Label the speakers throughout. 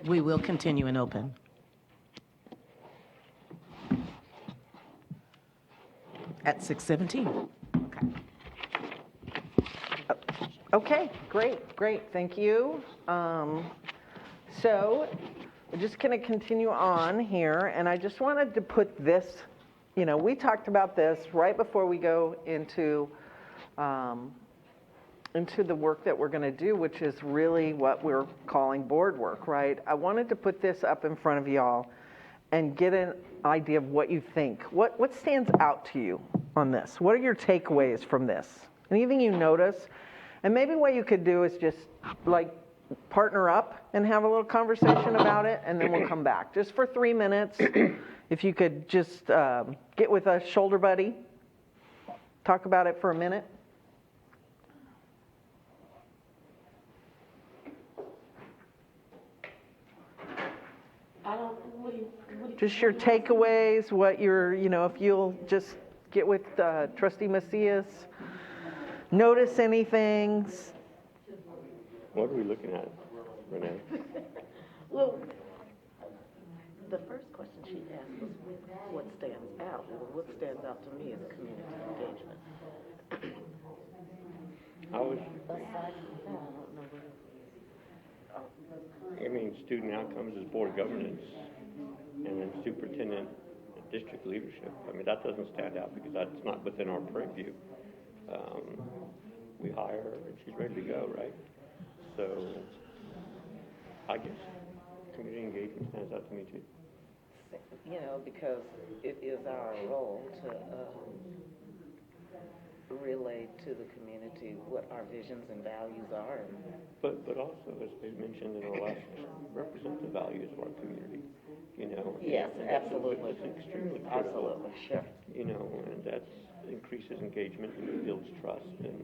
Speaker 1: We will continue in open. At 6:17.
Speaker 2: Okay. Okay, great, thank you. So we're just going to continue on here, and I just wanted to put this, we talked about this right before we go into the work that we're going to do, which is really what we're calling board work, right? I wanted to put this up in front of y'all and get an idea of what you think. What stands out to you on this? What are your takeaways from this? Anything you notice? And maybe what you could do is just partner up and have a little conversation about it, and then we'll come back. Just for 3 minutes, if you could just get with a shoulder buddy, talk about it for a minute. Just your takeaways, what your, if you'll just get with Trustee Macias, notice anything.
Speaker 3: What are we looking at, Renee?
Speaker 1: Well, the first question she asked was what stands out. Well, what stands out to me is community engagement.
Speaker 3: I was,
Speaker 1: Aside from that, I don't know
Speaker 3: student outcomes is board governance, and then superintendent district leadership. That doesn't stand out because that's not within our purview. We hire her and she's ready to go, right? So I guess community engagement stands out to me too.
Speaker 1: because it is our role to relay to the community what our visions and values are.
Speaker 3: But also, as they mentioned in our last, represent the values of our community.
Speaker 1: Yes,
Speaker 3: and
Speaker 1: absolutely.
Speaker 3: That's extremely critical.
Speaker 1: Absolutely, sure.
Speaker 3: And that increases engagement and builds trust, and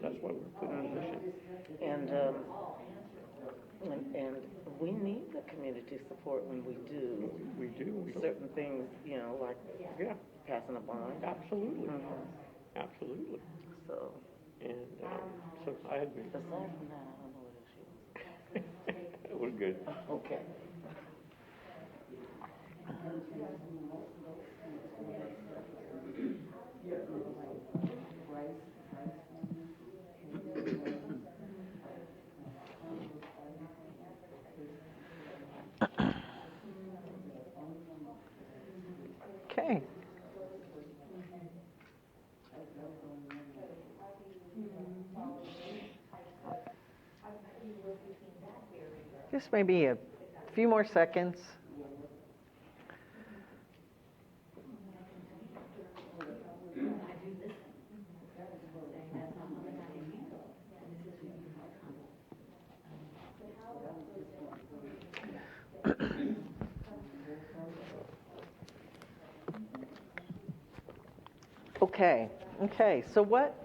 Speaker 3: that's why we're put in a position.
Speaker 1: And we need the community support when we do.
Speaker 3: We do.
Speaker 1: Certain things, like passing a bond.
Speaker 3: Absolutely.
Speaker 1: Mm-hmm.
Speaker 3: Absolutely.
Speaker 1: So
Speaker 3: I agree.
Speaker 1: aside from that, I don't know what else you
Speaker 3: We're good.
Speaker 1: Okay.
Speaker 2: Okay. Just maybe a few more seconds. Okay. So what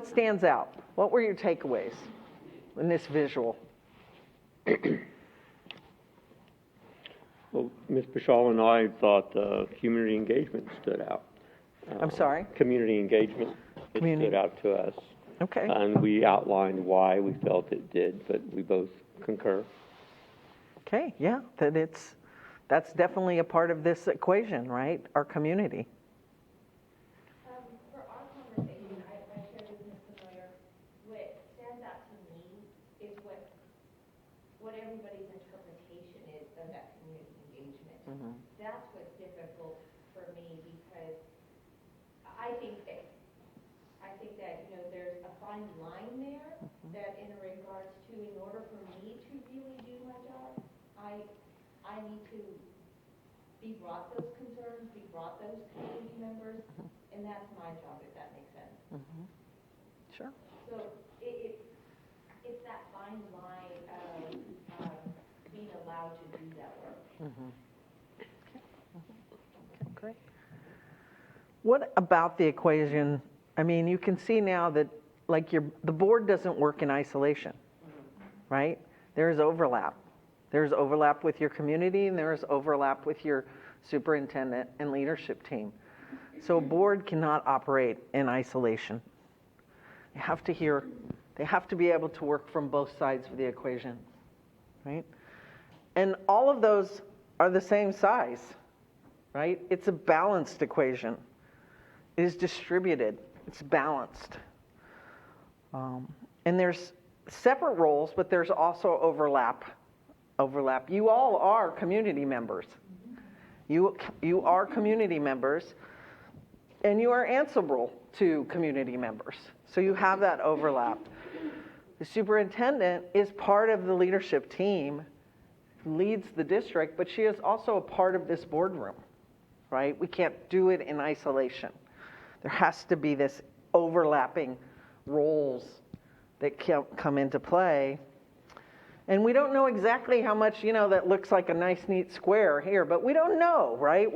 Speaker 2: stands out? What were your takeaways in this visual?
Speaker 3: Well, Ms. Bashal and I thought community engagement stood out.
Speaker 2: I'm sorry?
Speaker 3: Community engagement. It stood out to us.
Speaker 2: Okay.
Speaker 3: And we outlined why we felt it did, but we both concur.
Speaker 2: Okay, yeah, that's definitely a part of this equation, right? Our community.
Speaker 4: For our conversation, I shared with Ms. Familiar, what stands out to me is what everybody's interpretation is of that community engagement.
Speaker 2: Mm-hmm.
Speaker 4: That's what's difficult for me, because I think that there's a fine line there, that in regards to, in order for me to really do my job, I need to be brought those concerns, be brought those community members, and that's my job, if that makes sense.
Speaker 2: Mm-hmm. Sure.
Speaker 4: So it's that fine line of being allowed to do that work.
Speaker 2: Mm-hmm. Okay, great. What about the equation? You can see now that the board doesn't work in isolation, right? There's overlap. There's overlap with your community, and there's overlap with your superintendent and leadership team. So a board cannot operate in isolation. They have to be able to work from both sides of the equation. right? And all of those are the same size, right? It's a balanced equation. It is distributed. It's balanced. And there's separate roles, but there's also overlap. You all are community members. You are community members, and you are answerable to community members. So you have that overlap. The superintendent is part of the leadership team, leads the district, but she is also a part of this boardroom, right? We can't do it in isolation. There has to be this overlapping roles that come into play. And we don't know exactly how much, that looks like a nice, neat square here, but we don't know, right?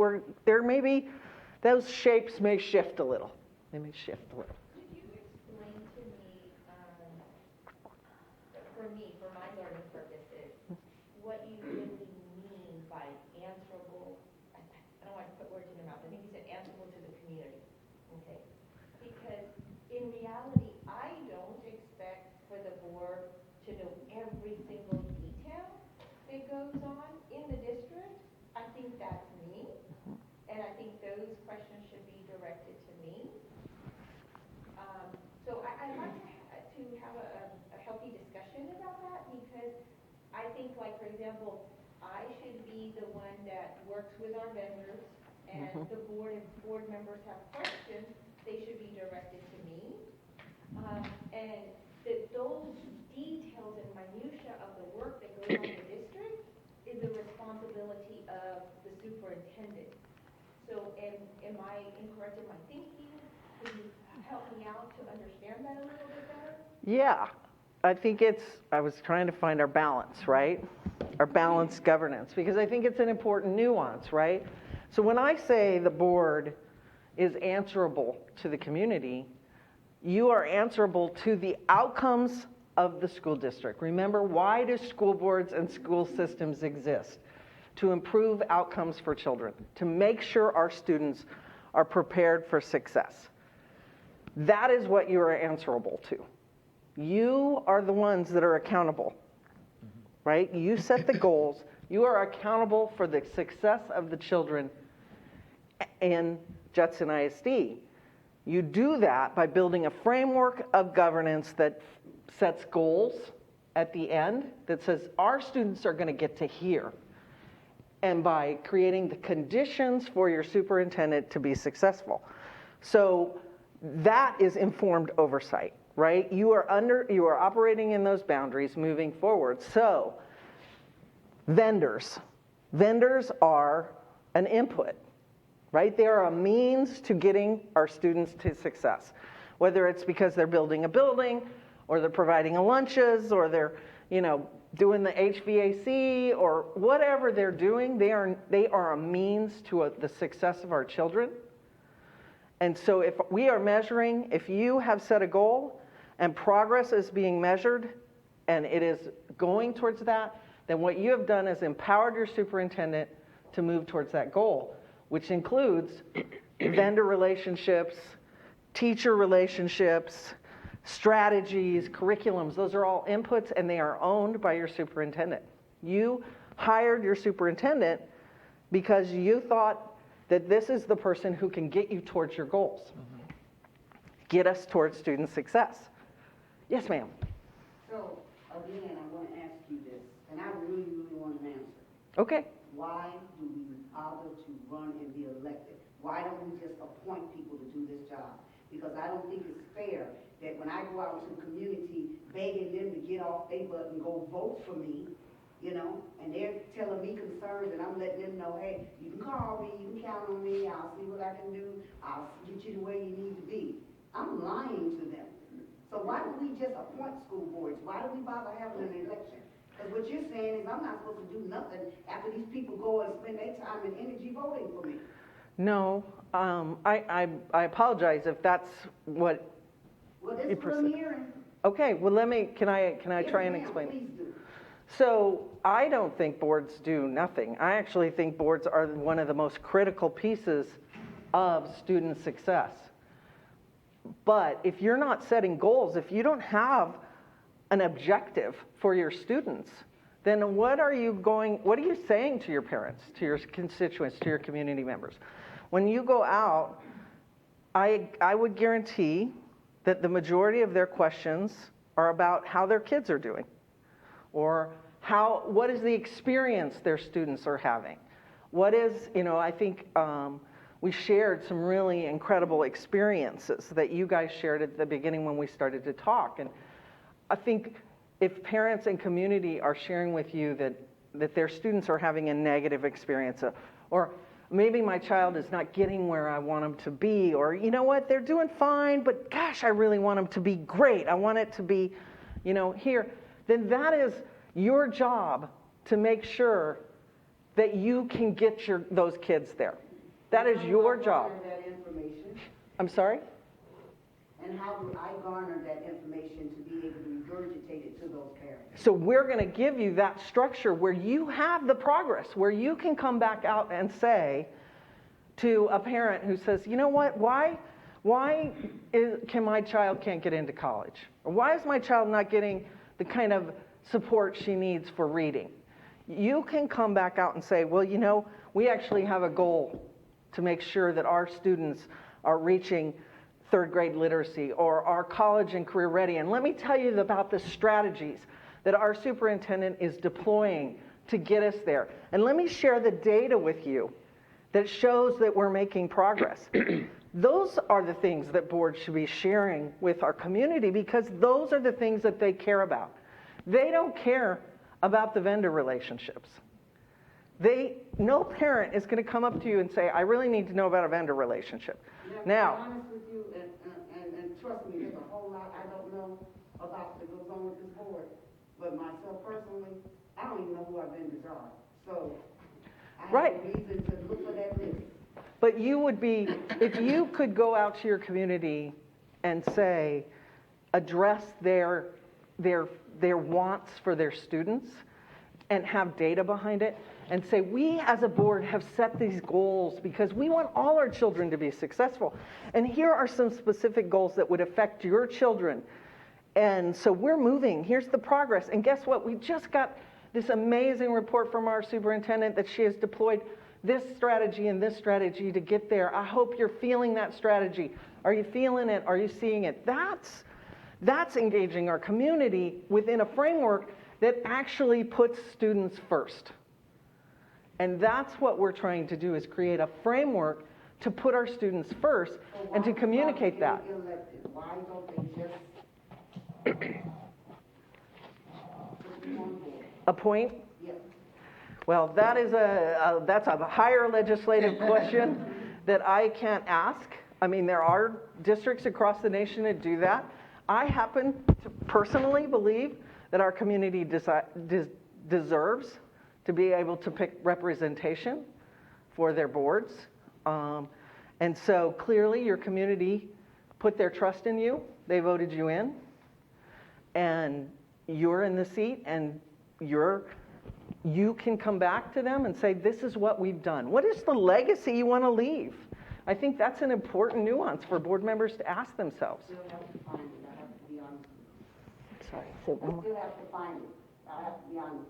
Speaker 2: Those shapes may shift a little. They may shift a little.
Speaker 4: Could you explain to me, for my learning purposes, what you really mean by answerable? I don't want to put words in your mouth. I think you said answerable to the community. Okay. Because in reality, I don't expect for the board to know every single detail that goes on in the district. I think that's me, and I think those questions should be directed to me. So I'd like to have a healthy discussion about that, because I think, like, for example, I should be the one that works with our vendors, and the board, if board members have questions, they should be directed to me. And those details and minutia of the work that goes on in the district is the responsibility of the superintendent. So am I incorrect in my thinking? Can you help me out to understand that a little bit better?
Speaker 2: Yeah, I was trying to find our balance, right? Our balanced governance, because I think it's an important nuance, right? So when I say the board is answerable to the community, you are answerable to the outcomes of the school district. Remember, why do school boards and school systems exist? To improve outcomes for children, to make sure our students are prepared for success. That is what you are answerable to. You are the ones that are accountable, right? You set the goals. You are accountable for the success of the children in Judson ISD. You do that by building a framework of governance that sets goals at the end that says our students are going to get to here, and by creating the conditions for your superintendent to be successful. So that is informed oversight, right? You are operating in those boundaries moving forward. So vendors are an input, right? They are a means to getting our students to success, whether it's because they're building a building, or they're providing lunches, or they're, doing the HVAC, or whatever they're doing. They are a means to the success of our children. And so if we are measuring, if you have set a goal and progress is being measured and it is going towards that, then what you have done is empowered your superintendent to move towards that goal, which includes vendor relationships, teacher relationships, strategies, curriculums. Those are all inputs, and they are owned by your superintendent. You hired your superintendent because you thought that this is the person who can get you towards your goals, get us towards student success. Yes, ma'am.
Speaker 5: So, again, I want to ask you this, and I really, really want an answer.
Speaker 2: Okay.
Speaker 5: Why do we bother to run and be elected? Why don't we just appoint people to do this job? Because I don't think it's fair that when I go out into the community begging them to get off their butt and go vote for me, and they're telling me concerns, and I'm letting them know, hey, you can call me, you can count on me, I'll see what I can do, I'll get you to where you need to be. I'm lying to them. So why don't we just appoint school boards? Why do we bother having an election? Because what you're saying is I'm not supposed to do nothing after these people go and spend their time and energy voting for me.
Speaker 2: No, I apologize if that's what.
Speaker 5: Well, this is what I'm hearing.
Speaker 2: Okay, well can I try and explain?
Speaker 5: Please do.
Speaker 2: So I don't think boards do nothing. I actually think boards are one of the most critical pieces of student success. But if you're not setting goals, if you don't have an objective for your students, then what are you saying to your parents, to your constituents, to your community members? When you go out, I would guarantee that the majority of their questions are about how their kids are doing, or what is the experience their students are having. What is, I think we shared some really incredible experiences that you guys shared at the beginning when we started to talk. And I think if parents and community are sharing with you that their students are having a negative experience, or maybe my child is not getting where I want them to be, or you know what, they're doing fine, but gosh, I really want them to be great. I want it to be, here. Then that is your job to make sure that you can get those kids there. That is your job.
Speaker 5: That information?
Speaker 2: I'm sorry?
Speaker 5: And how do I garner that information to be able to regurgitate it to those parents?
Speaker 2: So we're going to give you that structure where you have the progress, where you can come back out and say to a parent who says, you know what, why can my child can't get into college? Or why is my child not getting the kind of support she needs for reading? You can come back out and say, well, we actually have a goal to make sure that our students are reaching third grade literacy or are college and career ready. And let me tell you about the strategies that our superintendent is deploying to get us there. And let me share the data with you that shows that we're making progress. Those are the things that boards should be sharing with our community, because those are the things that they care about. They don't care about the vendor relationships. No parent is going to come up to you and say, I really need to know about a vendor relationship. Now,
Speaker 5: to be honest with you, and trust me, there's a whole lot I don't know about that goes on with this board. But myself personally, I don't even know who our vendors are. So I have
Speaker 2: right.
Speaker 5: a reason to look for that list.
Speaker 2: But you would be, if you could go out to your community and say, address their wants for their students and have data behind it, and say, we as a board have set these goals because we want all our children to be successful. And here are some specific goals that would affect your children. And so we're moving. Here's the progress. And guess what? We just got this amazing report from our superintendent that she has deployed this strategy and this strategy to get there. I hope you're feeling that strategy. Are you feeling it? Are you seeing it? That's engaging our community within a framework that actually puts students first. And that's what we're trying to do, is create a framework to put our students first and to communicate that.
Speaker 5: Why don't they just
Speaker 2: Appoint?
Speaker 5: Yes.
Speaker 2: Well, that's a higher legislative question that I can't ask. I mean, there are districts across the nation that do that. I happen to personally believe that our community deserves to be able to pick representation for their boards. And so clearly your community put their trust in you. They voted you in. And you're in the seat, and you can come back to them and say, this is what we've done. What is the legacy you want to leave? I think that's an important nuance for board members to ask themselves.
Speaker 5: Still have to find it. I have to be honest with you.
Speaker 2: Sorry.
Speaker 5: I still have to find it. I have to be honest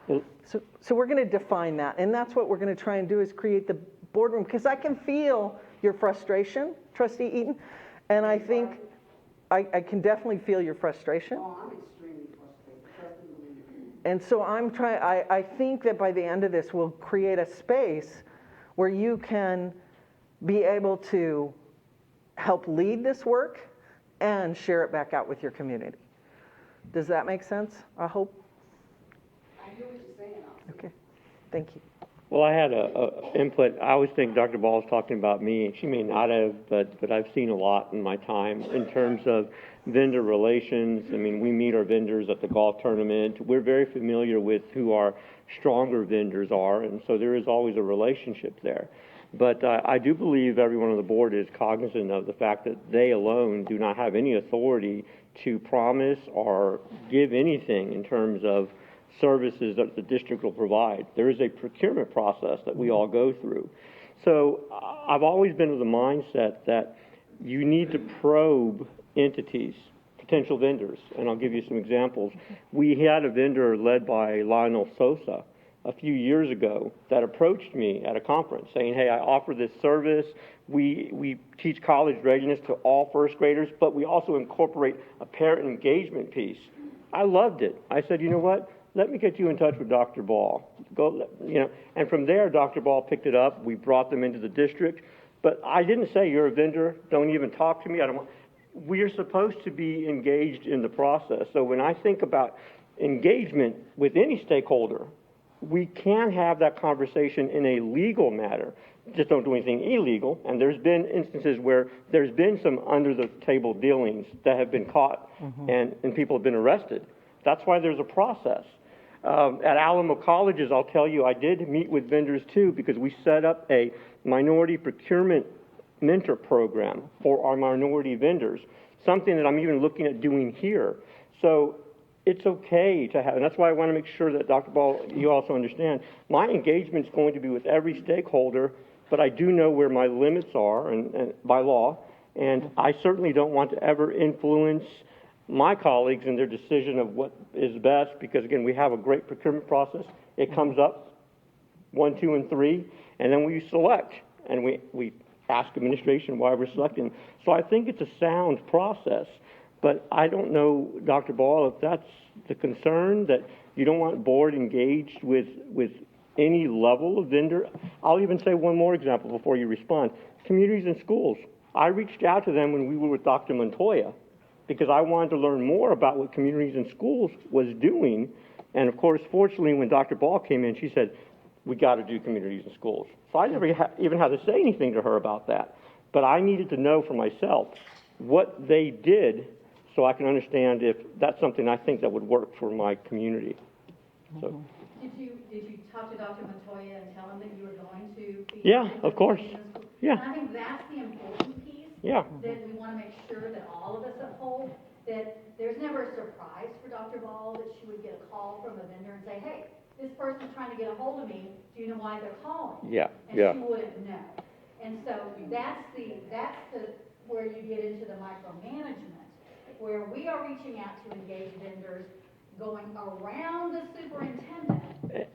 Speaker 5: with you.
Speaker 2: So we're going to define that, and that's what we're going to try and do, is create the boardroom, because I can feel your frustration, Trustee Eaton, and I think I can definitely feel your frustration.
Speaker 5: Oh, I'm extremely frustrated. Trust and believe me.
Speaker 2: And so I think that by the end of this, we'll create a space where you can be able to help lead this work and share it back out with your community. Does that make sense? I hope.
Speaker 5: I hear what you're saying.
Speaker 2: Okay. Thank you.
Speaker 3: Well, I had a input. I always think Dr. Ball is talking about me, and she may not have, but I've seen a lot in my time in terms of vendor relations. I mean, we meet our vendors at the golf tournament. We're very familiar with who our stronger vendors are, and so there is always a relationship there. But I do believe everyone on the board is cognizant of the fact that they alone do not have any authority to promise or give anything in terms of services that the district will provide. There is a procurement process that we all go through. So I've always been of the mindset that you need to probe entities, potential vendors, and I'll give you some examples. We had a vendor led by Lionel Sosa a few years ago that approached me at a conference saying, hey, I offer this service. We teach college readiness to all first graders, but we also incorporate a parent engagement piece. I loved it. I said, you know what? Let me get you in touch with Dr. Ball. And from there, Dr. Ball picked it up. We brought them into the district. But I didn't say, you're a vendor, don't even talk to me. We are supposed to be engaged in the process. So when I think about engagement with any stakeholder, we can have that conversation in a legal matter. Just don't do anything illegal. And there's been instances where there's been some under-the-table dealings that have been caught, and people have been arrested. That's why there's a process. At Alamo Colleges, I'll tell you, I did meet with vendors too, because we set up a minority procurement mentor program for our minority vendors, something that I'm even looking at doing here. So it's okay to have, and that's why I want to make sure that, Dr. Ball, you also understand, my engagement's going to be with every stakeholder, but I do know where my limits are and by law, and I certainly don't want to ever influence my colleagues in their decision of what is best, because again, we have a great procurement process. It comes up 1, 2, and 3, and then we select, and we ask administration why we're selecting. So I think it's a sound process, but I don't know, Dr. Ball, if that's the concern, that you don't want board engaged with any level of vendor. I'll even say one more example before you respond. Communities and schools. I reached out to them when we were with Dr. Montoya, because I wanted to learn more about what communities and schools was doing. And of course, fortunately, when Dr. Ball came in, she said, we got to do communities and schools. So I never even had to say anything to her about that. But I needed to know for myself what they did so I can understand if that's something I think that would work for my community. So.
Speaker 6: Did you talk to Dr. Montoya and tell him that you were going to be?
Speaker 3: Yeah, of course. Yeah.
Speaker 6: And I think that's the important piece.
Speaker 3: Yeah.
Speaker 6: That we want to make sure that all of us uphold, that there's never a surprise for Dr. Ball that she would get a call from a vendor and say, hey, this person's trying to get a hold of me. Do you know why they're calling?
Speaker 3: Yeah.
Speaker 6: And
Speaker 3: yeah.
Speaker 6: she wouldn't know. And so that's the where you get into the micromanagement, where we are reaching out to engage vendors, going around the superintendent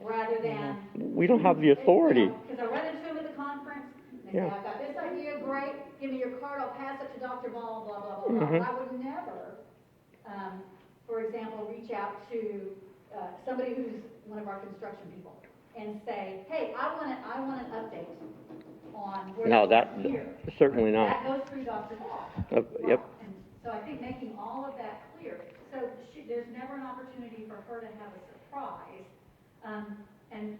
Speaker 6: rather than...
Speaker 3: We don't have the authority.
Speaker 6: Because I run into him at the conference, and they say, I've got this idea, great, give me your card, I'll pass it to Dr. Ball, blah, blah, blah, blah. I would never, for example, reach out to somebody who's one of our construction people and say, hey, I want an update on where we're here.
Speaker 3: Certainly not.
Speaker 6: That goes through Dr. Ball.
Speaker 3: Yep.
Speaker 6: And so I think making all of that clear. So there's never an opportunity for her to have a surprise, and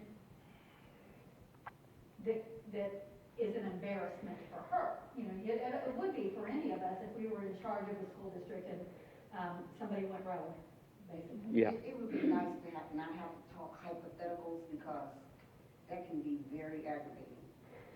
Speaker 6: that is an embarrassment for her. It would be for any of us if we were in charge of the school district and somebody went rogue, basically.
Speaker 3: Yeah.
Speaker 5: It would be nice to not have to talk hypotheticals, because that can be very aggravating.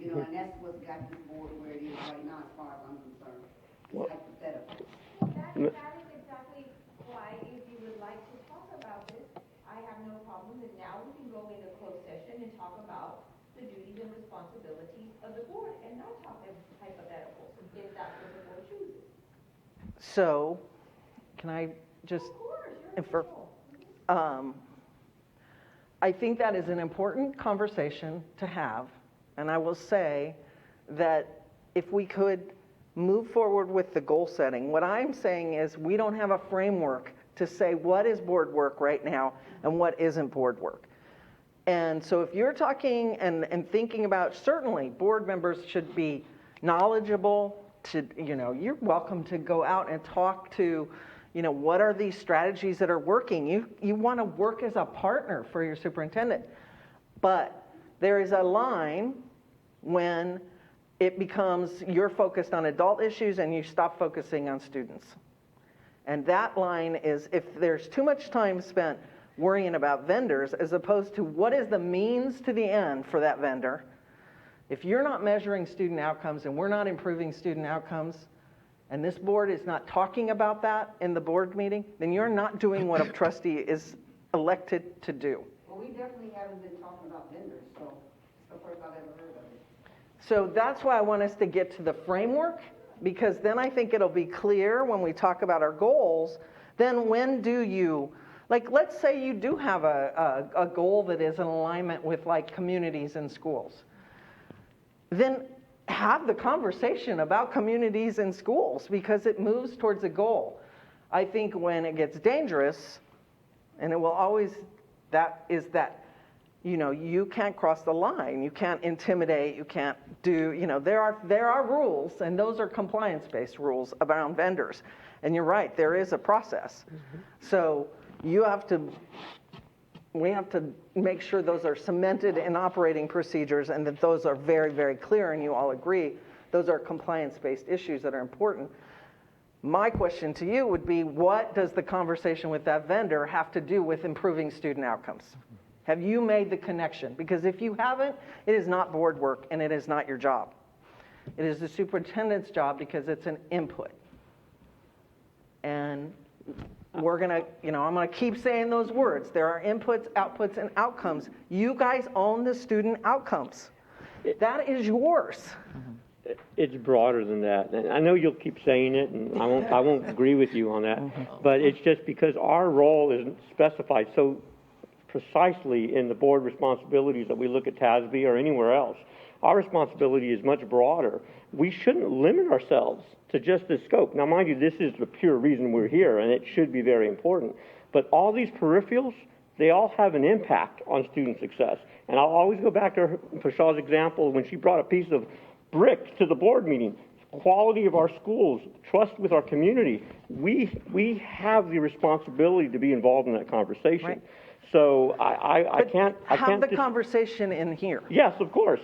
Speaker 5: And that's what's got this board where it is right now, as far as I'm concerned. It's hypothetical.
Speaker 4: That is exactly why, if you would like to talk about this, I have no problem, and now we can go into closed session and talk about the duties and responsibilities of the board, and not talk in hypotheticals, if that's what the board chooses.
Speaker 2: So, can I just...
Speaker 4: Of course, you're in control.
Speaker 2: I think that is an important conversation to have, and I will say that if we could move forward with the goal setting, what I'm saying is we don't have a framework to say what is board work right now and what isn't board work. And so if you're talking and thinking about, certainly board members should be knowledgeable to, you're welcome to go out and talk to, what are these strategies that are working? You want to work as a partner for your superintendent. But there is a line when it becomes you're focused on adult issues and you stop focusing on students. And that line is if there's too much time spent worrying about vendors as opposed to what is the means to the end for that vendor. If you're not measuring student outcomes and we're not improving student outcomes, and this board is not talking about that in the board meeting, then you're not doing what a trustee is elected to do.
Speaker 5: Well, we definitely haven't been talking about vendors, so it's the first I've ever heard of it.
Speaker 2: So that's why I want us to get to the framework because then I think it'll be clear when we talk about our goals, then when do you, like, let's say you do have a goal that is in alignment with like communities and schools. Then have the conversation about communities and schools because it moves towards a goal. I think when it gets dangerous, and it will always, that you can't cross the line, you can't intimidate, you can't do, there are rules, and those are compliance-based rules around vendors. And you're right, there is a process. So we have to make sure those are cemented in operating procedures and that those are very, very clear, and you all agree those are compliance-based issues that are important. My question to you would be, what does the conversation with that vendor have to do with improving student outcomes? Have you made the connection? Because if you haven't, it is not board work and it is not your job. It is the superintendent's job because it's an input. And we're gonna, I'm gonna keep saying those words. There are inputs, outputs, and outcomes. You guys own the student outcomes. That is yours.
Speaker 3: It's broader than that. And I know you'll keep saying it, and I won't agree with you on that. But it's just because our role isn't specified so precisely in the board responsibilities that we look at TASB or anywhere else. Our responsibility is much broader. We shouldn't limit ourselves to just this scope. Now, mind you, this is the pure reason we're here, and it should be very important. But all these peripherals, they all have an impact on student success. And I'll always go back to Pashaw's example when she brought a piece of brick to the board meeting. Quality of our schools, trust with our community. We have the responsibility to be involved in that conversation.
Speaker 2: Right.
Speaker 3: So I can't
Speaker 2: have the conversation in here.
Speaker 3: Yes, of course.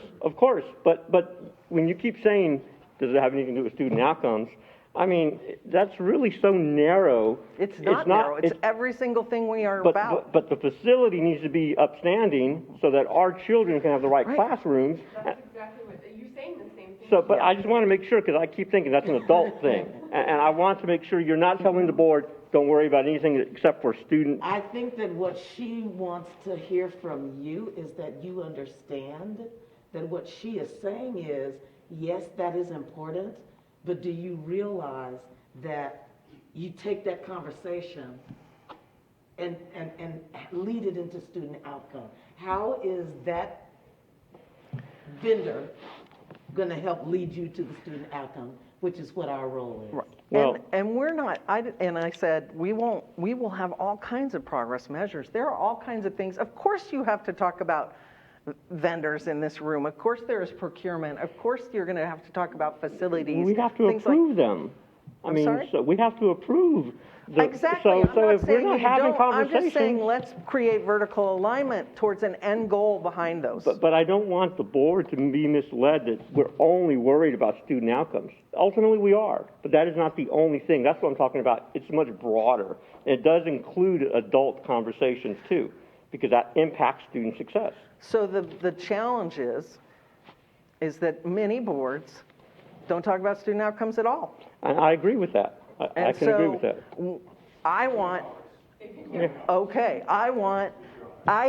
Speaker 3: But when you keep saying, does it have anything to do with student outcomes? I mean, that's really so narrow.
Speaker 2: It's not narrow. It's every single thing we are about.
Speaker 3: But the facility needs to be upstanding so that our children can have the right classrooms.
Speaker 7: That's exactly what, you're saying the same thing.
Speaker 3: So, but I just want to make sure, because I keep thinking that's an adult thing. And I want to make sure you're not telling the board, don't worry about anything except for student.
Speaker 1: I think that what she wants to hear from you is that you understand that what she is saying is, yes, that is important, but do you realize that you take that conversation and lead it into student outcome? How is that vendor going to help lead you to the student outcome, which is what our role is?
Speaker 2: Right.
Speaker 3: Well,
Speaker 2: and we're not, I said, we will have all kinds of progress measures. There are all kinds of things. Of course you have to talk about vendors in this room. Of course there is procurement. Of course you're going to have to talk about facilities.
Speaker 3: we have to approve them.
Speaker 2: sorry?
Speaker 3: So we have to approve.
Speaker 2: Exactly.
Speaker 3: So
Speaker 2: I'm not
Speaker 3: if we're
Speaker 2: saying
Speaker 3: not
Speaker 2: you
Speaker 3: having
Speaker 2: don't. I'm just saying
Speaker 3: conversations.
Speaker 2: let's create vertical alignment towards an end goal behind those.
Speaker 3: But I don't want the board to be misled that we're only worried about student outcomes. Ultimately, we are, but that is not the only thing. That's what I'm talking about. It's much broader. It does include adult conversations too, because that impacts student success.
Speaker 2: So the challenge is that many boards don't talk about student outcomes at all.
Speaker 3: And I agree with that. I can agree with that.
Speaker 2: I want,
Speaker 3: Yeah.
Speaker 2: okay, I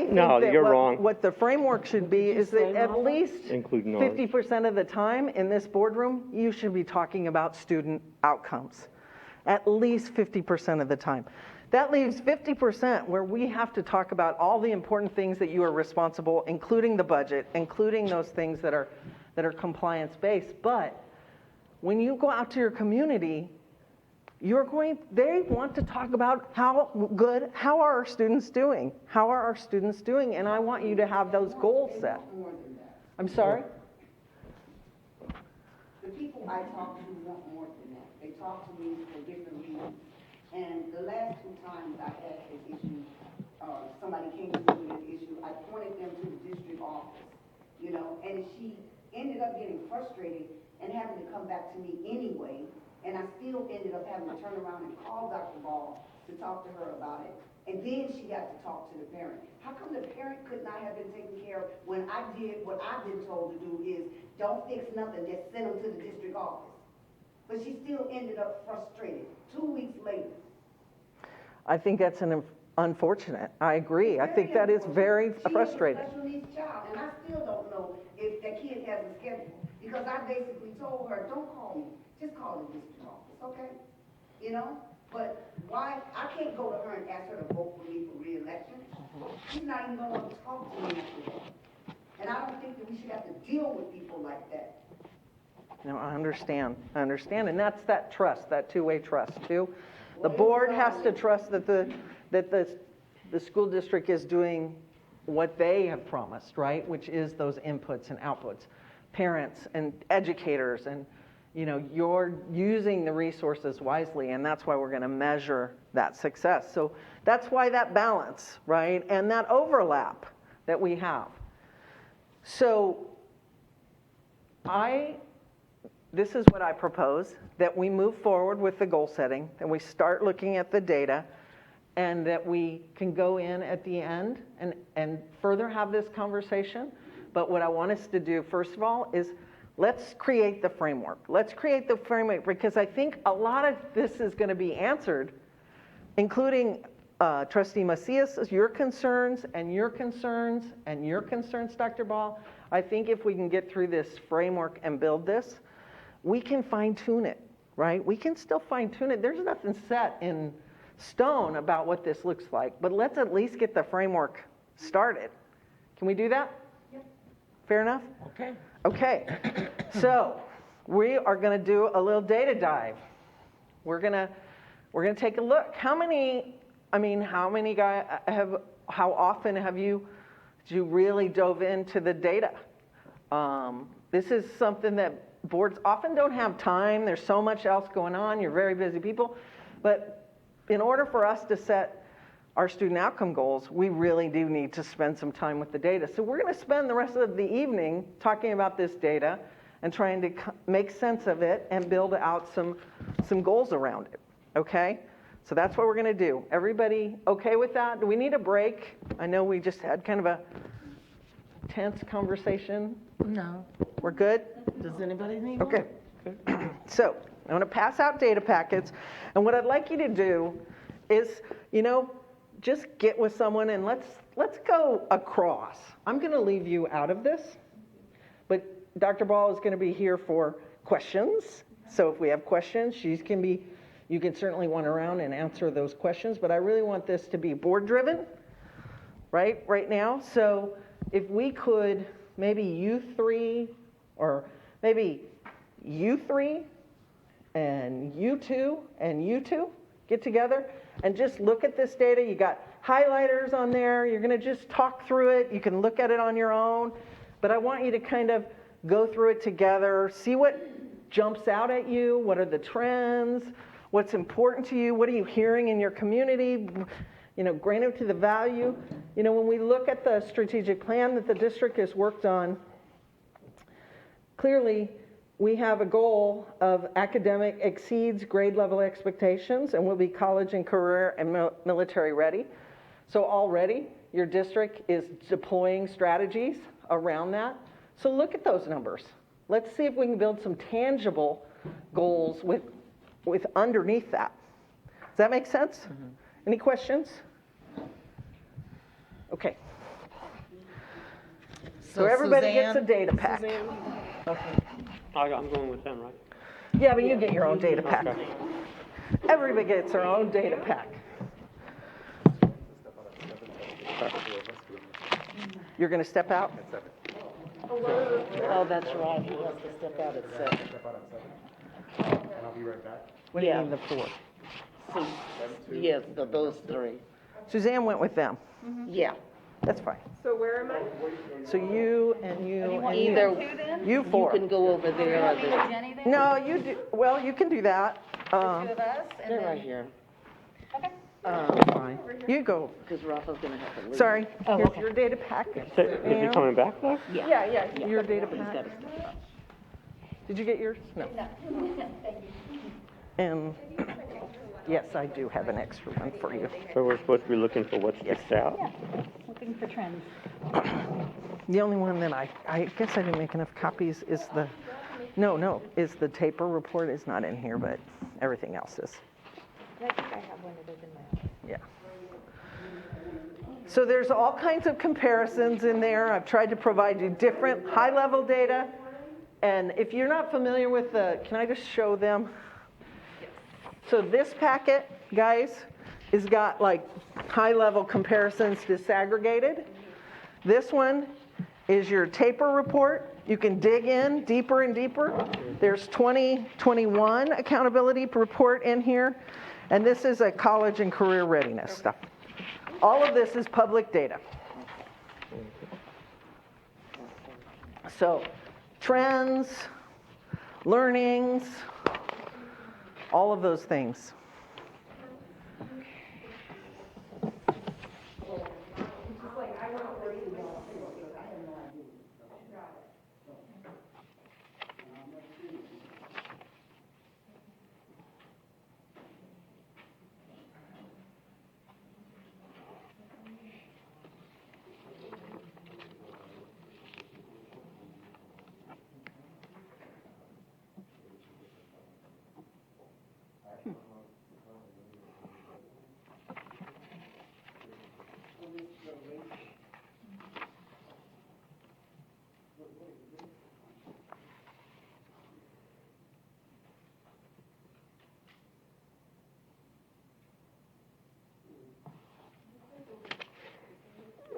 Speaker 2: think
Speaker 3: No,
Speaker 2: that
Speaker 3: you're wrong.
Speaker 2: what the framework should be is that at least
Speaker 3: Include knowledge.
Speaker 2: 50% of the time in this boardroom, you should be talking about student outcomes. At least 50% of the time. That leaves 50% where we have to talk about all the important things that you are responsible, including the budget, including those things that are compliance-based. But when you go out to your community, they want to talk about how are our students doing? How are our students doing? And I want you to have those goals set.
Speaker 5: More than that.
Speaker 2: I'm sorry?
Speaker 5: The people I talk to want more than that. They talk to me for different reasons. And the last two times I had an issue, somebody came to me with an issue, I pointed them to the district office, and she ended up getting frustrated and having to come back to me anyway. And I still ended up having to turn around and call Dr. Ball to talk to her about it. And then she got to talk to the parent. How come the parent could not have been taken care of when I did what I've been told to do is don't fix nothing, just send them to the district office? But she still ended up frustrated 2 weeks later.
Speaker 2: I think that's unfortunate. I agree. I think that is very frustrating.
Speaker 5: She has a special needs child, and I still don't know if that kid has a schedule. Because I basically told her, don't call me. just call the district office, okay? You know, but why, I can't go to her and ask her to vote for me for reelection. She's not even gonna want to talk to me after that. And I don't think that we should have to deal with people like that.
Speaker 2: No, I understand, and that's that trust, that two-way trust too. The board has to trust that the school district is doing what they have promised, right? Which is those inputs and outputs. Parents and educators, and you're using the resources wisely, and that's why we're going to measure that success. So that's why that balance, right? And that overlap that we have. So this is what I propose, that we move forward with the goal setting, that we start looking at the data, and that we can go in at the end and further have this conversation. But what I want us to do, first of all, is let's create the framework. Let's create the framework, because I think a lot of this is going to be answered, including Trustee Macias, your concerns, and your concerns, and your concerns, Dr. Ball. I think if we can get through this framework and build this, we can fine-tune it, right? We can still fine-tune it. There's nothing set in stone about what this looks like, but let's at least get the framework started. Can we do that?
Speaker 6: Yep.
Speaker 2: Fair enough?
Speaker 1: Okay.
Speaker 2: So we are going to do a little data dive. We're going to take a look. How often have you really dove into the data? This is something that boards often don't have time. There's so much else going on. You're very busy people. But in order for us to set our student outcome goals, we really do need to spend some time with the data. So we're going to spend the rest of the evening talking about this data and trying to make sense of it and build out some goals around it, okay? So that's what we're going to do. Everybody okay with that? Do we need a break? I know we just had kind of a tense conversation.
Speaker 1: No.
Speaker 2: We're good?
Speaker 1: Does anybody need one?
Speaker 2: Okay. So I'm going to pass out data packets, and what I'd like you to do is, just get with someone and let's go across. I'm going to leave you out of this, but Dr. Ball is going to be here for questions. So if we have questions, you can certainly run around and answer those questions, but I really want this to be board-driven, right now. So if we could, maybe you three, or maybe you three, and you two get together and just look at this data. You got highlighters on there. You're going to just talk through it. You can look at it on your own, but I want you to kind of go through it together, see what jumps out at you, what are the trends, what's important to you, what are you hearing in your community, granted to the value. When we look at the strategic plan that the district has worked on, clearly we have a goal of academic exceeds grade level expectations and will be college and career and military ready. So already your district is deploying strategies around that. So look at those numbers. Let's see if we can build some tangible goals with underneath that. Does that make sense? Mm-hmm. Any questions? Okay. So everybody gets a data pack. Okay.
Speaker 3: I'm going with them, right?
Speaker 2: Yeah, but you get your own data pack.
Speaker 3: Okay.
Speaker 2: Everybody gets their own data pack. You're going to step out?
Speaker 1: Oh, that's right. He has to step out at 7.
Speaker 8: And I'll be right back.
Speaker 2: What do you mean the 4?
Speaker 1: So, yes, those 3.
Speaker 2: Suzanne went with them.
Speaker 1: Yeah.
Speaker 2: That's fine.
Speaker 7: So where am I?
Speaker 2: So you and you and
Speaker 1: Either
Speaker 2: you 4.
Speaker 1: you can go over there or the,
Speaker 6: Jenny there?
Speaker 2: No, you do. Well, you can do that.
Speaker 6: The 2 of us, and
Speaker 1: they're
Speaker 6: then.
Speaker 1: right here.
Speaker 6: Okay.
Speaker 2: Fine. You go.
Speaker 1: Because Rafa's going to have to leave.
Speaker 2: Sorry. Here's your data pack.
Speaker 3: Is he coming back, though?
Speaker 2: Yeah. Your data
Speaker 1: But he's
Speaker 2: pack.
Speaker 1: got to step out.
Speaker 2: Did you get yours? No.
Speaker 6: No, thank you.
Speaker 2: And yes, I do have an extra one for you.
Speaker 3: So we're supposed to be looking for what sticks out?
Speaker 6: Yeah, looking for trends.
Speaker 2: The only one that I guess I didn't make enough copies is the taper report is not in here, but everything else is.
Speaker 6: I think I have one that is in my office.
Speaker 2: Yeah. So there's all kinds of comparisons in there. I've tried to provide you different high-level data And if you're not familiar with can I just show them? So this packet, guys, has got like high-level comparisons disaggregated. This one is your taper report. You can dig in deeper and deeper. There's 2021 accountability report in here. And this is a college and career readiness stuff. All of this is public data. So trends, learnings, all of those things.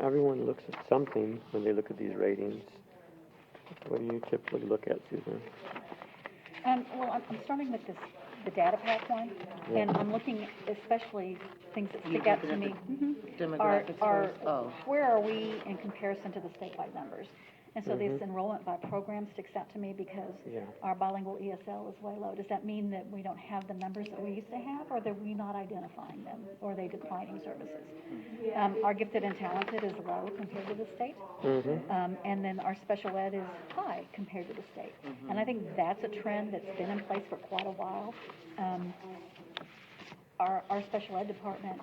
Speaker 3: Everyone looks at something when they look at these ratings. What do you typically look at, Susan?
Speaker 9: Well, I'm starting with the data pack one, and I'm looking especially things that stick out to me.
Speaker 1: Demographics first? Oh.
Speaker 9: Where are we in comparison to the statewide numbers? And so this enrollment by program sticks out to me because our bilingual ESL is way low. Does that mean that we don't have the numbers that we used to have, or that we're not identifying them, or are they declining services? Our gifted and talented is low compared to the state, and then our special ed is high compared to the state. And I think that's a trend that's been in place for quite a while. Our special ed department,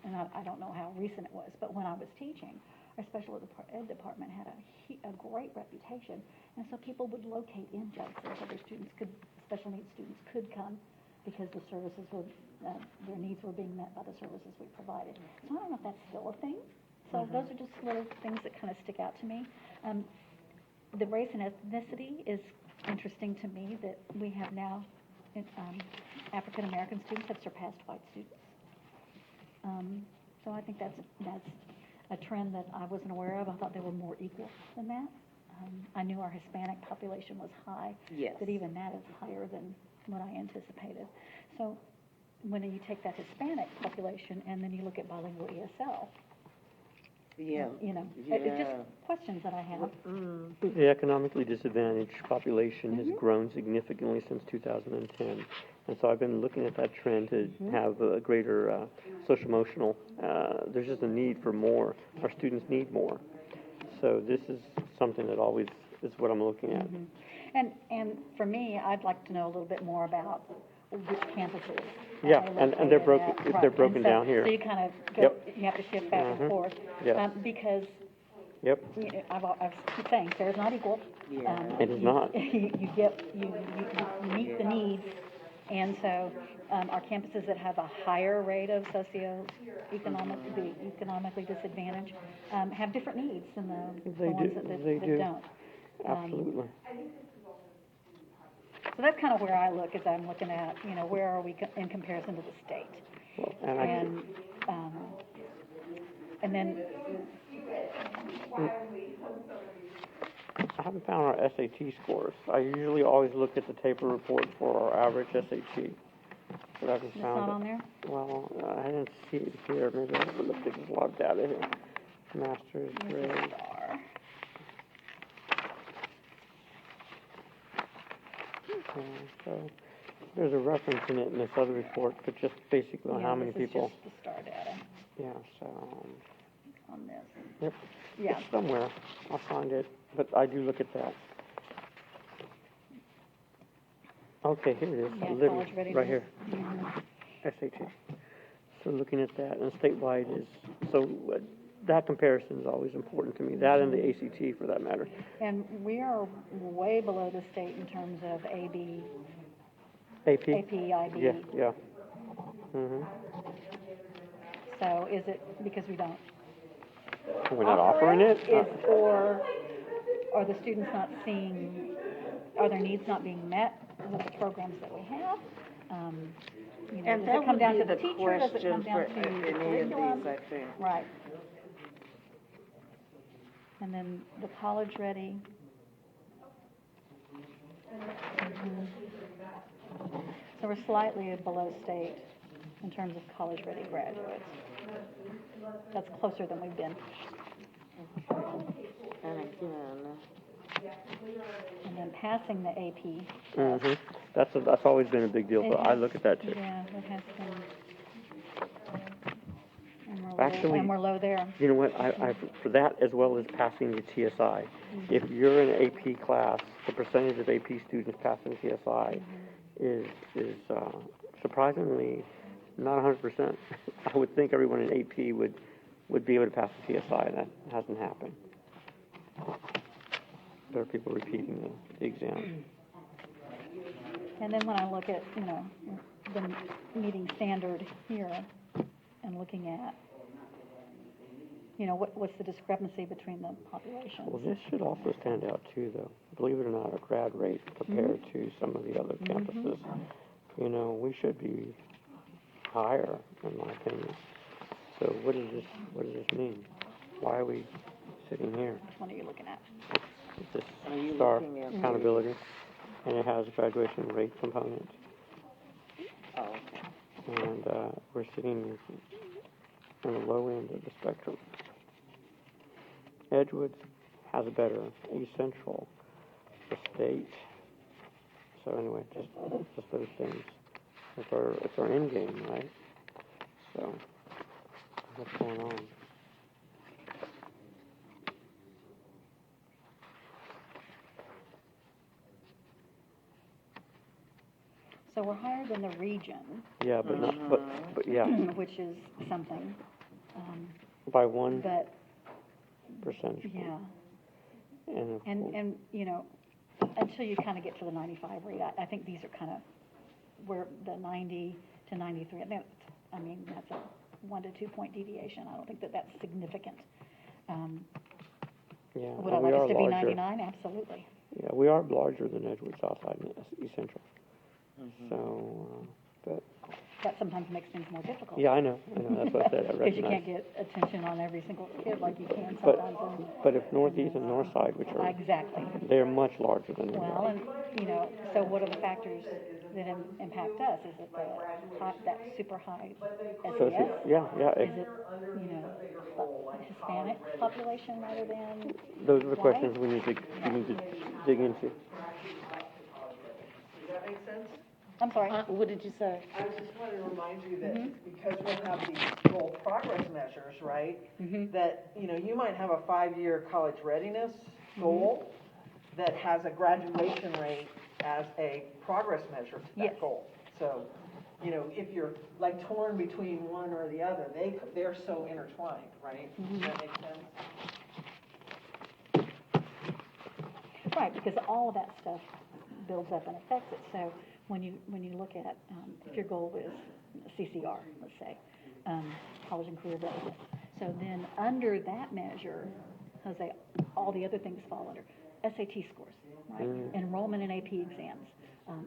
Speaker 9: and I don't know how recent it was, but when I was teaching, our special ed department had a great reputation, and so people would locate in Judson so their special needs students could come because the services were, their needs were being met by the services we provided. So I don't know if that's still a thing. So those are just little things that kind of stick out to me. The race and ethnicity is interesting to me that we have now, African American students have surpassed white students. So I think that's a trend that I wasn't aware of. I thought they were more equal than that. I knew our Hispanic population was high, but even that is higher than what I anticipated. So when you take that Hispanic population and then you look at bilingual ESL, it's just questions that I have.
Speaker 3: The economically disadvantaged population has grown significantly since 2010. And so I've been looking at that trend to have a greater social-emotional, there's just a need for more. Our students need more. So this is something that always is what I'm looking at.
Speaker 9: And for me, I'd like to know a little bit more about which campuses.
Speaker 3: Yeah, and they're broken, they're broken down here.
Speaker 9: So you kind of go, you have to shift back and forth. Because I keep saying fair is not equal.
Speaker 3: It is not.
Speaker 9: You meet the needs, and so our campuses that have a higher rate of economically disadvantaged have different needs than the ones that don't.
Speaker 3: Absolutely.
Speaker 9: So that's kind of where I look as I'm looking at, where are we in comparison to the state?
Speaker 3: Well,
Speaker 9: and then
Speaker 3: I haven't found our SAT scores. I usually always look at the taper report for our average SAT. But I haven't found it.
Speaker 9: It's not on there?
Speaker 3: Well, I didn't see it here. Maybe I have to look at a lot of data here. Master's grade. So there's a reference in it in this other report, but just basically on how many people.
Speaker 9: This is just the star data.
Speaker 3: Yeah, so.
Speaker 9: On this.
Speaker 3: Yep.
Speaker 9: Yeah.
Speaker 3: It's somewhere. I'll find it, but I do look at that. Okay, here it is.
Speaker 9: Yeah,
Speaker 3: Literally,
Speaker 9: college readiness.
Speaker 3: right here. SAT. So looking at that, and statewide is, so that comparison is always important to me, that and the ACT for that matter.
Speaker 9: And we are way below the state in terms of AB,
Speaker 3: AP?
Speaker 9: IB.
Speaker 3: Yeah. Mm-hmm.
Speaker 9: So is it because we don't?
Speaker 3: We're not offering it?
Speaker 9: are the students not seeing, are their needs not being met with the programs that we have? You know,
Speaker 1: And
Speaker 9: does
Speaker 1: that
Speaker 9: it come
Speaker 1: would
Speaker 9: down
Speaker 1: be
Speaker 9: to the
Speaker 1: the
Speaker 9: teacher, does it come
Speaker 1: question
Speaker 9: down
Speaker 1: for
Speaker 9: to the
Speaker 1: any of
Speaker 9: curriculum?
Speaker 1: these, I think.
Speaker 9: Right. And then the college ready. Mhm. So we're slightly below state in terms of college ready graduates. That's closer than we've been.
Speaker 1: And again,
Speaker 9: And then passing the AP.
Speaker 3: Mhm. That's always been a big deal, but I look at that too.
Speaker 9: Yeah, it has been.
Speaker 3: Actually,
Speaker 9: And we're low there.
Speaker 3: You know what, for that as well as passing the TSI, if you're in an AP class, the percentage of AP students passing TSI is surprisingly not 100%. I would think everyone in AP would be able to pass the TSI, and that hasn't happened. There are people repeating the exam.
Speaker 9: And then when I look at, you know, the meeting standard here and looking at, you know, what's the discrepancy between the populations?
Speaker 3: Well, this should also stand out too, though. Believe it or not, our grad rate compared to some of the other campuses. You know, we should be higher, in my opinion. So what does this mean? Why are we sitting here?
Speaker 9: Which one are you looking at?
Speaker 3: It's this STAR accountability, and it has a graduation rate component.
Speaker 1: oh, okay.
Speaker 3: And we're sitting on the low end of the spectrum. Edgewood has a better East Central, the state. So anyway, just those things. It's our end game, right? So what's going on?
Speaker 9: So we're higher than the region,
Speaker 3: Yeah, but not, but yeah,
Speaker 9: which is something.
Speaker 3: by one
Speaker 9: But,
Speaker 3: percentage point.
Speaker 9: yeah, and, you know, until you kind of get to the 95 rate, I think these are kind of where the 90 to 93, I mean, that's a 1 to 2 point deviation. I don't think that that's significant.
Speaker 3: Yeah,
Speaker 9: Would I
Speaker 3: and we
Speaker 9: like
Speaker 3: are
Speaker 9: us to be
Speaker 3: larger.
Speaker 9: 99? Absolutely.
Speaker 3: Yeah, we are larger than Edgewood, Southside, and East Central. So, but
Speaker 9: That sometimes makes things more difficult.
Speaker 3: yeah, I know. That's what I said. I
Speaker 9: Because you
Speaker 3: recognize.
Speaker 9: can't get attention on every single kid like you can
Speaker 3: But
Speaker 9: sometimes.
Speaker 3: but if Northeast and Northside, which are
Speaker 9: Exactly.
Speaker 3: they're much larger than we
Speaker 9: Well,
Speaker 3: are.
Speaker 9: and, you know, so what are the factors that impact us? Is it that super high
Speaker 3: So
Speaker 9: SES?
Speaker 3: yeah.
Speaker 9: Is it, you know, Hispanic population rather than
Speaker 3: Those are the
Speaker 9: white?
Speaker 3: questions we need to dig into.
Speaker 2: Does that make sense?
Speaker 9: I'm sorry.
Speaker 1: What did you say?
Speaker 2: I was just wanting to remind you that because we'll have these goal progress measures, right? That, you know, you might have a 5-year college readiness goal that has a graduation rate as a progress measure to that
Speaker 9: Yes.
Speaker 2: goal. So, you know, if you're like torn between one or the other, they're so intertwined, right? Does that make sense?
Speaker 9: Right, because all of that stuff builds up and affects it. So when you look at, if your goal is CCR, let's say, college and career readiness, so then under that measure, Jose, all the other things fall under SAT scores, right? Enrollment in AP exams,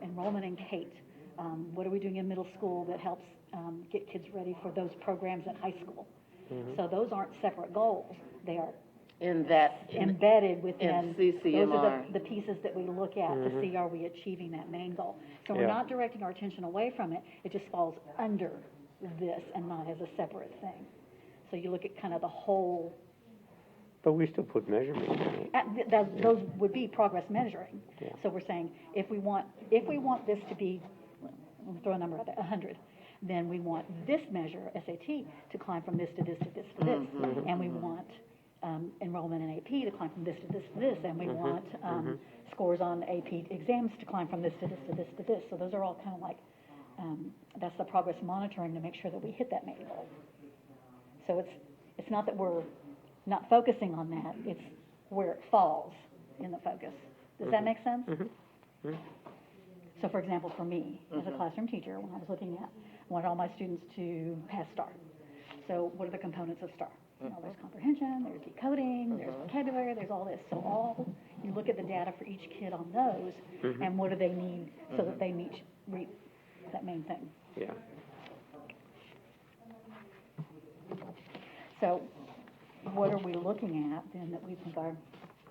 Speaker 9: enrollment in CATE. What are we doing in middle school that helps get kids ready for those programs in high school? So those aren't separate goals; they are embedded within.
Speaker 1: CCMR.
Speaker 9: Those are the pieces that we look at to see, are we achieving that main goal? So we're
Speaker 3: Yeah.
Speaker 9: not directing our attention away from it. It just falls under this and not as a separate thing. So you look at kind of the whole.
Speaker 3: But we still put measurements in it.
Speaker 9: Those would be progress measuring.
Speaker 3: Yeah.
Speaker 9: So we're saying if we want this to be, we'll throw a number out there, 100. Then we want this measure, SAT, to climb from this to this to this to this. And we want enrollment in AP to climb from this to this to this. And we want scores on AP exams to climb from this to this to this to this. So those are all kind of like, that's the progress monitoring to make sure that we hit that main goal. So it's not that we're not focusing on that, it's where it falls in the focus. Does that make sense? So for example, for me, as a classroom teacher, when I was looking at, I wanted all my students to pass STAR. So what are the components of STAR? You know, there's comprehension, there's decoding, there's vocabulary, there's all this. So you look at the data for each kid on those, and what do they need so that they meet that main thing.
Speaker 3: Yeah.
Speaker 9: So what are we looking at then that we think our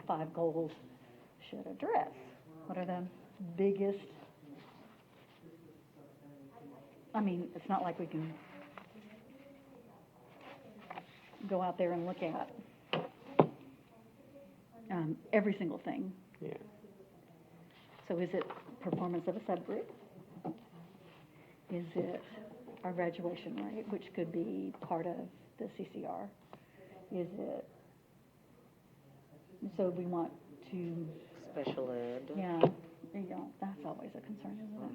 Speaker 9: 5 goals should address? What are the biggest? I mean, it's not like we can go out there and look at every single thing.
Speaker 3: Yeah.
Speaker 9: So is it performance of a subgroup? Is it our graduation rate, which could be part of the CCR? Is it, so we want to,
Speaker 1: Special ed.
Speaker 9: yeah, you know, that's always a concern, isn't it?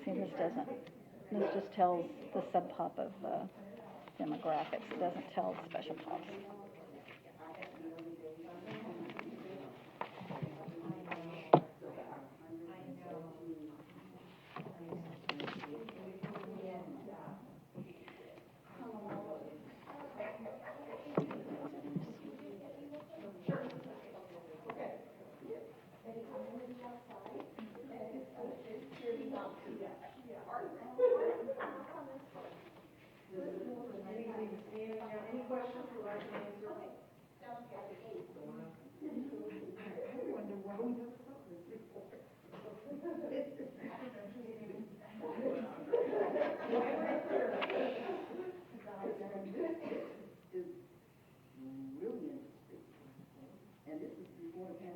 Speaker 9: See, this just tells the subpop of demographics. It doesn't tell special pops.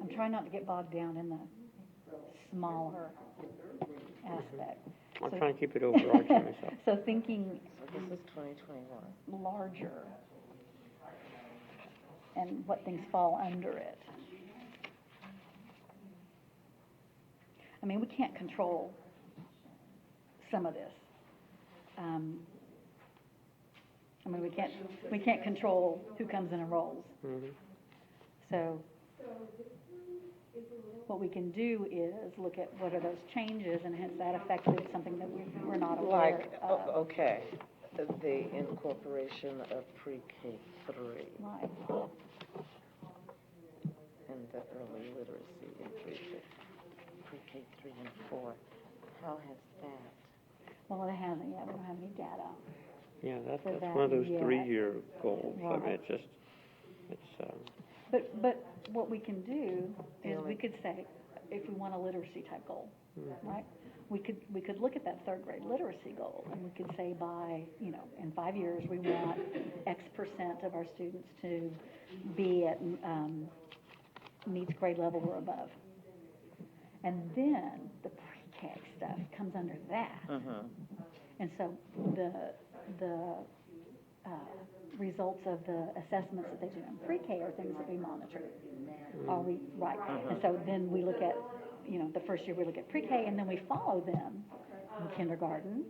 Speaker 9: I'm trying not to get bogged down in the smaller aspect.
Speaker 3: I'm trying to keep it overarching myself.
Speaker 9: So thinking
Speaker 1: This is 2021.
Speaker 9: larger and what things fall under it. I mean, we can't control some of this. I mean, we can't control who comes and enrolls. So what we can do is look at what are those changes and has that affected something that we're not aware of.
Speaker 1: Okay, the incorporation of pre-K 3
Speaker 9: Right.
Speaker 1: and the early literacy in pre-K 3 and 4. How has that?
Speaker 9: Well, it hasn't yet. We don't have any data.
Speaker 3: Yeah, that's
Speaker 9: that
Speaker 3: one of those
Speaker 9: yet.
Speaker 3: 3-year goals. I mean,
Speaker 9: Right.
Speaker 3: it's
Speaker 9: But what we can do is we could say, if we want a literacy type goal, right? We could look at that 3rd grade literacy goal, and we could say by, you know, in 5 years, we want X% of our students to be at meets grade level or above. And then the pre-K stuff comes under that. And so the results of the assessments that they do in pre-K are things that we monitor. Are we right? And so then we look at, you know, the first year we look at pre-K, and then we follow them in kindergarten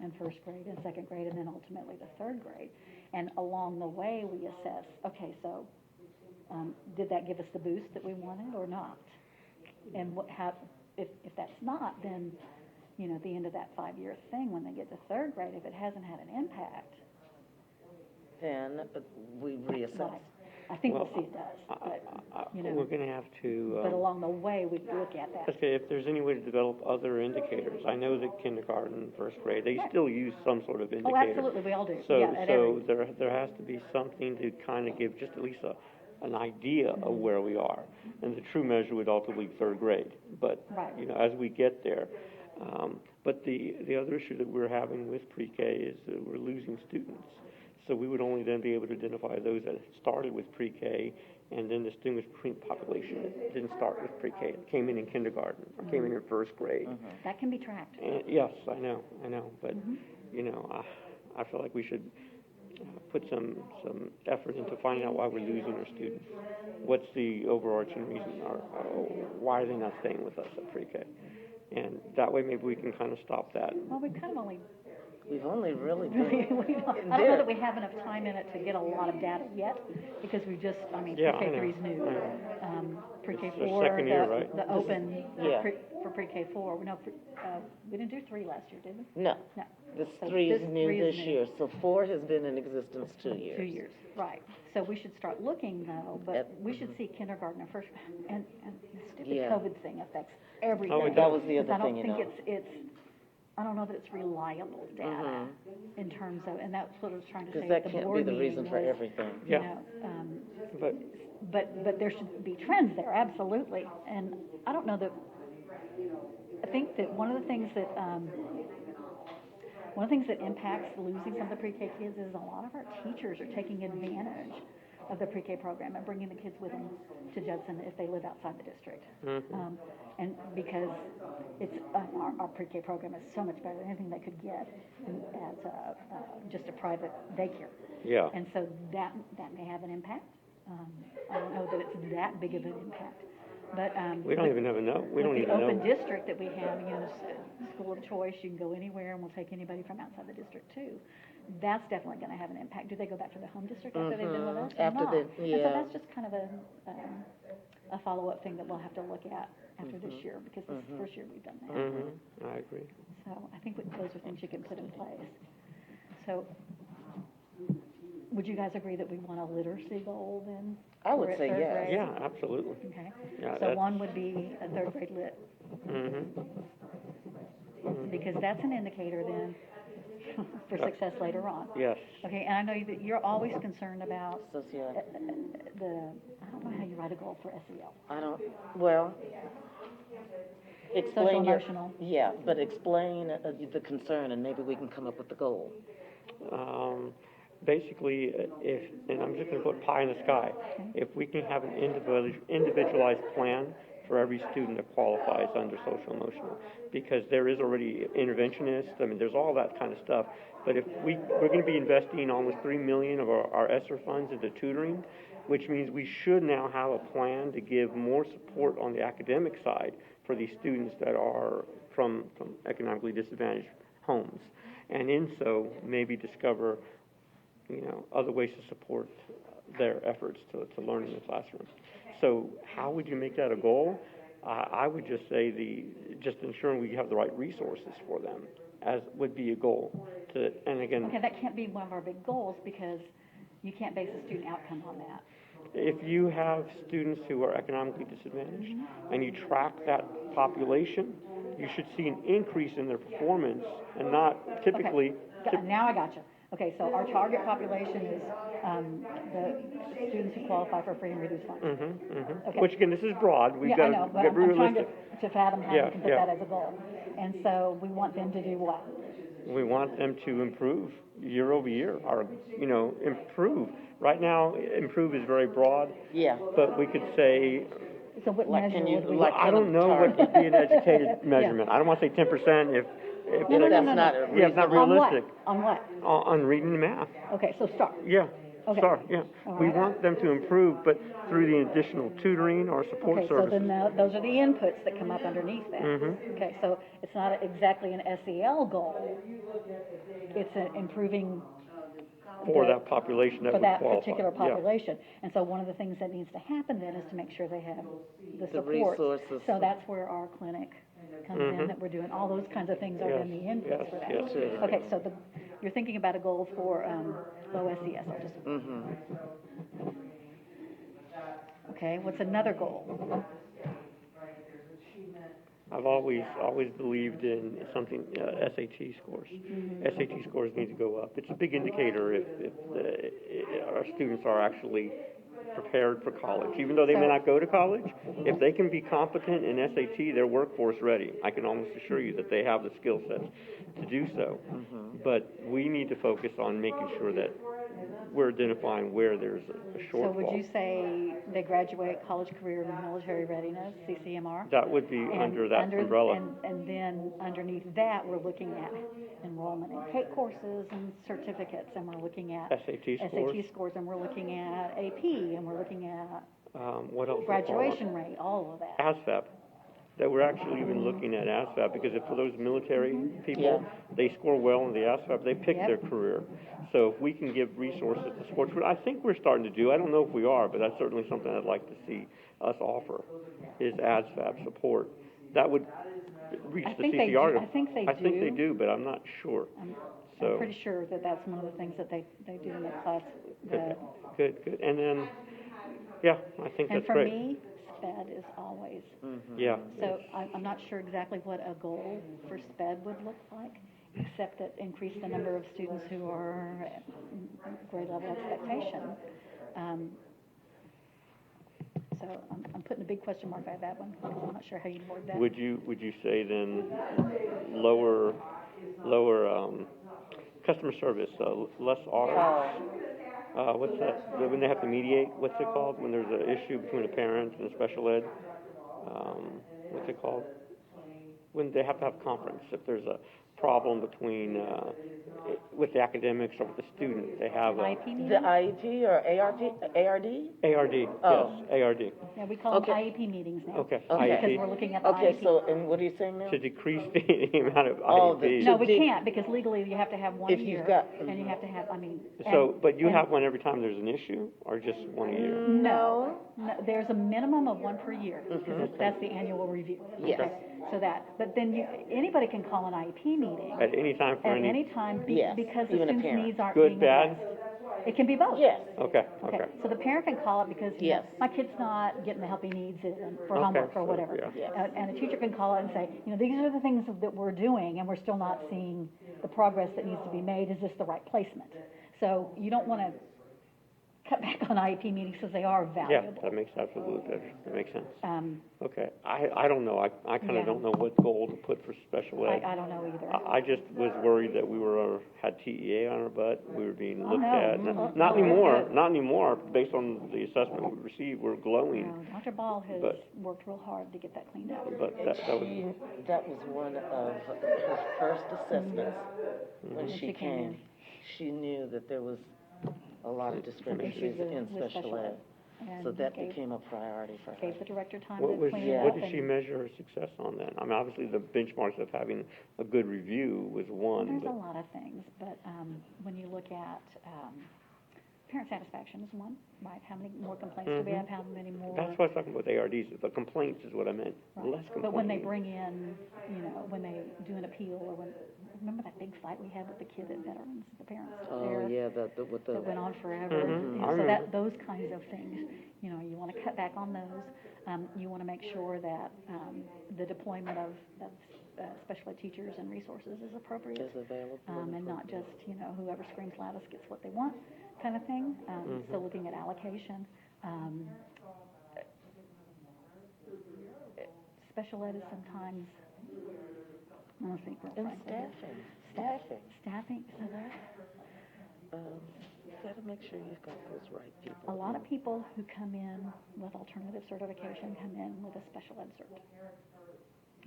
Speaker 9: and 1st grade and 2nd grade, and then ultimately the 3rd grade. And along the way we assess, okay, so did that give us the boost that we wanted or not? And if that's not, then, you know, at the end of that 5-year thing, when they get to 3rd grade, if it hasn't had an impact,
Speaker 1: Then we reassess.
Speaker 9: right. I think we'll see it does, but, you know,
Speaker 3: we're going to have to.
Speaker 9: but along the way, we look at that.
Speaker 3: Okay, if there's any way to develop other indicators, I know that kindergarten, 1st grade, they
Speaker 9: Right.
Speaker 3: still use some sort of indicator.
Speaker 9: Oh, absolutely, we all do.
Speaker 3: So,
Speaker 9: Yeah, at
Speaker 3: so
Speaker 9: every-
Speaker 3: there has to be something to kind of give just at least an idea of where we are. And the true measure would ultimately be 3rd grade. But,
Speaker 9: Right.
Speaker 3: you know, as we get there. But the other issue that we're having with pre-K is that we're losing students. So we would only then be able to identify those that started with pre-K and then distinguish between population that didn't start with pre-K, that came in kindergarten or came in 1st grade.
Speaker 9: That can be tracked.
Speaker 3: And yes, I know, but, you know, I feel like we should put some effort into finding out why we're losing our students. What's the overarching reason, or why are they not staying with us at pre-K? And that way maybe we can kind of stop that.
Speaker 9: Well, we've kind of only
Speaker 10: We've only really
Speaker 9: Really,
Speaker 10: been.
Speaker 9: I don't know that we have enough time in it to get a lot of data yet, because we just, I mean,
Speaker 3: Yeah, I
Speaker 9: pre-K
Speaker 3: know,
Speaker 9: three is new.
Speaker 3: I know.
Speaker 9: Pre-K
Speaker 3: It's their
Speaker 9: four,
Speaker 3: second year, right?
Speaker 9: the open,
Speaker 10: Yeah.
Speaker 9: for pre-K four, no, we didn't do 3 last year, did we?
Speaker 10: No,
Speaker 9: No.
Speaker 10: this
Speaker 9: So
Speaker 10: 3 is
Speaker 9: this
Speaker 10: new
Speaker 9: 3 is
Speaker 10: this
Speaker 9: new.
Speaker 10: year, so 4 has been in existence 2 years.
Speaker 9: 2 years, right. So we should start looking though, but
Speaker 10: At-
Speaker 9: we should see kindergarten and first, and the stupid
Speaker 10: Yeah.
Speaker 9: COVID thing affects everything.
Speaker 3: Oh, it
Speaker 10: That was the
Speaker 9: Because
Speaker 10: other thing, you know.
Speaker 9: I don't think it's, I don't know that it's reliable data in terms of, and that's what I was trying to say
Speaker 10: Because
Speaker 9: at
Speaker 10: that
Speaker 9: the
Speaker 10: can't be
Speaker 9: board
Speaker 10: the
Speaker 9: meeting
Speaker 10: reason for
Speaker 9: was,
Speaker 10: everything.
Speaker 9: you
Speaker 3: Yeah.
Speaker 9: know,
Speaker 3: But
Speaker 9: but there should be trends there, absolutely. And I don't know that, I think that one of the things that impacts losing some of the pre-K kids is a lot of our teachers are taking advantage of the pre-K program and bringing the kids with them to Judson if they live outside the district. And because it's, our pre-K program is so much better than anything they could get as just a private daycare.
Speaker 3: yeah,
Speaker 9: And so that may have an impact. I don't know that it's that big of an impact, but.
Speaker 3: we don't even know. We don't even
Speaker 9: The open
Speaker 3: know.
Speaker 9: district that we have, you know, school of choice, you can go anywhere and we'll take anybody from outside the district too. That's definitely gonna have an impact. Do they go back to the home district after they've been with us or
Speaker 10: After
Speaker 9: not?
Speaker 10: they-
Speaker 9: And so
Speaker 10: yeah.
Speaker 9: that's just kind of a follow-up thing that we'll have to look at after this year, because this is the first year we've done that.
Speaker 3: I agree.
Speaker 9: So I think those are things you can put in place. So, would you guys agree that we want a literacy goal then?
Speaker 10: I would
Speaker 9: for
Speaker 10: say
Speaker 9: third
Speaker 10: yes.
Speaker 9: grade?
Speaker 3: Yeah, absolutely.
Speaker 9: Okay.
Speaker 3: Yeah,
Speaker 9: So
Speaker 3: that's-
Speaker 9: one would be a third grade lit, because that's an indicator then for success later on.
Speaker 3: Yes.
Speaker 9: Okay, and I know that you're always concerned about
Speaker 10: Socio,
Speaker 9: I don't know how you write a goal for SEL.
Speaker 10: I don't, well,
Speaker 9: Social
Speaker 10: explain your.
Speaker 9: emotional.
Speaker 10: Yeah, but explain the concern and maybe we can come up with the goal.
Speaker 3: Basically, and I'm just going to put pie in the sky, if we can have an individualized plan for every student that qualifies under social emotional, because there is already interventionists, I mean, there's all that kind of stuff. But if we're going to be investing almost $3 million of our ESSER funds into tutoring, which means we should now have a plan to give more support on the academic side for these students that are from economically disadvantaged homes. And in so, maybe discover, you know, other ways to support their efforts to learn in the classroom. So how would you make that a goal? I would just say just ensuring we have the right resources for them as would be a goal. And again,
Speaker 9: Okay, that can't be one of our big goals, because you can't base a student outcome on that.
Speaker 3: if you have students who are economically disadvantaged and you track that population, you should see an increase in their performance and not typically.
Speaker 9: Now I got you. Okay, so our target population is the students who qualify for free and reduced lunch. Okay.
Speaker 3: Which again, this is broad. We've
Speaker 9: Yeah,
Speaker 3: got
Speaker 9: I know,
Speaker 3: to
Speaker 9: but
Speaker 3: get
Speaker 9: I'm trying
Speaker 3: realistic.
Speaker 9: to fathom how
Speaker 3: Yeah,
Speaker 9: we can put
Speaker 3: yeah.
Speaker 9: that as a goal. And so we want them to do what?
Speaker 3: We want them to improve year over year, or, improve. Right now, improve is very broad.
Speaker 10: Yeah.
Speaker 3: But we could say,
Speaker 9: So what
Speaker 10: Like,
Speaker 9: measure
Speaker 10: can you-
Speaker 9: would we?
Speaker 10: like-
Speaker 3: I don't know what would be an educated measurement. I don't want to say 10% if
Speaker 10: No, that's not
Speaker 3: yeah, it's not
Speaker 9: On what?
Speaker 3: realistic.
Speaker 9: On what?
Speaker 3: On reading and math.
Speaker 9: Okay, so start.
Speaker 3: Yeah.
Speaker 9: Okay.
Speaker 3: Sorry, yeah.
Speaker 9: All
Speaker 3: We
Speaker 9: right.
Speaker 3: want them to improve, but through the additional tutoring or support
Speaker 9: Okay, so
Speaker 3: services.
Speaker 9: then those are the inputs that come up underneath that.
Speaker 3: Mm-hmm.
Speaker 9: Okay, so it's not exactly an SEL goal. It's an improving
Speaker 3: For
Speaker 9: the-
Speaker 3: that population that
Speaker 9: for
Speaker 3: would
Speaker 9: that
Speaker 3: qualify.
Speaker 9: particular
Speaker 3: Yeah.
Speaker 9: population. And so one of the things that needs to happen then is to make sure they have the
Speaker 10: The
Speaker 9: support.
Speaker 10: resources.
Speaker 9: So that's where our clinic comes in, that we're doing, all those kinds of things are in the
Speaker 3: Yes,
Speaker 9: inputs
Speaker 3: yes,
Speaker 9: for that.
Speaker 3: yes.
Speaker 9: Okay, so you're thinking about a goal for low SES, I'll just. Okay, what's another goal?
Speaker 3: I've always believed in something, SAT scores. SAT scores need to go up. It's a big indicator if our students are actually prepared for college. Even though they may not go to college, if they can be competent in SAT, they're workforce ready. I can almost assure you that they have the skill sets to do so. But we need to focus on making sure that we're identifying where there's a shortfall.
Speaker 9: So would you say they graduate college, career, and military readiness, CCMR?
Speaker 3: That would be
Speaker 9: And
Speaker 3: under that umbrella.
Speaker 9: And then underneath that, we're looking at enrollment in CATE courses and certificates, and we're looking at
Speaker 3: SAT scores.
Speaker 9: SAT scores, and we're looking at AP, and we're looking at
Speaker 3: What else?
Speaker 9: graduation rate, all of that.
Speaker 3: ASVAB. that we're actually even looking at ASVAB, because if for those military people, they score well in the ASVAB, they pick their career. So if we can give resources to sports, which I think we're starting to do, I don't know if we are, but that's certainly something I'd like to see us offer, is ASVAB support. That would reach
Speaker 9: I
Speaker 3: the
Speaker 9: think they do.
Speaker 3: CCR.
Speaker 9: I think they
Speaker 3: I think they
Speaker 9: do.
Speaker 3: do, but I'm not sure.
Speaker 9: I'm
Speaker 3: So-
Speaker 9: pretty sure that that's one of the things that they do in the class.
Speaker 3: Good. And then, yeah, I think
Speaker 9: And
Speaker 3: that's
Speaker 9: for
Speaker 3: great.
Speaker 9: me, SPED is always.
Speaker 3: Yeah.
Speaker 9: So I'm not sure exactly what a goal for SPED would look like, except that increase the number of students who are at grade level expectation. So I'm putting a big question mark by that one, because I'm not sure how you'd word that.
Speaker 3: Would you say then lower customer service, less R? What's that, when they have to mediate, what's it called, when there's an issue between a parent and a special ed? What's it called? When they have to have conference, if there's a problem between, with the academics or with the student, they have a.
Speaker 9: IEP meeting?
Speaker 10: The IEP or ARD?
Speaker 3: ARD,
Speaker 10: Oh.
Speaker 3: yes, ARD.
Speaker 9: Yeah, we call them
Speaker 10: Okay.
Speaker 9: IEP meetings now.
Speaker 3: Okay,
Speaker 9: Because
Speaker 3: IEP.
Speaker 9: we're looking at the
Speaker 10: Okay,
Speaker 9: IEP.
Speaker 10: so, and what are you saying now?
Speaker 3: To decrease the amount of
Speaker 10: Oh,
Speaker 3: IEPs.
Speaker 9: No, we
Speaker 10: Did-
Speaker 9: can't, because legally you have to have one a
Speaker 10: If you've
Speaker 9: year,
Speaker 10: got-
Speaker 9: and you have to have,
Speaker 3: So,
Speaker 9: and-
Speaker 3: but you
Speaker 9: and-
Speaker 3: have one every time there's an issue, or just one a year?
Speaker 9: No, there's a minimum of one per year, because that's the annual review.
Speaker 10: Yes.
Speaker 9: Okay, so but then anybody can call an IEP meeting
Speaker 3: At any time for
Speaker 9: at
Speaker 3: any?
Speaker 9: any time,
Speaker 10: Yes,
Speaker 9: because the
Speaker 10: even a
Speaker 9: student's
Speaker 10: parent.
Speaker 9: needs aren't
Speaker 3: Good,
Speaker 9: being
Speaker 3: bad?
Speaker 9: addressed. It can be both.
Speaker 10: Yes.
Speaker 3: Okay.
Speaker 9: Okay, so the parent can call it because,
Speaker 10: Yes.
Speaker 9: my kid's not getting the help he needs for
Speaker 3: Okay,
Speaker 9: homework or
Speaker 3: so,
Speaker 9: whatever.
Speaker 3: yeah.
Speaker 10: Yes.
Speaker 9: And the teacher can call it and say, these are the things that we're doing, and we're still not seeing the progress that needs to be made. Is this the right placement? So you don't want to cut back on IEP meetings because they are
Speaker 3: Yeah,
Speaker 9: valuable.
Speaker 3: that makes absolute, that makes sense.
Speaker 9: Um,
Speaker 3: Okay, I don't know, I kind
Speaker 9: Yeah.
Speaker 3: of don't know what goal to put for special ed.
Speaker 9: I don't know either.
Speaker 3: I just was worried that we had TEA on our butt, we were being looked
Speaker 9: no.
Speaker 3: at.
Speaker 9: Mm-mm.
Speaker 3: Not
Speaker 9: No, we're
Speaker 3: anymore,
Speaker 9: good.
Speaker 3: not anymore, based on the assessment we received, we're glowing.
Speaker 9: Dr. Ball has
Speaker 3: But-
Speaker 9: worked real hard to get that cleaned up.
Speaker 3: But
Speaker 10: And that was one of her first assessments when
Speaker 9: When
Speaker 10: she
Speaker 9: she came in.
Speaker 10: came. She knew that there was a lot of discrepancies
Speaker 9: Issues
Speaker 10: in
Speaker 9: with
Speaker 10: special ed.
Speaker 9: And
Speaker 10: So that
Speaker 9: gave-
Speaker 10: became a priority for her.
Speaker 9: Gave the director time
Speaker 3: What
Speaker 9: to
Speaker 3: was,
Speaker 9: clean it
Speaker 3: what
Speaker 9: up.
Speaker 3: did she
Speaker 9: and-
Speaker 3: measure her success on then? I mean, obviously the benchmarks of having a good review was one,
Speaker 9: There's a
Speaker 3: but,
Speaker 9: lot of things, but when you look at parent satisfaction is one, right? How many more complaints do we have? How many more?
Speaker 3: that's why I was talking about the ARDs, the complaints is what I meant,
Speaker 9: Right.
Speaker 3: less complaints.
Speaker 9: But when they bring in, when they do an appeal, or remember that big fight we had with the kid at Veterans, the parents
Speaker 10: Oh,
Speaker 9: there?
Speaker 10: yeah, with the.
Speaker 9: That went on forever.
Speaker 3: Mhm. I
Speaker 9: So
Speaker 3: remember.
Speaker 9: those kinds of things, you want to cut back on those. You want to make sure that the deployment of special ed teachers and resources is appropriate.
Speaker 10: Is available.
Speaker 9: And not just, whoever screams loudest gets what they want kind of thing. So looking at allocation. Special ed is sometimes, I don't think real
Speaker 10: And
Speaker 9: frankly.
Speaker 10: staffing.
Speaker 9: Staffing, so there.
Speaker 10: You gotta make sure you've got those right people.
Speaker 9: A lot of people who come in with alternative certification come in with a special ed cert.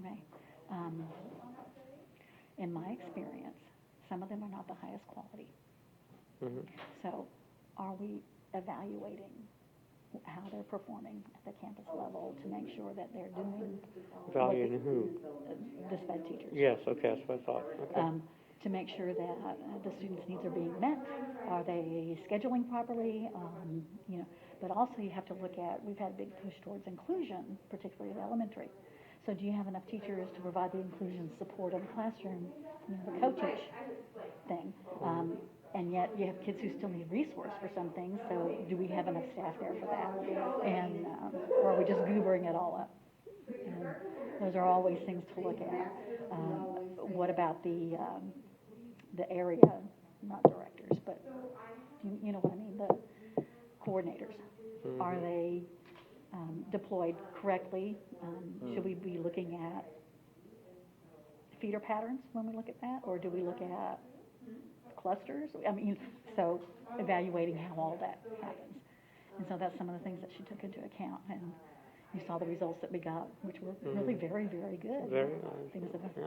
Speaker 9: Okay? In my experience, some of them are not the highest quality.
Speaker 3: Mhm.
Speaker 9: So are we evaluating how they're performing at the campus level to make sure that they're doing
Speaker 3: Valuing who?
Speaker 9: the SPED teachers?
Speaker 3: Yes, okay, that's what I thought, okay.
Speaker 9: To make sure that the students' needs are being met. Are they scheduling properly? But also you have to look at, we've had a big push towards inclusion, particularly at elementary. So do you have enough teachers to provide the inclusion support in the classroom, the co-teach thing? And yet you have kids who still need resource for some things, so do we have enough staff there for that? And, or are we just goobering it all up? And those are always things to look at. What about the area, not directors, but you know what I mean, the coordinators? Are they deployed correctly? Should we be looking at feeder patterns when we look at that, or do we look at clusters? So evaluating how all that happens. And so that's some of the things that she took into account, and you saw the results that we got, which were really very, very good.
Speaker 3: Very nice,
Speaker 9: Things that
Speaker 3: yeah,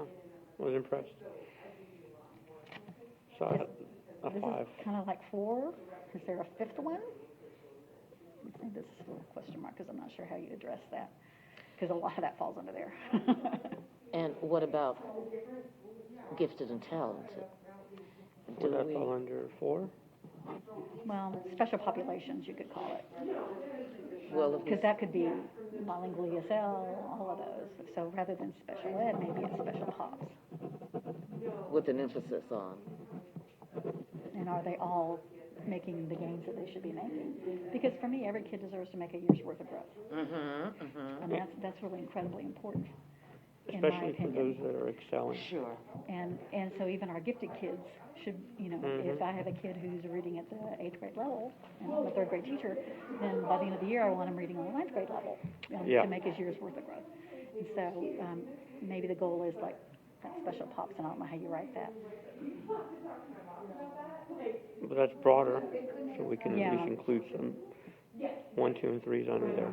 Speaker 3: I was impressed. So a
Speaker 9: This
Speaker 3: 5.
Speaker 9: is kind of like 4. Is there a 5th one? I think this is a question mark, because I'm not sure how you address that. because a lot of that falls under there.
Speaker 10: And what about gifted and talented?
Speaker 3: Would that fall under 4?
Speaker 9: Well, special populations, you could call it,
Speaker 10: Well, if
Speaker 9: because that could be bilingual ESL, all of those. So rather than special ed, maybe it's special pops.
Speaker 10: with an emphasis on.
Speaker 9: And are they all making the gains that they should be making? Because for me, every kid deserves to make a year's worth of growth. And that's really incredibly important, in my
Speaker 3: Especially for
Speaker 9: opinion.
Speaker 3: those that are excelling.
Speaker 10: Sure.
Speaker 9: And so even our gifted kids should, you know, if I have a kid who's reading at the 8th grade level, and I'm a 3rd grade teacher, then by the end of the year, I want him reading on the 9th grade level, to make his year's worth of growth. And so maybe the goal is like that special pops, and I don't know how you write that.
Speaker 3: But that's broader, so we can
Speaker 9: Yeah.
Speaker 3: at least include some 1, 2, and 3s under there.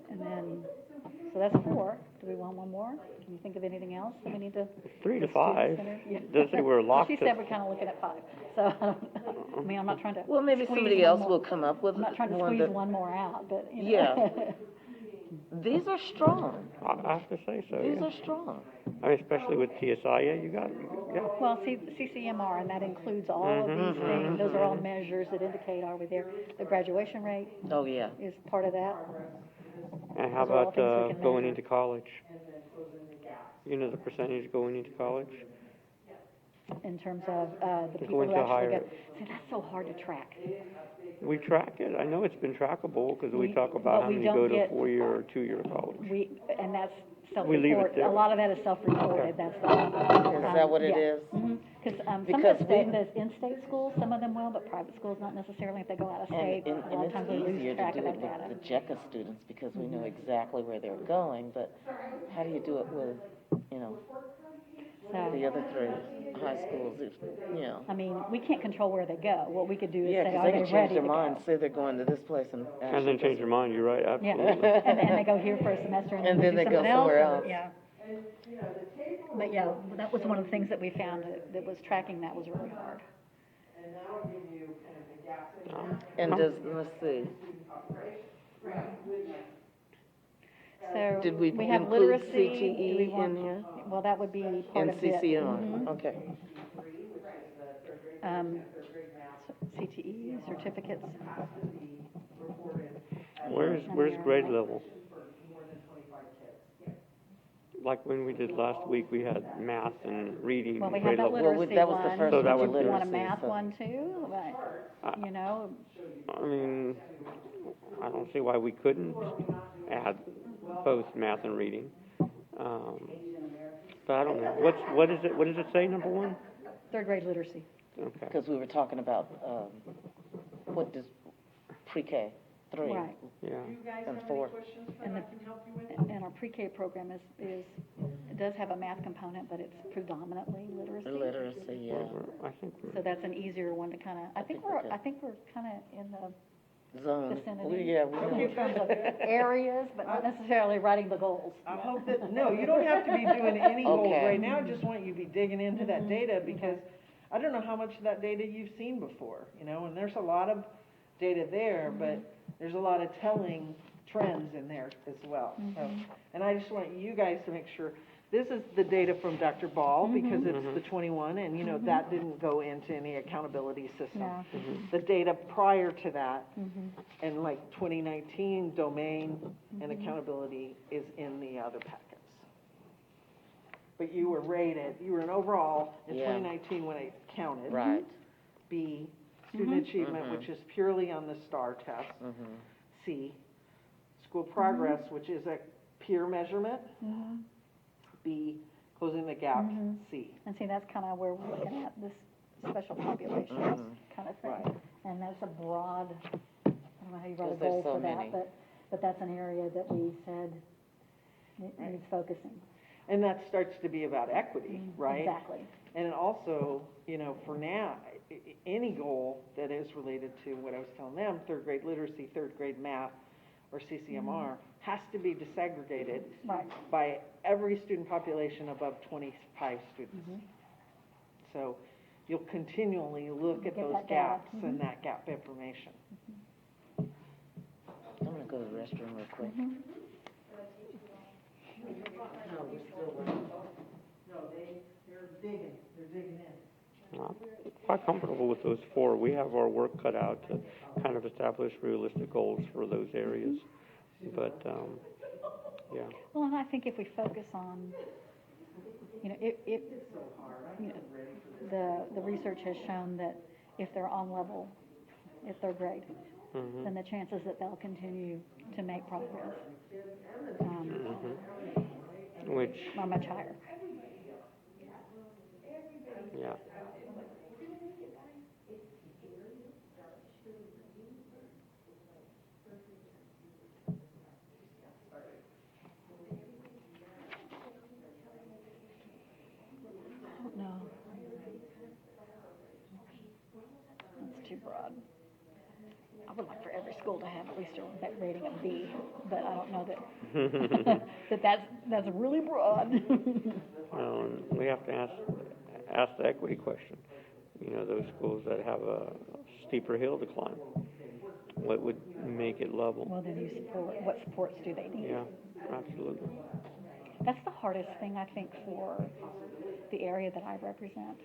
Speaker 9: And then, so that's 4. Do we want one more? Can you think of anything else that we need to?
Speaker 3: 3 to
Speaker 9: the
Speaker 3: 5.
Speaker 9: student center? Yeah.
Speaker 3: Doesn't say we're locked
Speaker 9: She
Speaker 3: to-
Speaker 9: said we're kind of looking at 5. So, I mean, I'm not trying to.
Speaker 10: Well, maybe
Speaker 9: squeeze
Speaker 10: somebody
Speaker 9: one
Speaker 10: else
Speaker 9: more.
Speaker 10: will come up with
Speaker 9: I'm not trying to
Speaker 10: one
Speaker 9: squeeze
Speaker 10: that,
Speaker 9: one more out, but, you know.
Speaker 10: Yeah. These are strong.
Speaker 3: I have to say so,
Speaker 10: These
Speaker 3: yeah.
Speaker 10: are strong.
Speaker 3: I mean, especially with TSI, yeah, you got, yeah.
Speaker 9: Well, CCMR, and that includes all of these things. Those are all measures that indicate, are we there? The graduation rate
Speaker 10: Oh, yeah.
Speaker 9: is part of that.
Speaker 3: And how
Speaker 9: Those are all
Speaker 3: about
Speaker 9: things we can
Speaker 3: going
Speaker 9: measure.
Speaker 3: into college? You know the percentage going into college?
Speaker 9: In terms of the
Speaker 3: To
Speaker 9: people
Speaker 3: go
Speaker 9: who
Speaker 3: into
Speaker 9: actually
Speaker 3: higher.
Speaker 9: go. See, that's so hard to track.
Speaker 3: We track it. I know it's been trackable because we talk
Speaker 9: but
Speaker 3: about how
Speaker 9: we
Speaker 3: many
Speaker 9: don't
Speaker 3: go to
Speaker 9: get-
Speaker 3: 4-year or 2-year college.
Speaker 9: And that's
Speaker 3: We leave it
Speaker 9: self-reported.
Speaker 3: there.
Speaker 9: A lot of that is self-reported, that's the.
Speaker 10: Is that what it is?
Speaker 9: Because some of
Speaker 10: Because
Speaker 9: the in-state schools, some of them will, but private schools not necessarily. If they go out of state,
Speaker 10: And
Speaker 9: a lot of times they
Speaker 10: it's
Speaker 9: lose
Speaker 10: easier to
Speaker 9: track
Speaker 10: do
Speaker 9: of
Speaker 10: it
Speaker 9: that
Speaker 10: with
Speaker 9: data.
Speaker 10: the JECA students because we know exactly where they're going, but how do you do it with, you know,
Speaker 9: So,
Speaker 10: the other 3 high schools, if, you know?
Speaker 9: I mean, we can't control where they go. What we could do is
Speaker 10: Yeah,
Speaker 9: say,
Speaker 10: because
Speaker 9: are
Speaker 10: they
Speaker 9: they
Speaker 10: can change
Speaker 9: ready
Speaker 10: their
Speaker 9: to
Speaker 10: mind,
Speaker 9: go?
Speaker 10: say they're going to this place and
Speaker 3: And
Speaker 10: actually
Speaker 3: then change your mind, you're right,
Speaker 9: Yeah,
Speaker 3: absolutely.
Speaker 9: and they go here for a semester and
Speaker 10: And
Speaker 9: then
Speaker 10: then
Speaker 9: do
Speaker 10: they go
Speaker 9: something else.
Speaker 10: somewhere
Speaker 9: and-
Speaker 10: else.
Speaker 9: Yeah. But yeah, that was one of the things that we found that was tracking that was really hard.
Speaker 10: And does, let's see,
Speaker 9: So
Speaker 10: did we
Speaker 9: have
Speaker 10: include
Speaker 9: literacy. Do we
Speaker 10: CTE
Speaker 9: want-
Speaker 10: in here?
Speaker 9: Well, that would be part
Speaker 10: And
Speaker 9: of it.
Speaker 10: CCR,
Speaker 9: Mhm.
Speaker 10: okay.
Speaker 9: CTE certificates.
Speaker 3: Where's grade level? Like when we did last week, we had math and reading
Speaker 9: Well, we
Speaker 3: grade
Speaker 9: have that
Speaker 3: level.
Speaker 9: literacy
Speaker 10: that was the
Speaker 9: one.
Speaker 10: first
Speaker 3: So that
Speaker 9: Would
Speaker 3: was
Speaker 9: you want a
Speaker 10: literacy,
Speaker 9: math
Speaker 10: so-
Speaker 9: one too? But, you know,
Speaker 3: I mean, I don't see why we couldn't add both math and reading. But I don't know. What does it say, number 1?
Speaker 9: 3rd grade literacy.
Speaker 3: Okay.
Speaker 10: Because we were talking about, what does pre-K, 3
Speaker 9: Right.
Speaker 3: Yeah.
Speaker 10: and 4.
Speaker 9: And our pre-K program is, it does have a math component, but it's predominantly literacy.
Speaker 10: Literacy, yeah.
Speaker 3: I think
Speaker 9: So that's an easier one to kind of, I think we're kind of in the
Speaker 10: Zone.
Speaker 9: vicinity.
Speaker 10: Yeah, we know.
Speaker 9: In terms of areas, but not necessarily writing the goals.
Speaker 2: I hope that, no, you don't have to be doing any goals
Speaker 10: Okay.
Speaker 2: right now, I just want you to be digging into that data, because I don't know how much of that data you've seen before, you know, and there's a lot of data there, but there's a lot of telling trends in there as well. So, and I just want you guys to make sure, this is the data from Dr. Ball, because it's the 21, and you know, that didn't go into any accountability system.
Speaker 9: No.
Speaker 2: The data prior to that, and like 2019 domain and accountability is in the other packets. But you were rated, you were an overall in
Speaker 10: Yeah.
Speaker 2: 2019 when it counted.
Speaker 10: Right.
Speaker 2: B, student achievement, which is purely on the STAR test. C, school progress, which is a peer measurement. B, closing the gap. C.
Speaker 9: And see, that's kind of where we're looking at this special populations kind of thing.
Speaker 10: Right.
Speaker 9: And that's a broad, I don't know how you write a
Speaker 10: Because there's
Speaker 9: goal
Speaker 10: so
Speaker 9: for
Speaker 10: many.
Speaker 9: that, but that's an area that we said needs focusing.
Speaker 2: And that starts to be about equity, right?
Speaker 9: Exactly.
Speaker 2: And also, you know, for now, any goal that is related to what I was telling them, 3rd grade literacy, 3rd grade math, or CCMR, has to be disaggregated
Speaker 9: Right.
Speaker 2: by every student population above 25 students. So you'll continually look at
Speaker 9: Get
Speaker 2: those
Speaker 9: that data.
Speaker 2: gaps and that gap information.
Speaker 10: I'm gonna go go to the restroom real quick.
Speaker 1: No, we're still working. No, they're digging in.
Speaker 3: I'm quite comfortable with those 4. We have our work cut out to kind of establish realistic goals for those areas. But, yeah.
Speaker 9: Well, and I think if we focus on, you know, you know, the research has shown that if they're on level at third grade, then the chances that they'll continue to make progress
Speaker 3: Which,
Speaker 9: are much higher.
Speaker 3: yeah.
Speaker 9: No. That's too broad. I would like for every school to have at least a rating of B, but I don't know that that's really broad.
Speaker 3: Well, and we have to ask the equity question. You know, those schools that have a steeper hill to climb, what would make it level?
Speaker 9: Well, then you support. What supports do they need?
Speaker 3: Yeah, absolutely.
Speaker 9: That's the hardest thing, I think, for the area that I represent,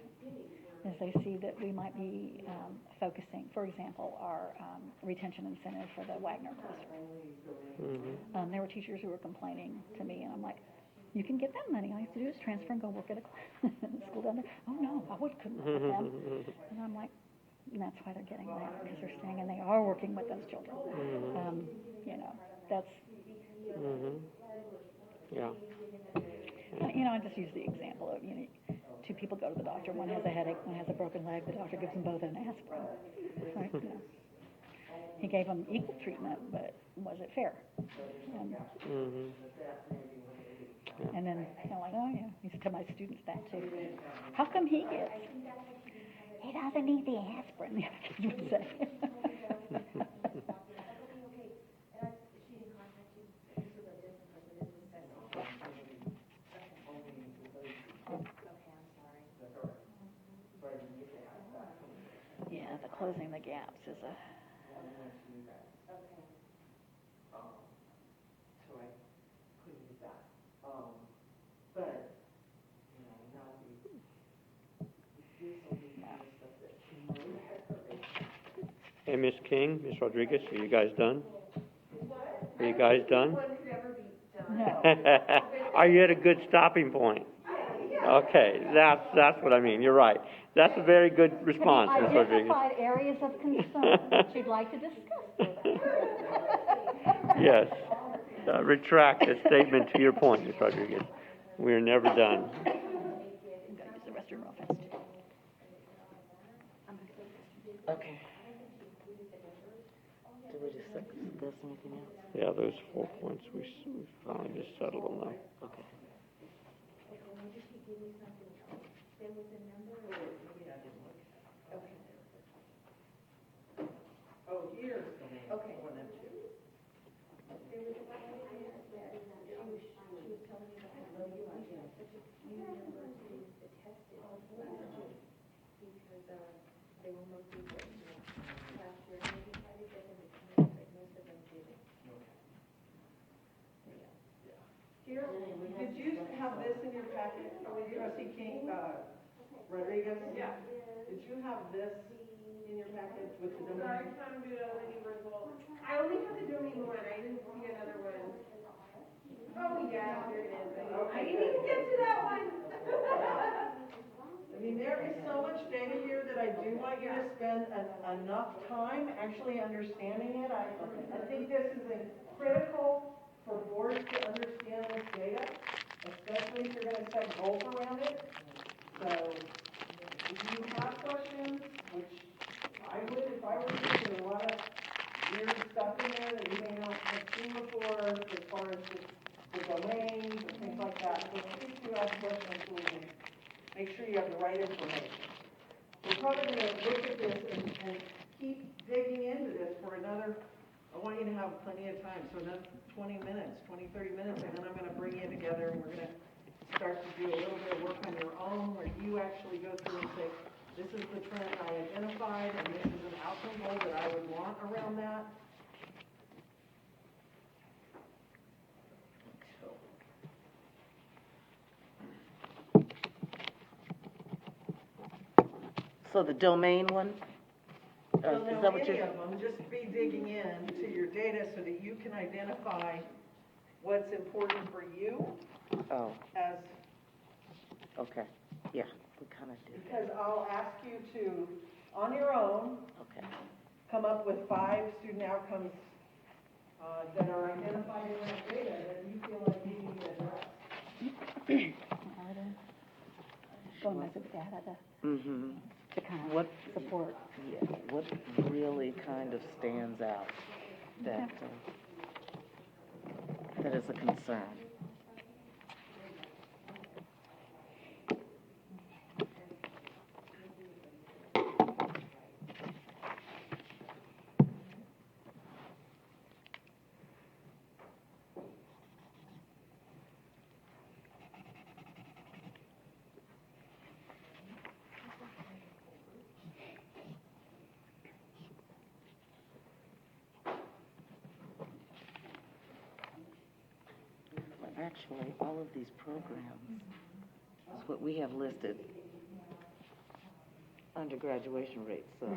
Speaker 9: is they see that we might be focusing, for example, our retention incentive for the Wagner cluster. There were teachers who were complaining to me, and I'm like, you can get that money. All you have to do is transfer and go work at a school down there. Oh, no, couldn't work with them. And I'm like, and that's why they're getting that, because they're staying and they are working with those children. You know, that's...
Speaker 3: Yeah.
Speaker 9: You know, I just use the example of, you know, 2 people go to the doctor, one has a headache, one has a broken leg, the doctor gives them both an aspirin. Right? You know. He gave them equal treatment, but was it fair? And then they're like, oh yeah, I used to tell my students that too. How come he doesn't need the aspirin, the other kids would say. Yeah, the closing the gaps is a...
Speaker 1: So I couldn't do that. But, you know, now we do some stuff that she knows.
Speaker 3: Hey, Miss King, Miss Rodriguez, are you guys done? Are you guys done?
Speaker 9: No.
Speaker 3: Are you at a good stopping point? Okay, that's what I mean. You're right. That's a very good response, Miss Rodriguez.
Speaker 9: Identified areas of concern that you'd like to discuss with us.
Speaker 3: Yes. Retract the statement to your point, Ms. Rodriguez. We're never done.
Speaker 9: I'm going to use the restroom real fast.
Speaker 10: Okay. Did we discuss anything else?
Speaker 3: Yeah, those 4 points, we finally just settled on them.
Speaker 10: Okay.
Speaker 1: Oh, here.
Speaker 4: Okay.
Speaker 1: One and two.
Speaker 4: There was one area that she was telling me about how you have such a few numbers in the tested because they were mostly written last year. And they decided that in the community, but most of them didn't.
Speaker 11: Here, did you have this in your packet, Trustee King, Rodriguez? Yeah. Did you have this in your packet with the
Speaker 7: Sorry,
Speaker 11: domain?
Speaker 7: I'm doing only result. I only have the domain one, I didn't see another one. Oh, yeah, there it is. I didn't even get to that one.
Speaker 11: I mean, there is so much data here that I do want you to spend enough time actually understanding it. I think this is critical for boards to understand this data, especially if you're going to set goals around it. So, if you have questions, which I would if I were you, there's a lot of weird stuff in there that you may not have seen before as far as the domains and things like that. So please do ask questions so we can make sure you have the right information. We're probably going to look at this and keep digging into this for another, I want you to have plenty of time, so another 20 minutes, 20, 30 minutes, and then I'm going to bring you together and we're going to start to do a little bit of work on your own where you actually go through and say, this is the trend I identified and this is an outcome goal that I would want around that.
Speaker 10: So the domain one?
Speaker 11: Well,
Speaker 10: Is
Speaker 11: no,
Speaker 10: that what
Speaker 11: any
Speaker 10: you're?
Speaker 11: of them, just be digging into your data so that you can identify what's important for you
Speaker 10: Oh,
Speaker 11: as,
Speaker 10: okay, yeah, we kind of did,
Speaker 11: because I'll ask you to, on your own,
Speaker 10: okay.
Speaker 11: come up with 5 student outcomes that are identified in that data that you feel like you need to address.
Speaker 9: Going back to the data
Speaker 10: Mm-hmm.
Speaker 9: to kind of
Speaker 10: What,
Speaker 9: support.
Speaker 10: yeah, what really kind of stands out that, that is a concern? Well, actually, all of these programs is what we have listed under graduation rates, so.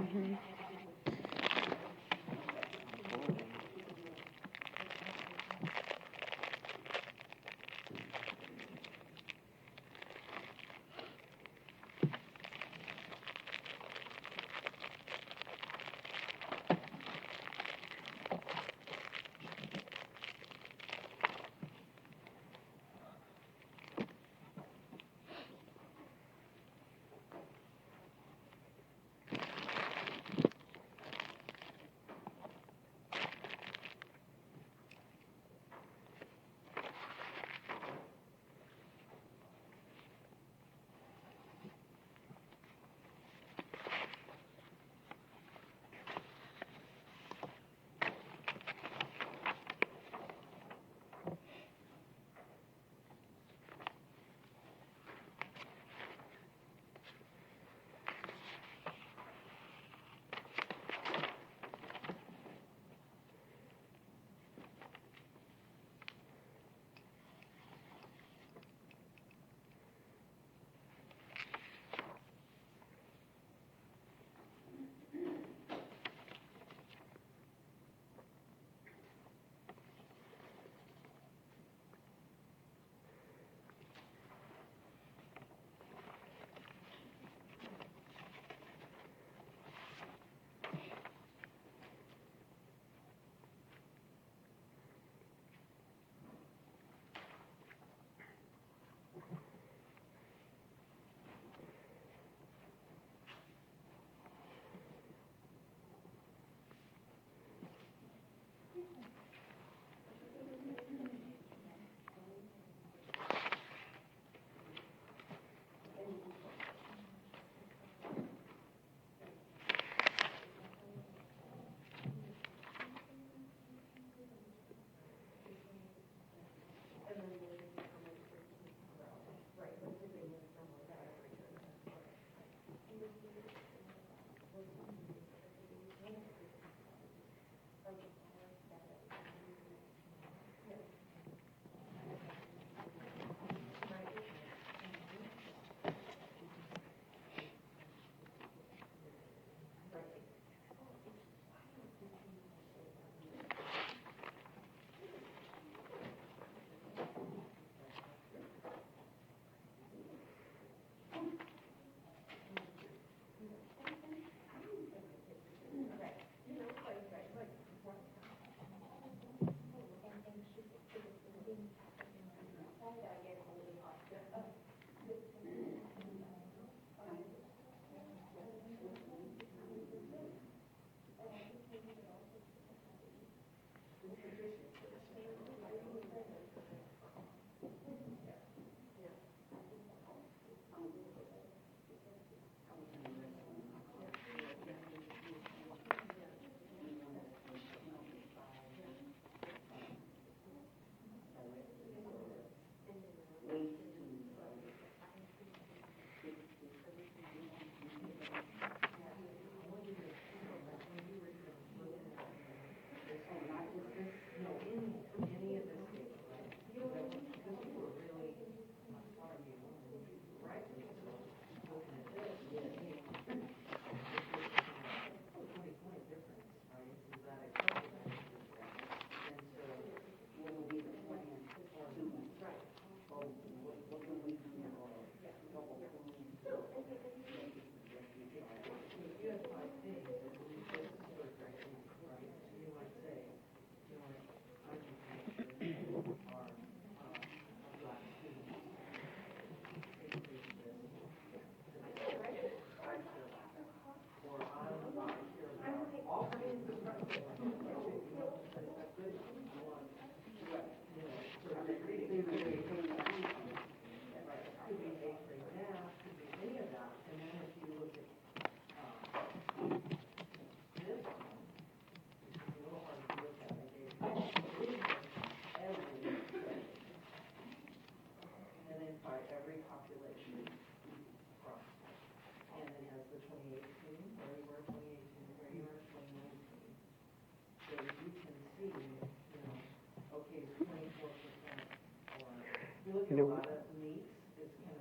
Speaker 3: you know,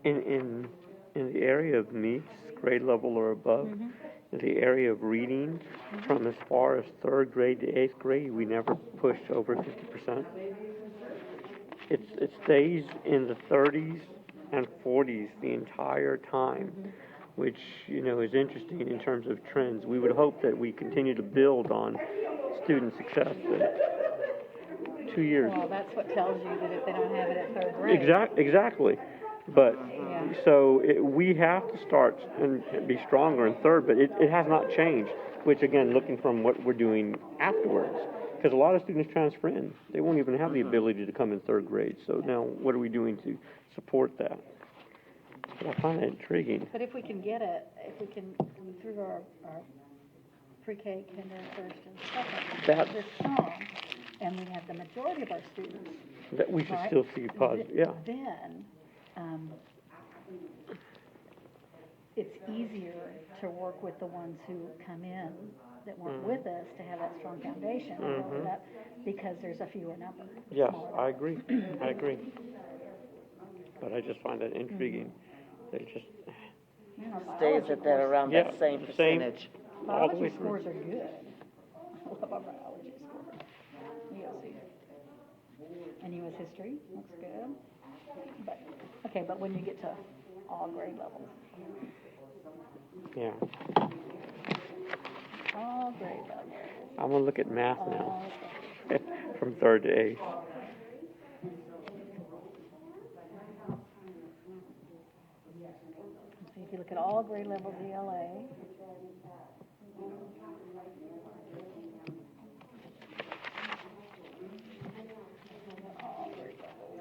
Speaker 3: in the area of meets, grade level or above, in the area of reading, from as far as 3rd grade to 8th grade, we never pushed over 50%. It stays in the 30s and 40s the entire time, which, you know, is interesting in terms of trends. We would hope that we continue to build on student success. 2 years.
Speaker 9: Well, that's what tells you that if they don't have it at 3rd grade.
Speaker 3: Exactly. But so we have to start and be stronger in 3rd, but it has not changed. Which again, looking from what we're doing afterwards, because a lot of students transfer in, they won't even have the ability to come in 3rd grade. So now, what are we doing to support that? But I find that intriguing.
Speaker 9: But if we can get it, if we can, through our pre-K, kinder, 1st, and 2nd, this strong, and we have the majority of our students,
Speaker 3: That we should
Speaker 9: right,
Speaker 3: still see positive. Yeah.
Speaker 9: Then, it's easier to work with the ones who come in that weren't with us to have that strong foundation, because there's a fewer number.
Speaker 3: Yes, I agree. I agree. But I just find that intriguing. They just
Speaker 10: Stays at that around that same percentage.
Speaker 3: all the way
Speaker 9: Biology
Speaker 3: through.
Speaker 9: scores are good. I love our biology scores. USC. And US history looks good. But when you get to all grade levels.
Speaker 3: Yeah.
Speaker 9: All grade levels.
Speaker 3: I'm gonna look at math now, from 3rd to 8th.
Speaker 9: So if you look at all grade levels ELA, all grade levels.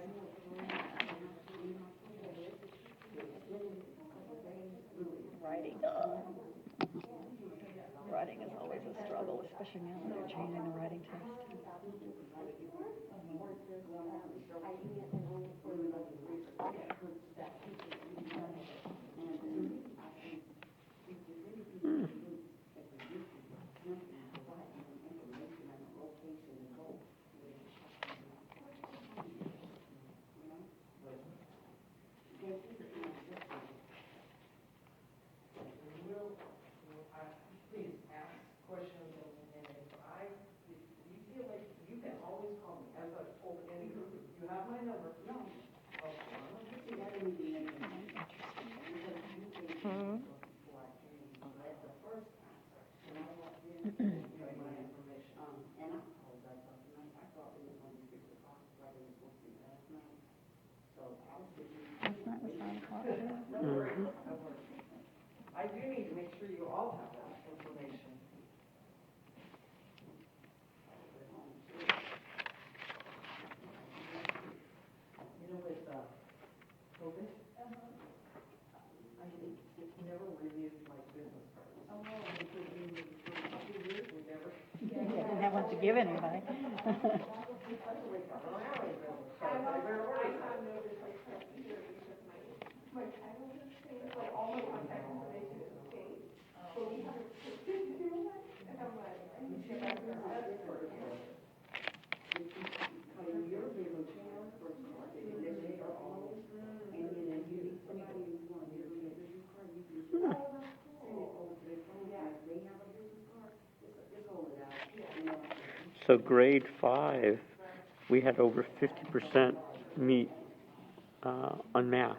Speaker 9: Writing. Writing is always a struggle, especially now that they're changing the writing test.
Speaker 11: I do need to make sure you all have that information. You know, with COVID, I never renewed my business cards. Oh, because we never.
Speaker 9: You didn't have one to give anybody.
Speaker 3: So grade 5, we had over 50% meet on math,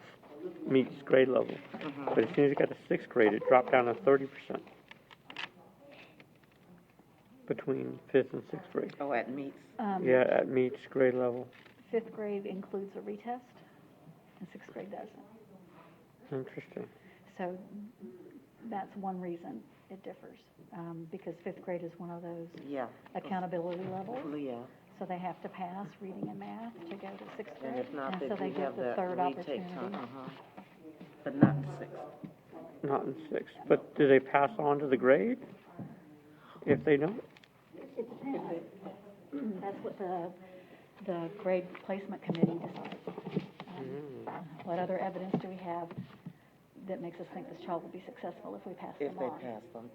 Speaker 3: meets grade level. But as soon as you got to 6th grade, it dropped down to 30% between 5th and 6th grade.
Speaker 10: Oh, at meets.
Speaker 3: Yeah, at meets grade level.
Speaker 9: 5th grade includes a retest, and 6th grade doesn't.
Speaker 3: Interesting.
Speaker 9: So that's one reason it differs, because 5th grade is one of those accountability levels.
Speaker 10: Yeah.
Speaker 9: So they have to pass reading and math to go to 6th grade.
Speaker 10: And if not, they
Speaker 9: so they
Speaker 10: do
Speaker 9: get
Speaker 10: have
Speaker 9: the
Speaker 10: that
Speaker 9: 3rd
Speaker 10: retake
Speaker 9: opportunity.
Speaker 10: time. But not in 6th.
Speaker 3: Not in 6th. But do they pass on to the grade if they don't?
Speaker 9: It depends. That's what the grade placement committee decides. What other evidence do we have that makes us think this child will be successful if we pass them on?
Speaker 10: If they pass them.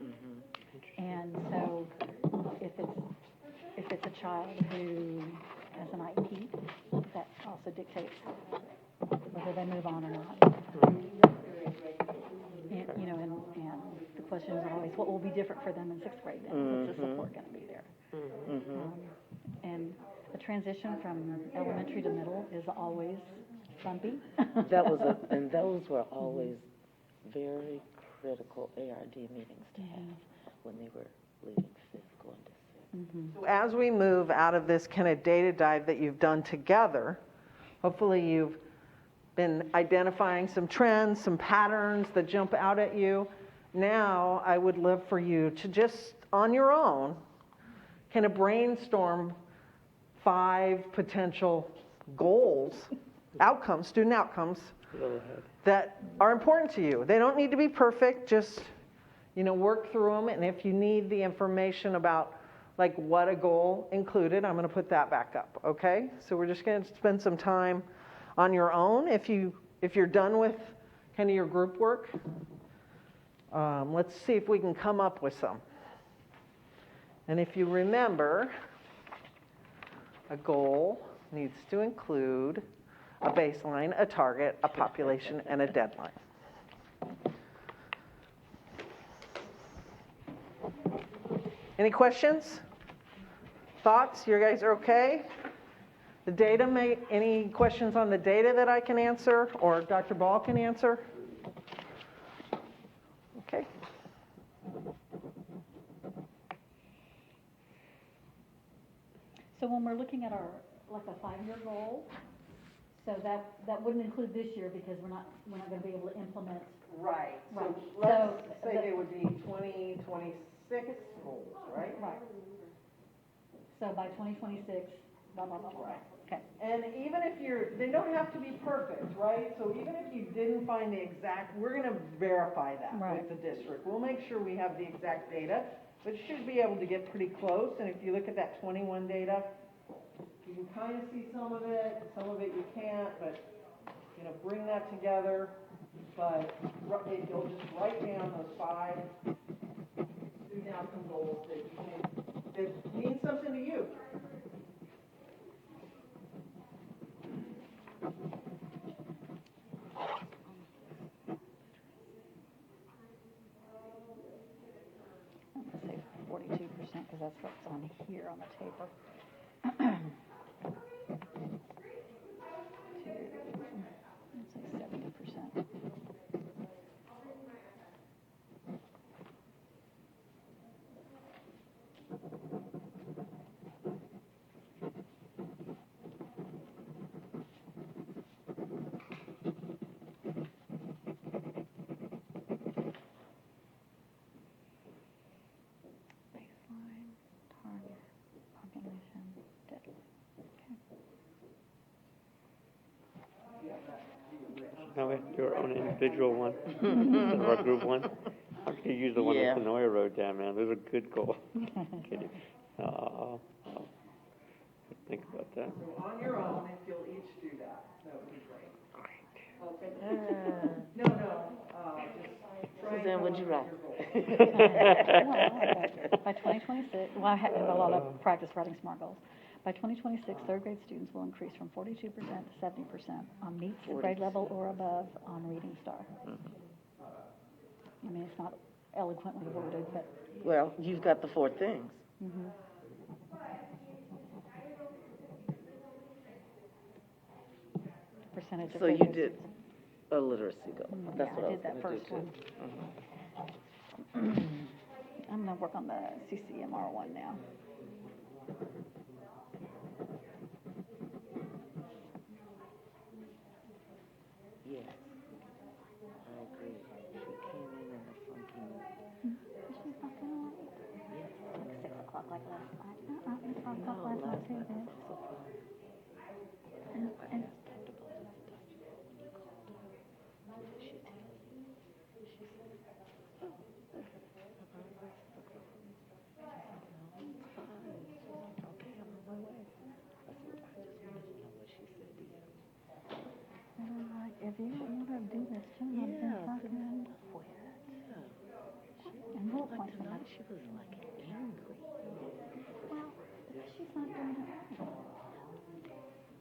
Speaker 9: And so if it's a child who has an IEP, that also dictates whether they move on or not. And, you know, and the question is always, what will be different for them in sixth grade then? Is the support going to be there? And a transition from elementary to middle is always bumpy.
Speaker 10: And those were always very critical ARD meetings to have when they were leaving fifth, going to sixth.
Speaker 2: So as we move out of this kind of data dive that you've done together, hopefully you've been identifying some trends, some patterns that jump out at you. Now I would love for you to just, on your own, kind of brainstorm 5 potential goals, outcomes, student outcomes, that are important to you. They don't need to be perfect, just, you know, work through them. And if you need the information about like what a goal included, I'm going to put that back up, okay? So we're just going to spend some time on your own. If you're done with kind of your group work, let's see if we can come up with some. And if you remember, a goal needs to include a baseline, a target, a population, and a deadline. Any questions? Thoughts? You guys are okay? The data, any questions on the data that I can answer or Dr. Ball can answer? Okay.
Speaker 9: So when we're looking at our, like a 5-year goal, so that wouldn't include this year because we're not going to be able to implement.
Speaker 2: Right.
Speaker 9: Right.
Speaker 2: So let's say they would be 2026 goals, right?
Speaker 9: Right. So by 2026, blah, blah, blah, blah.
Speaker 2: Right.
Speaker 9: Okay.
Speaker 2: And even if they don't have to be perfect, right? So even if you didn't find the exact, we're going to verify that
Speaker 9: Right.
Speaker 2: with the district. We'll make sure we have the exact data, but should be able to get pretty close. And if you look at that 21 data, you can kind of see some of it you can't, but, you know, bring that together. But you'll just write down those 5 student outcome goals that you think that mean something to you.
Speaker 9: Let's say 42% because that's what's on here on the paper. Let's say 70%. Baseline, target, population, deadline.
Speaker 3: Now we have to do our own individual one instead of our group one. I could use the one that Sonoya wrote down, man. Those are good goals. Kidding. I'll think about that.
Speaker 2: So on your own, if you'll each do that, that would be great. Okay. Just try.
Speaker 10: Suzanne, what'd you write?
Speaker 9: By 2026, well, I have a lot of practice writing SMART goals. By 2026, third grade students will increase from 42% to 70% on meets the grade level or above on Reading Star. I mean, it's not eloquently worded, but.
Speaker 10: Well, you've got the 4 things.
Speaker 9: Percentage of
Speaker 10: So you
Speaker 9: grade
Speaker 10: did a literacy goal. That's what I was
Speaker 9: did that
Speaker 10: going to
Speaker 9: first
Speaker 10: do too.
Speaker 9: one. I'm going to work on the CCMR one now.
Speaker 10: Yes, I agree. She came in a funky mood.
Speaker 9: She's not going to like 6 o'clock like last night. It's 5 o'clock last night too, then. And if you don't want to do this too, I've been talking. And we'll point to that.
Speaker 10: She was like angry.
Speaker 9: Well, she's not doing it right.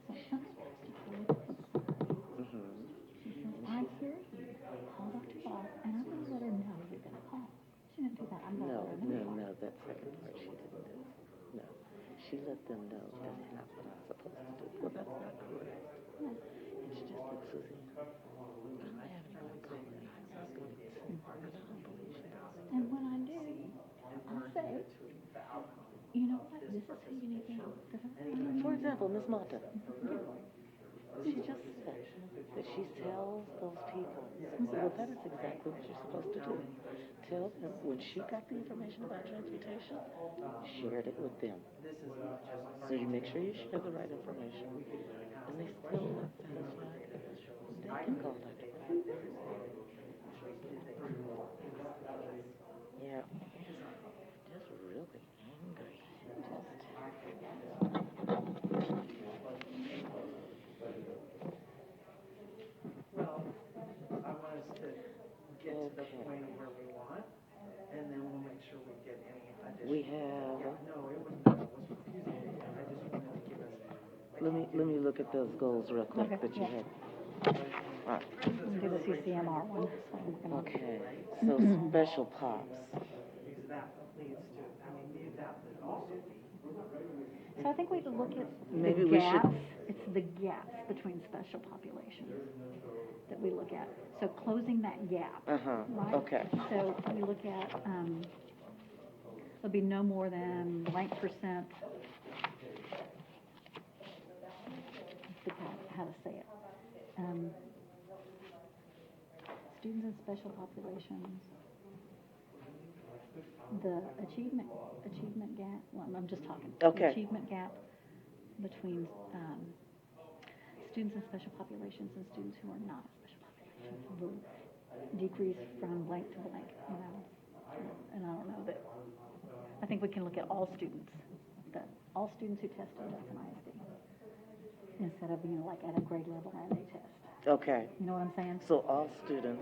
Speaker 9: So she's not supposed to do it.
Speaker 10: she let them know that's not what I'm supposed to do. Well, that's not correct. And she just said, Susie, I don't have anyone calling me as a student. But I don't believe she does.
Speaker 9: And when I do, I'll say, you know what, this is who you need to help.
Speaker 10: For example, Miss Mata, she just said that she tells those people, well, that is exactly what you're supposed to do. Tell them when she got the information about transportation, shared it with them. So you make sure you share the right information. And they still not satisfied, they can call Dr. Brown. Yeah. Just really angry.
Speaker 2: Well, I want us to get to the point where we want, and then we'll make sure we get any additional.
Speaker 10: We have.
Speaker 2: Yeah, no, it was confusing. I just wanted to give us.
Speaker 10: Let me look at those goals real quick
Speaker 9: Okay,
Speaker 10: that you
Speaker 9: yeah.
Speaker 10: had. All right.
Speaker 9: We'll do the CCMR one. So I'm gonna-
Speaker 10: Okay, so special pops.
Speaker 2: Because that leads to, I mean, that would also be.
Speaker 9: So I think we look at
Speaker 10: Maybe
Speaker 9: the
Speaker 10: we should-
Speaker 9: gaps. It's the gaps between special populations that we look at. So closing that gap, right?
Speaker 10: Okay.
Speaker 9: So we look at, there'll be no more than blank percent. I forgot how to say it. Students in special populations. The achievement gap, well, I'm just talking.
Speaker 10: Okay.
Speaker 9: The achievement gap between students in special populations and students who are not in special populations will decrease from blank to blank, you know. And I don't know that, I think we can look at all students, all students who tested as an ISD, instead of, you know, like at a grade level and a test.
Speaker 10: Okay,
Speaker 9: You know what I'm saying?
Speaker 10: so all students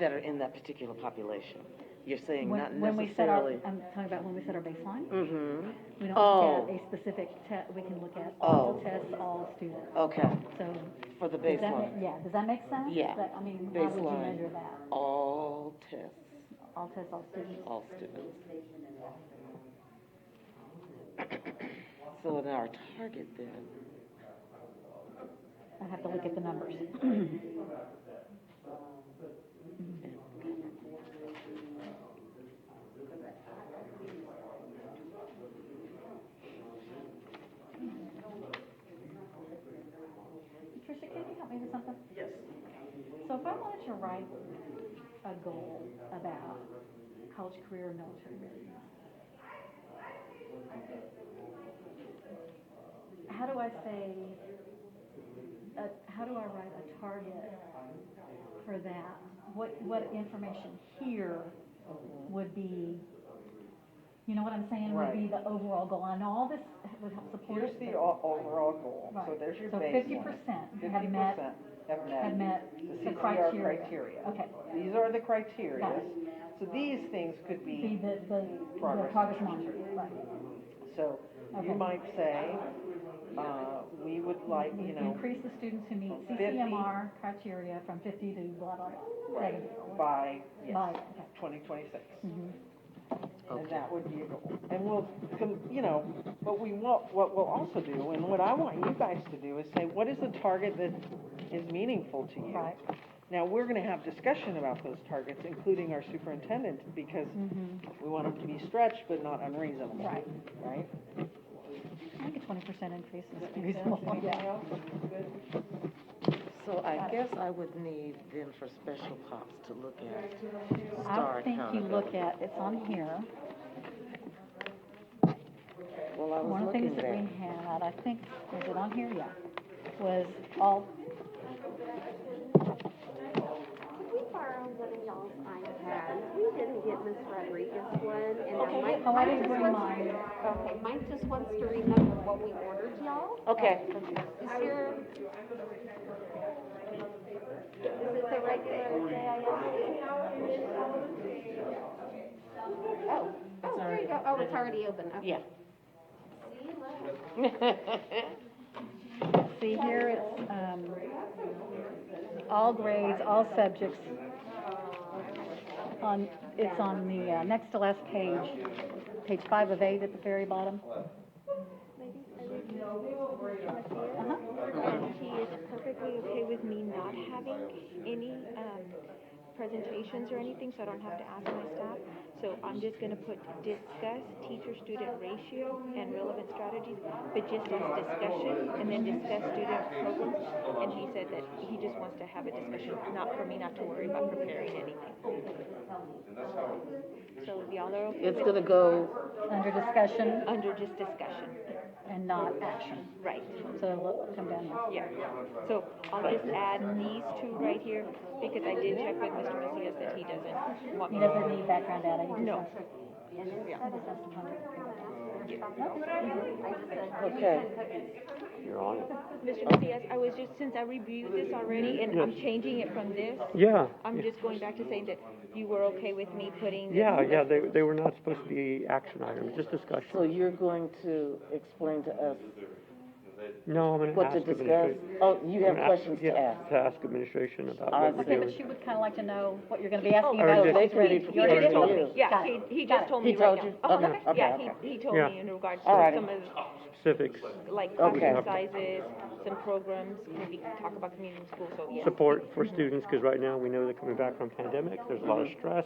Speaker 10: that are in that particular population, you're saying not
Speaker 9: When we set our,
Speaker 10: necessarily.
Speaker 9: I'm talking about when we set our baseline.
Speaker 10: Mm-hmm.
Speaker 9: We don't
Speaker 10: Oh.
Speaker 9: look at a specific test, we can look at all
Speaker 10: Oh.
Speaker 9: tests, all students.
Speaker 10: Okay,
Speaker 9: So.
Speaker 10: for the
Speaker 9: does that
Speaker 10: baseline.
Speaker 9: yeah, does that make sense?
Speaker 10: Yeah.
Speaker 9: I mean, how would you
Speaker 10: Baseline.
Speaker 9: measure that?
Speaker 10: All tests,
Speaker 9: All tests, all students?
Speaker 10: all students. So in our target then,
Speaker 9: I have to look at the numbers. Tricia, can you help me with something?
Speaker 2: Yes.
Speaker 9: So if I wanted to write a goal about college career and military readiness, how do I say, how do I write a target for that? What information here would be, you know what I'm saying, would be the overall goal? I know all this would help support.
Speaker 2: Here's the overall goal. So
Speaker 9: Right.
Speaker 2: there's your
Speaker 9: So
Speaker 2: baseline.
Speaker 9: 50% have met
Speaker 2: have met
Speaker 9: the
Speaker 2: CCR
Speaker 9: criteria.
Speaker 2: criteria.
Speaker 9: Okay.
Speaker 2: These are the criteria.
Speaker 9: Got it.
Speaker 2: So these things could
Speaker 9: Be
Speaker 2: be,
Speaker 9: the
Speaker 2: Progress
Speaker 9: progress monitoring, right.
Speaker 2: so
Speaker 9: Okay.
Speaker 2: you might say, we would like, you know,
Speaker 9: Increase the students who meet
Speaker 2: 50.
Speaker 9: CCMR criteria from 50 to blah, blah, blah.
Speaker 2: right,
Speaker 9: 70.
Speaker 2: by, yes,
Speaker 9: By, okay.
Speaker 2: 2026.
Speaker 9: Mhm.
Speaker 2: And that would be a goal. And we'll, you know, what we'll also do, and what I want you guys to do is say, what is the target that is meaningful to you?
Speaker 9: Right.
Speaker 2: Now, we're gonna have discussion about those targets, including our superintendent, because we want them to be stretched but not unreasonable.
Speaker 9: Right.
Speaker 2: Right?
Speaker 9: I think a 20% increase is reasonable. Yeah.
Speaker 10: so I guess I would need then for special pops to look at star
Speaker 9: I think you look
Speaker 10: accountability.
Speaker 9: at, it's on here.
Speaker 10: Well, I was
Speaker 9: One of the things
Speaker 10: looking
Speaker 9: that
Speaker 10: there.
Speaker 9: we had, I think, was it on here? Yeah. Was all,
Speaker 12: We borrowed one of y'all's iPads. We didn't get Miss Rodriguez one, and now mine.
Speaker 9: oh, I didn't
Speaker 12: just
Speaker 9: bring
Speaker 12: wants-
Speaker 9: mine.
Speaker 12: Okay, mine just wants to remember what we ordered y'all.
Speaker 10: Okay,
Speaker 12: Is your? Is it the regular JIS? Oh, there you go. Oh, it's already open. Okay.
Speaker 10: yeah.
Speaker 9: See here, it's, all grades, all subjects. It's on the next to last page, page 5 of 8 at the very bottom.
Speaker 12: Thank And he is perfectly okay with me not having any presentations or anything, so I don't have to ask my staff. So I'm just going to put discuss teacher-student ratio and relevant strategies, but just as discussion, and then discuss student programs. And he said that he just wants to have a discussion, not for me not to worry about preparing anything. So y'all are okay
Speaker 10: It's
Speaker 12: with
Speaker 10: gonna go,
Speaker 9: Under discussion
Speaker 12: under just discussion,
Speaker 9: and not action.
Speaker 12: right?
Speaker 9: So it'll come down here.
Speaker 12: Yeah. So I'll just add these two right here because I did check with Mr. Macias that he doesn't want
Speaker 9: He
Speaker 12: me to.
Speaker 9: doesn't need background data. He just
Speaker 12: No.
Speaker 9: wants to-
Speaker 12: Yeah.
Speaker 9: he just wants to contact.
Speaker 10: okay.
Speaker 3: You're on it.
Speaker 12: Mr. Macias, I was just, since I reviewed this already and I'm changing it from this,
Speaker 3: Yeah.
Speaker 12: I'm just going back to saying that you were okay with me putting this.
Speaker 3: Yeah, they were not supposed to be action items, just
Speaker 10: So
Speaker 3: discussion.
Speaker 10: you're going to explain to us
Speaker 3: No, I'm gonna
Speaker 10: what to
Speaker 3: ask
Speaker 10: discuss?
Speaker 3: administration.
Speaker 10: Oh, you have
Speaker 3: I'm
Speaker 10: questions to
Speaker 3: yeah,
Speaker 10: ask.
Speaker 3: to ask administration about
Speaker 10: I
Speaker 3: what we're
Speaker 10: see.
Speaker 9: Okay,
Speaker 3: doing.
Speaker 9: but she would kind of like to know what you're going to be asking
Speaker 3: Oh,
Speaker 9: about.
Speaker 3: just-
Speaker 10: They can be
Speaker 9: You already
Speaker 10: prepared
Speaker 9: told
Speaker 10: for
Speaker 9: me.
Speaker 10: you.
Speaker 12: Yeah,
Speaker 9: Got it.
Speaker 12: he
Speaker 9: Got
Speaker 12: just
Speaker 9: it.
Speaker 12: told me
Speaker 10: He
Speaker 12: right
Speaker 10: told
Speaker 12: now.
Speaker 10: you?
Speaker 12: Uh-huh.
Speaker 10: Okay, okay,
Speaker 12: Yeah,
Speaker 10: okay.
Speaker 12: he told
Speaker 3: Yeah.
Speaker 12: me in regards
Speaker 10: All
Speaker 12: to
Speaker 10: righty.
Speaker 12: some of,
Speaker 3: Specifics,
Speaker 12: like,
Speaker 10: Okay.
Speaker 12: exercises, some programs, maybe talk about community school, so yeah.
Speaker 3: support for students, because right now we know they're coming back from pandemic, there's a lot of stress.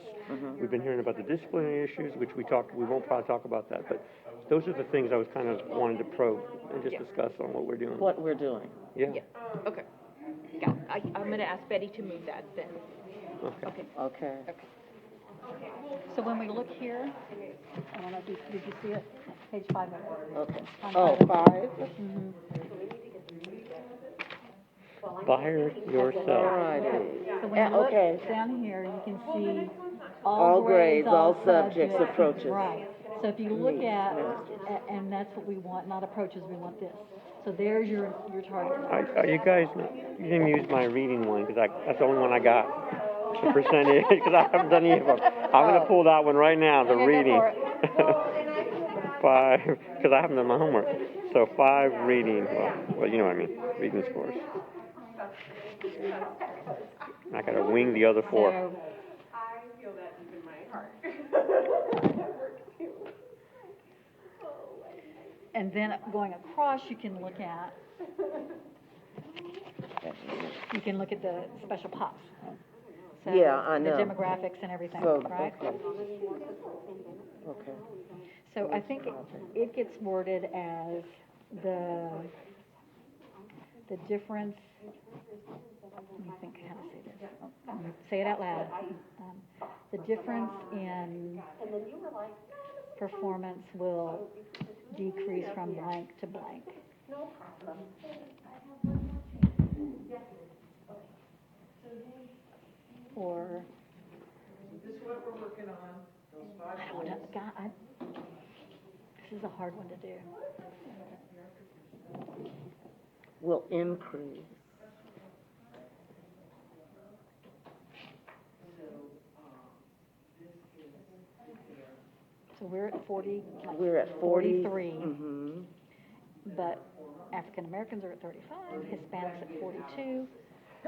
Speaker 3: We've been hearing about the disciplinary issues, which we won't probably talk about that, but those are the things I was kind of wanting to probe and just
Speaker 12: Yeah.
Speaker 3: discuss on what we're doing.
Speaker 10: What we're doing.
Speaker 3: Yeah,
Speaker 12: Yeah, okay. Got it. I'm gonna ask Betty to move that then.
Speaker 3: okay.
Speaker 10: Okay.
Speaker 9: So when we look here, I don't know if you, did you see it? Page 5 of it.
Speaker 10: Okay.
Speaker 9: Untitled.
Speaker 10: Oh, 5?
Speaker 9: Mhm.
Speaker 3: Fire
Speaker 10: All
Speaker 3: yourself.
Speaker 10: righty.
Speaker 9: So when you look
Speaker 10: Okay.
Speaker 9: down here, you can see
Speaker 10: All grades, all subjects, approaches.
Speaker 9: Right. So if you look at, and that's what we want, not approaches, we want this. So there's your target.
Speaker 3: Are you guys, you didn't use my reading one, because that's the only one I got, the percentage, because I haven't done any of them. I'm gonna pull that one right now, the
Speaker 9: Okay, go
Speaker 3: reading.
Speaker 9: for it.
Speaker 3: 5, because I haven't done my homework. So 5 reading, well, you know what I mean, reading scores. I gotta wing the other 4.
Speaker 9: So,
Speaker 7: I feel that deep in my heart.
Speaker 9: and then going across, you can look at the special pops. So
Speaker 10: Yeah, I know.
Speaker 9: The demographics and everything,
Speaker 10: So,
Speaker 9: right?
Speaker 10: okay. Okay.
Speaker 9: So I think it gets worded as the difference, let me think how to say this. Say it out loud. The difference in performance will decrease from blank to blank. Or,
Speaker 11: This is what we're working on, those 5
Speaker 9: I don't know, God, this is a hard one to do.
Speaker 10: Will increase.
Speaker 9: So we're at 40, like
Speaker 10: We're at 40.
Speaker 9: 43,
Speaker 10: Mm-hmm.
Speaker 9: but African Americans are at 35, Hispanics at 42,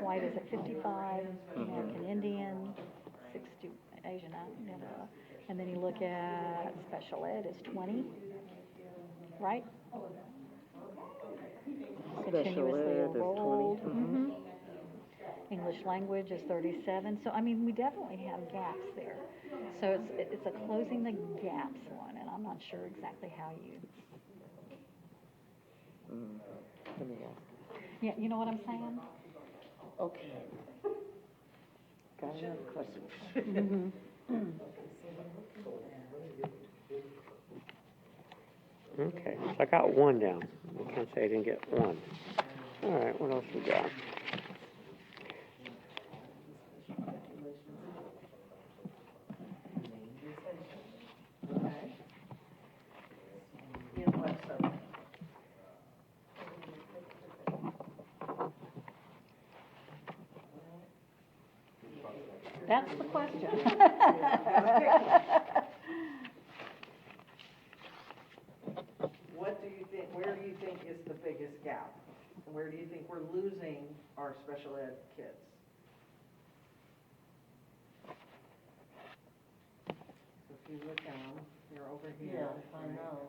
Speaker 9: white is at 55, American Indian, 60, Asian, and then you look at special ed is 20, right?
Speaker 10: Special
Speaker 9: Continuously
Speaker 10: ed is 20.
Speaker 9: enrolled.
Speaker 10: Mhm.
Speaker 9: English language is 37. So, I mean, we definitely have gaps there. So it's a closing the gaps one, and I'm not sure exactly how you.
Speaker 10: Let me ask.
Speaker 9: Yeah, you know what I'm saying?
Speaker 10: Okay. Got another question.
Speaker 3: Okay, so I got 1 down. I can't say I didn't get 1. All right, what else we got?
Speaker 9: That's the question.
Speaker 11: What do you think, where do you think is the biggest gap? Where do you think we're losing our special ed kids? So if you look down, you're over here.
Speaker 10: I know.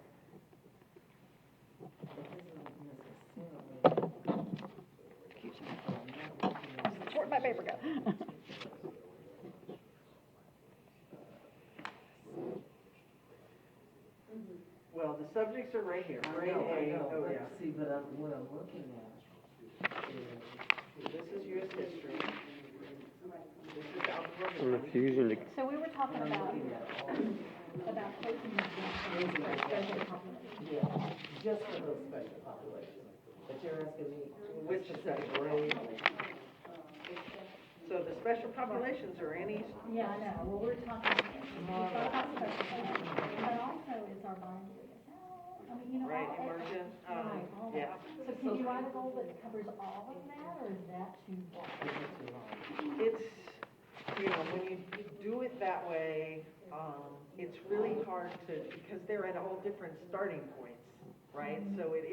Speaker 9: that paper go?
Speaker 2: Well, the subjects are right here,
Speaker 1: I
Speaker 2: grade
Speaker 1: know,
Speaker 2: A, oh
Speaker 1: but
Speaker 2: yeah.
Speaker 1: see, but what I'm looking at is,
Speaker 2: This is U.S. history. This is algebra.
Speaker 3: I'm refusing to,
Speaker 9: So we were talking about placing exemptions for special populations.
Speaker 1: yeah, just for those special populations. But you're asking me
Speaker 2: Which
Speaker 1: specific
Speaker 2: special?
Speaker 1: grade?
Speaker 2: So the special populations are any,
Speaker 9: Yeah, I know, well, we're talking, we thought about special ed, but also is our binary. I mean, you know,
Speaker 2: right,
Speaker 9: all,
Speaker 2: emergent,
Speaker 9: right, all
Speaker 2: yeah.
Speaker 9: that. So can you write a goal that covers all of that, or is that too broad?
Speaker 2: It's, you know, when you do it that way, it's really hard to, because they're at all different starting points, right? So it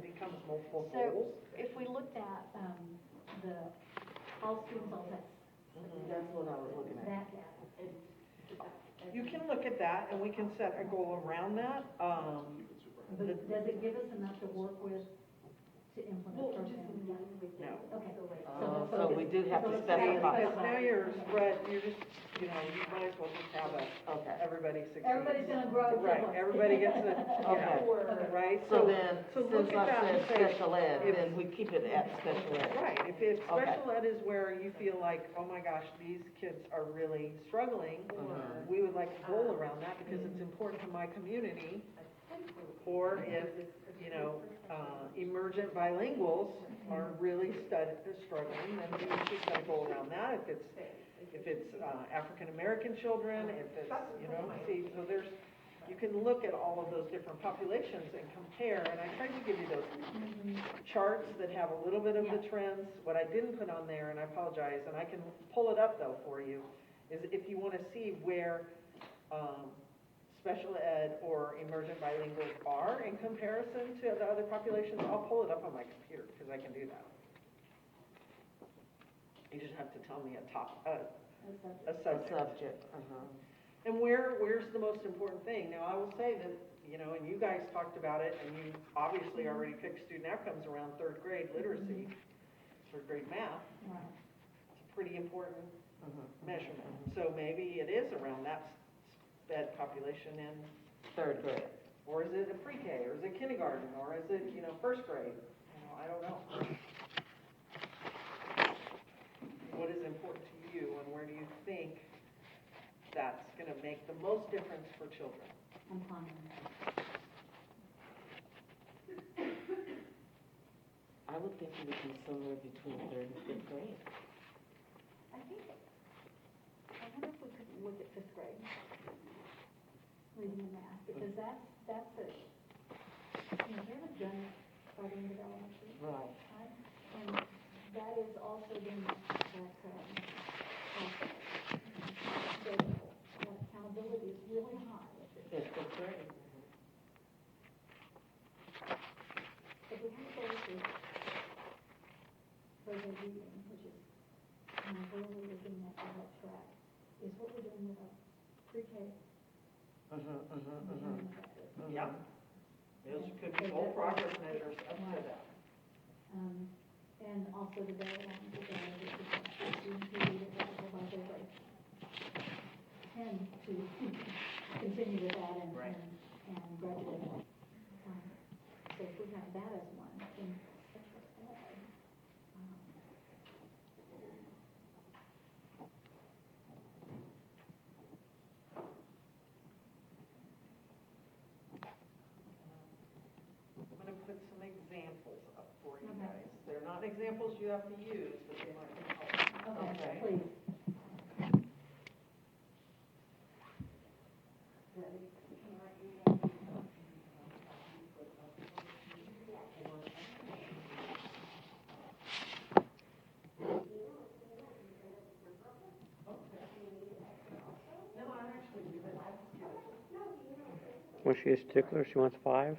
Speaker 2: becomes multiple
Speaker 9: So
Speaker 2: goals.
Speaker 9: if we looked at, the all students, all tests,
Speaker 1: That's what I was looking at.
Speaker 9: that,
Speaker 2: You can look at that, and we can set a goal around that.
Speaker 9: but does it give us enough to work with to implement programs?
Speaker 2: No.
Speaker 9: Okay.
Speaker 1: So we do have to
Speaker 9: so it's
Speaker 1: specify.
Speaker 2: Because now you're spread, you're just, you know, you might as well just have everybody succeed.
Speaker 9: Everybody's gonna grow.
Speaker 2: Right, everybody gets a,
Speaker 1: Okay.
Speaker 2: right?
Speaker 1: So then,
Speaker 2: look
Speaker 1: since
Speaker 2: at
Speaker 1: I
Speaker 2: that and
Speaker 1: said
Speaker 2: say,
Speaker 1: special ed,
Speaker 2: if-
Speaker 1: then we keep it at special ed.
Speaker 2: Right, if
Speaker 1: Okay.
Speaker 2: special ed is where you feel like, oh my gosh, these kids are really struggling, we would like a goal around that because it's important to my community. Or if, you know, emergent bilinguals are really struggling, then we should set a goal around that. If it's African American children, if it's, you know, see, so you can look at all of those different populations and compare, and I tried to give you those charts that have a little bit of the trends. What I didn't put on there, and I apologize, and I can pull it up though for you, is if you want to see where special ed or emergent bilinguals are in comparison to the other populations, I'll pull it up on my computer because I can do that. You just have to tell me a subject.
Speaker 1: Subject,
Speaker 2: And where's the most important thing? Now, I will say that, you know, and you guys talked about it, and you obviously already picked student outcomes around third grade literacy, third grade math.
Speaker 9: Right.
Speaker 2: It's a pretty important measurement. So maybe it is around that sped population in
Speaker 1: third grade.
Speaker 2: or is it a pre-K, or is it kindergarten, or is it, you know, first grade? You know, I don't know. What is important to you, and where do you think that's going to make the most difference for children?
Speaker 9: I'm fine.
Speaker 1: I would think it would be somewhere between third and fifth grade.
Speaker 9: I wonder if we could look at fifth grade, reading and math, because that's a, you know, they haven't done starting with elementary,
Speaker 1: Right.
Speaker 9: right? And that is also then that accountability is really high at fifth grade.
Speaker 1: Fifth grade.
Speaker 9: If we have to go with further reading, which is, you know, where we're looking at that track, is what we're doing with our pre-K.
Speaker 2: Yeah. Those could be all progress measures up to that.
Speaker 9: And also the data lines with that, which is the students who read it by their grade. Tend to continue with that and graduate. So if we have that as one, then special ed.
Speaker 2: I'm going to put some examples up for you guys. They're not examples you have to use, but they might be helpful.
Speaker 9: Okay, please.
Speaker 3: was she a stickler? She wants 5?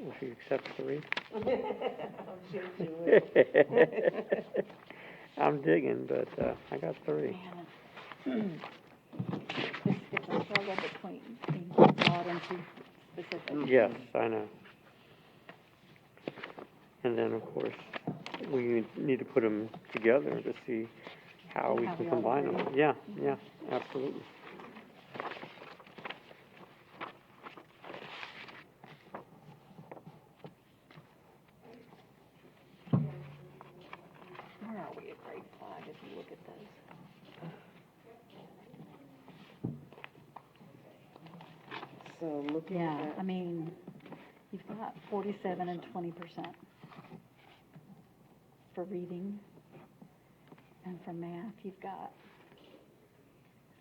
Speaker 3: Will she accept 3?
Speaker 1: I'm sure she will.
Speaker 3: I'm digging, but I got 3.
Speaker 9: It's a struggle between being broad and too specific.
Speaker 3: Yes, I know. And then, of course, we need to put them together to see how we
Speaker 9: How
Speaker 3: can
Speaker 9: we all
Speaker 3: combine them.
Speaker 9: agree.
Speaker 3: Yeah, yeah, absolutely.
Speaker 9: Where are we at grade 5 if you look at those?
Speaker 10: So looking
Speaker 9: Yeah,
Speaker 10: at,
Speaker 9: I mean, you've got 47 and 20% for reading. And for math, you've got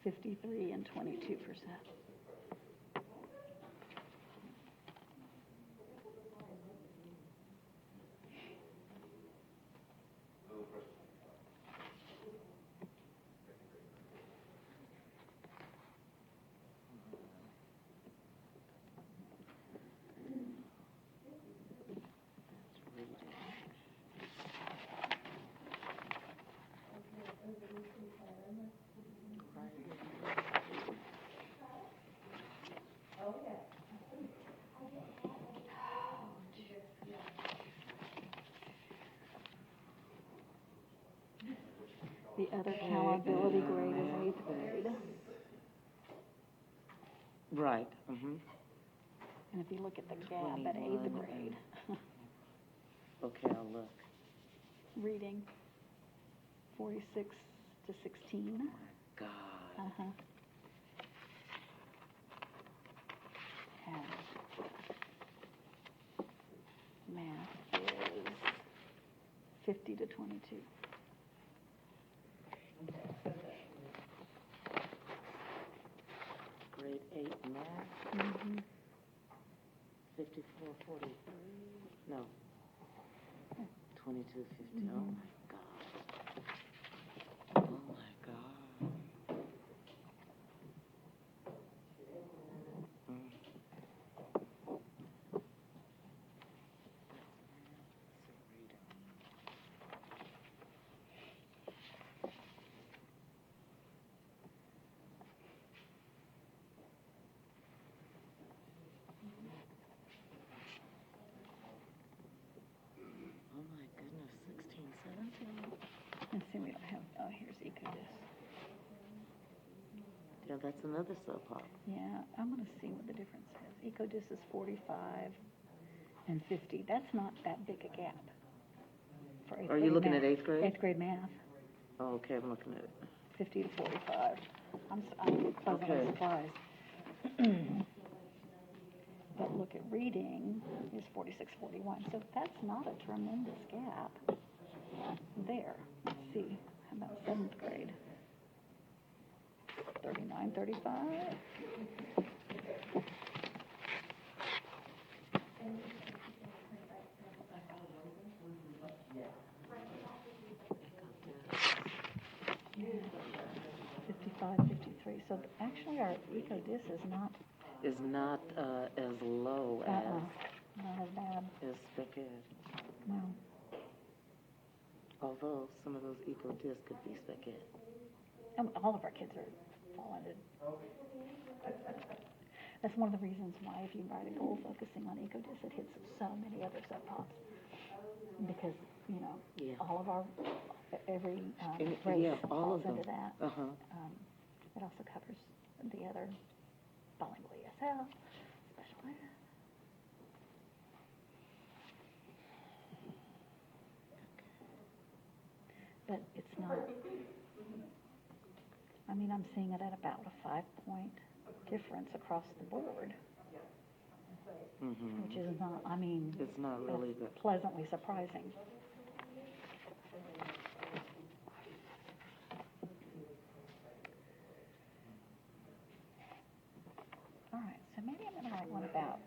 Speaker 9: 53 and 22%. The other accountability grade is 8th grade.
Speaker 10: right, mm-hmm.
Speaker 9: And if you look at the gap at 8th
Speaker 10: 21
Speaker 9: grade,
Speaker 10: Okay, I'll look.
Speaker 9: reading 46 to 16.
Speaker 10: God.
Speaker 9: Uh-huh. And math is 50 to 22.
Speaker 10: Grade 8 math,
Speaker 9: Mm-hmm.
Speaker 10: 54, 43, no, 22, 50, oh my God. Oh my God. Oh my goodness, 16, 17.
Speaker 9: And see, we don't have, oh, here's EcoDis.
Speaker 10: Yeah, that's another sub-pop.
Speaker 9: Yeah, I'm going to see what the difference is. EcoDis is 45 and 50. That's not that big a gap. For 8th
Speaker 10: Are you
Speaker 9: grade
Speaker 10: looking
Speaker 9: math.
Speaker 10: at 8th grade?
Speaker 9: 8th grade math,
Speaker 10: Oh, okay, I'm looking at it.
Speaker 9: 50 to 45. I'm pleasantly
Speaker 10: Okay.
Speaker 9: surprised. But look at reading is 46, 41. So that's not a tremendous gap there. Let's see. How about 7th grade? 39, 35. Yeah. 55, 53. So actually our EcoDis is not
Speaker 10: Is not as low
Speaker 9: not as bad.
Speaker 10: as Spec Ed.
Speaker 9: No.
Speaker 10: Although some of those eco discs could be Spec Ed.
Speaker 9: All of our kids are falling in. That's one of the reasons why if you write a goal focusing on EcoDis, it hits so many other sub-pops. Because, you know,
Speaker 10: Yeah.
Speaker 9: all of our, every
Speaker 10: And,
Speaker 9: race
Speaker 10: yeah, all
Speaker 9: falls
Speaker 10: of them.
Speaker 9: into that.
Speaker 10: Uh-huh.
Speaker 9: It also covers the other bilingual ESL, special ed. But it's not, I mean, I'm seeing it at about a 5-point difference across the board,
Speaker 10: Mm-hmm.
Speaker 9: which is not, I mean,
Speaker 10: It's not really
Speaker 9: that's
Speaker 10: good.
Speaker 9: pleasantly surprising. All right, so maybe I'm going to write one about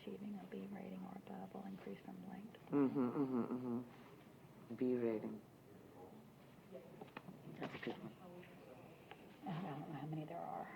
Speaker 9: achieving a B rating or above will increase from blank to
Speaker 10: B rating. That's a good one.
Speaker 9: I don't know how many there are.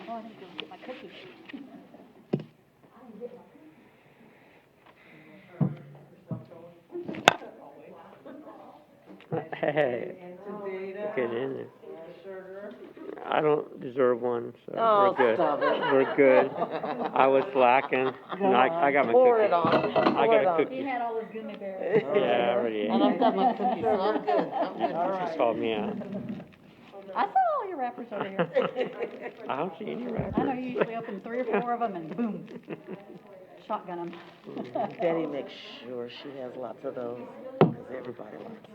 Speaker 9: Oh, I need to go get my cookies.
Speaker 3: Hey,
Speaker 11: Data,
Speaker 3: get in there.
Speaker 11: sugar.
Speaker 3: I don't deserve one, so
Speaker 10: Oh,
Speaker 3: we're good.
Speaker 10: stop it.
Speaker 3: We're good. I was slacking. And I got my
Speaker 10: Pour
Speaker 3: cookie.
Speaker 10: it on.
Speaker 3: I got a
Speaker 9: He
Speaker 3: cookie.
Speaker 9: had all his gummy bears.
Speaker 3: Yeah, I already ate.
Speaker 10: And I've got my cookies, so I'm good. I'm good.
Speaker 3: You just called me out.
Speaker 9: I saw all your wrappers over here.
Speaker 3: I don't see any wrappers.
Speaker 9: I know you usually open 3 or 4 of them and boom, shotgun them.
Speaker 10: Betty makes sure she has lots of those, because everybody likes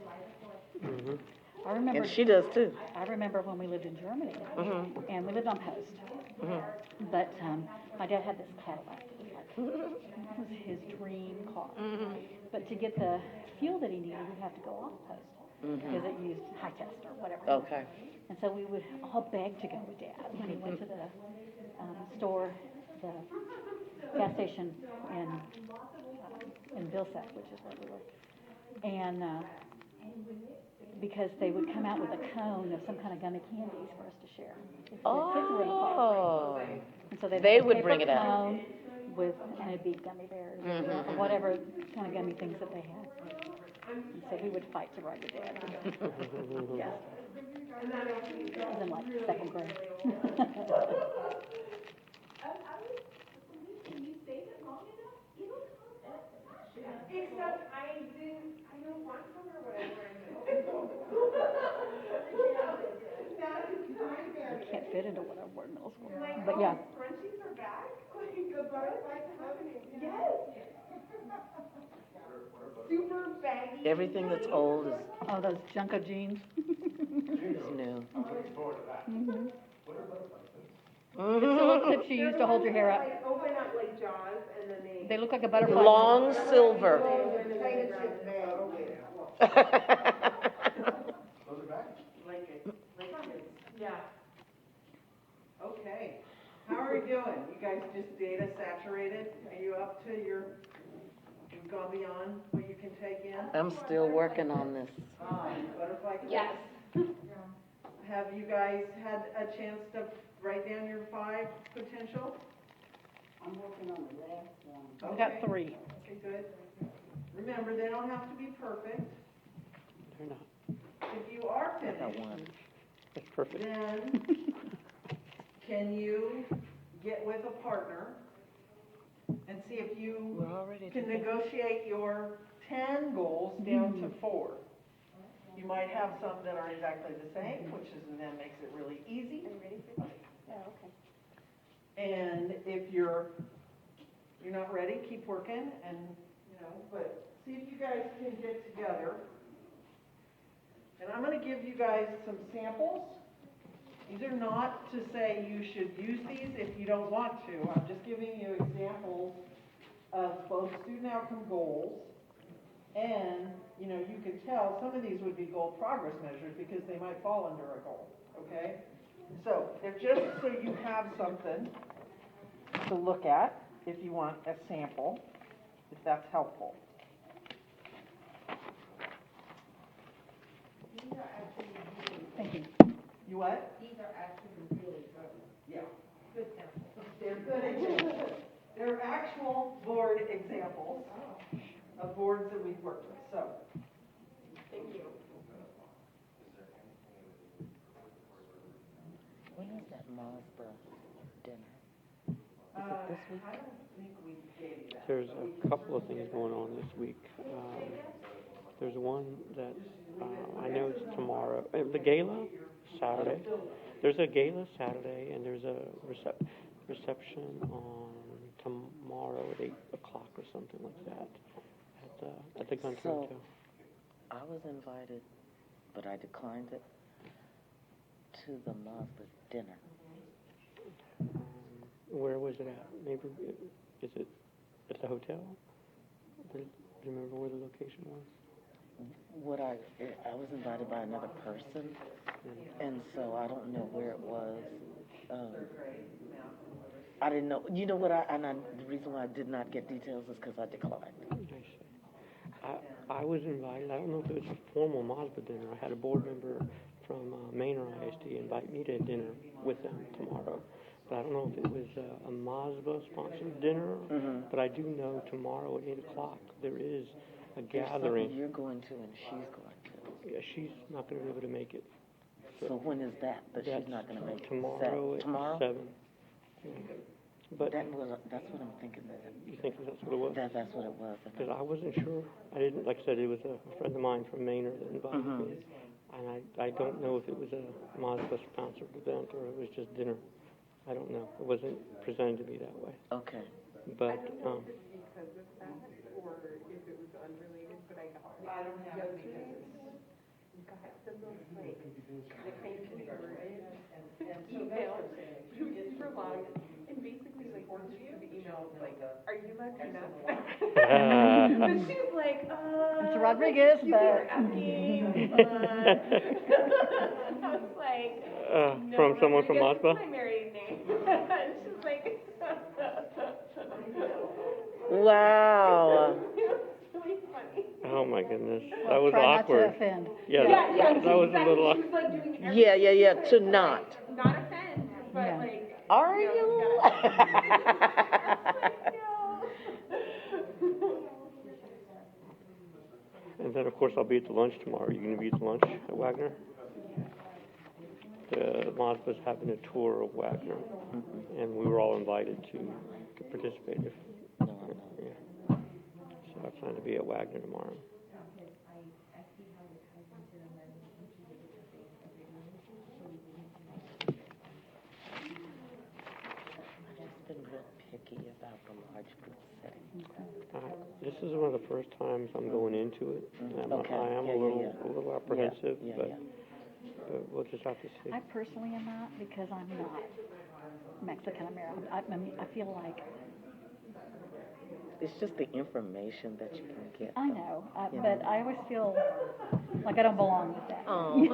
Speaker 10: them.
Speaker 3: Mhm.
Speaker 9: I remember.
Speaker 10: And she does too.
Speaker 9: I remember when we lived in Germany, and we lived on post.
Speaker 10: Mhm.
Speaker 9: But my dad had this Cadillac. It was his dream car. But to get the fuel that he needed, he'd have to go off post because it used high test or whatever.
Speaker 10: Okay.
Speaker 9: And so we would all beg to go with Dad when he went to the store, the gas station in Vilsack, which is where we were. And because they would come out with a cone of some kind of gummy candies for us to share. If the kids were in the car.
Speaker 10: Oh.
Speaker 9: And so they'd
Speaker 10: They
Speaker 9: have a
Speaker 10: would
Speaker 9: paper
Speaker 10: bring it out.
Speaker 9: cone with, and it'd be gummy bears or whatever kind of gummy things that they had. And so we would fight to ride with Dad. Yes. I was in like 2nd grade.
Speaker 7: Except I don't want some or whatever.
Speaker 9: I can't fit into what our board middle school.
Speaker 7: Like,
Speaker 9: But yeah.
Speaker 7: scrunchies are back? Like, the butterflies happening? Yes. Super baggy.
Speaker 10: Everything that's old is
Speaker 9: Oh, those Junko jeans.
Speaker 10: new.
Speaker 9: It's the little clips you use to hold your hair up.
Speaker 7: Like, open up like jaws and then
Speaker 9: They look like a butterfly.
Speaker 10: Long silver.
Speaker 8: Those are back?
Speaker 7: Yeah.
Speaker 11: Okay. How are we doing? You guys just data saturated? Are you up to you've gone beyond what you can take in?
Speaker 10: I'm still working on this.
Speaker 11: Butterfly clips?
Speaker 7: Yes.
Speaker 11: Have you guys had a chance to write down your 5 potential?
Speaker 5: I'm working on the last one.
Speaker 9: We got 3.
Speaker 11: Okay, good. Remember, they don't have to be perfect.
Speaker 3: They're not.
Speaker 11: If you are
Speaker 10: I got
Speaker 11: finished,
Speaker 10: one.
Speaker 3: That's perfect.
Speaker 11: then can you get with a partner and see if you
Speaker 10: We're already
Speaker 11: can
Speaker 10: together.
Speaker 11: negotiate your 10 goals down to 4. You might have some that are exactly the same, which is, and then makes it really easy.
Speaker 9: Oh, okay.
Speaker 11: And if you're you're not ready, keep working, and, but see if you guys can get together. And I'm gonna give you guys some samples. These are not to say you should use these if you don't want to. I'm just giving you examples of both student outcome goals and, you can tell some of these would be goal progress measures because they might fall under a goal, okay? So they're just so you have something to look at if you want a sample, if that's helpful.
Speaker 9: Thank you.
Speaker 11: You what?
Speaker 4: These are actually really good.
Speaker 11: Yeah.
Speaker 4: Good samples.
Speaker 11: They're good examples. They're actual board examples of boards that we've worked with, so. Thank you.
Speaker 10: When is that Mazda dinner?
Speaker 11: I don't think we gave you that.
Speaker 3: There's a couple of things going on this week. There's one that I know it's tomorrow. The gala, Saturday. There's a gala Saturday, and there's a reception on tomorrow at 8 o'clock or something like that at the country
Speaker 10: So,
Speaker 3: hotel.
Speaker 10: I was invited, but I declined it, to the Mazda dinner.
Speaker 3: Where was it at? Maybe, is it at the hotel? Do you remember where the location was?
Speaker 10: I was invited by another person, and so I don't know where it was. I didn't know. You know what? The reason why I did not get details is because I declined.
Speaker 3: I see. I was invited. I don't know if it was a formal Mazda dinner. I had a board member from Manor ISD invite me to dinner with them tomorrow. But I don't know if it was a Mazda-sponsored dinner.
Speaker 10: Mm-hmm.
Speaker 3: But I do know tomorrow at 8 o'clock there is a
Speaker 10: There's
Speaker 3: gathering.
Speaker 10: something you're going to and she's going to.
Speaker 3: Yeah, she's not going to be able to make it.
Speaker 10: So when is that? That
Speaker 3: That's
Speaker 10: she's not going to make it?
Speaker 3: tomorrow at
Speaker 10: Tomorrow?
Speaker 3: 7. Yeah. But
Speaker 10: That's what I'm thinking.
Speaker 3: you think that's what it was?
Speaker 10: That's what it was.
Speaker 3: Because I wasn't sure. I didn't, like I said, it was a friend of mine from Manor that invited me. And I don't know if it was a Mazda-sponsored event or it was just dinner. I don't know. It wasn't presented to me that way.
Speaker 10: Okay.
Speaker 3: But,
Speaker 7: Because of that, or if it was unrelated, but I don't have it because got the most like the kind of email super long and basically like the email was like, are you Latina? But she's like,
Speaker 9: It's Rodriguez,
Speaker 7: you
Speaker 9: but.
Speaker 7: were asking, I was like, no,
Speaker 3: from someone from
Speaker 7: Rodriguez is
Speaker 3: Mazda?
Speaker 7: my married name. And she's like,
Speaker 10: Wow.
Speaker 7: really funny.
Speaker 3: Oh my goodness. That was
Speaker 9: Try
Speaker 3: awkward.
Speaker 9: not to offend.
Speaker 3: Yeah, that was a little awkward.
Speaker 7: She was like doing everything
Speaker 10: Yeah. To not.
Speaker 7: not offend, but
Speaker 9: Yeah.
Speaker 7: like.
Speaker 10: Are you?
Speaker 3: And then, of course, I'll be at the lunch tomorrow. Are you going to be at the lunch at Wagner? The Mazda's having a tour of Wagner, and we were all invited to participate. Yeah. So I plan to be at Wagner tomorrow.
Speaker 10: I've been real picky about the large group setting.
Speaker 3: This is one of the first times I'm going into it.
Speaker 10: Okay.
Speaker 3: I am
Speaker 10: Yeah,
Speaker 3: a little apprehensive,
Speaker 10: Yeah.
Speaker 3: but we'll just have to see.
Speaker 9: I personally am not because I'm not Mexican American. I feel like,
Speaker 10: It's just the information that you can get.
Speaker 9: I know,
Speaker 10: Yeah.
Speaker 9: but I always feel like I don't belong with that.
Speaker 10: Oh.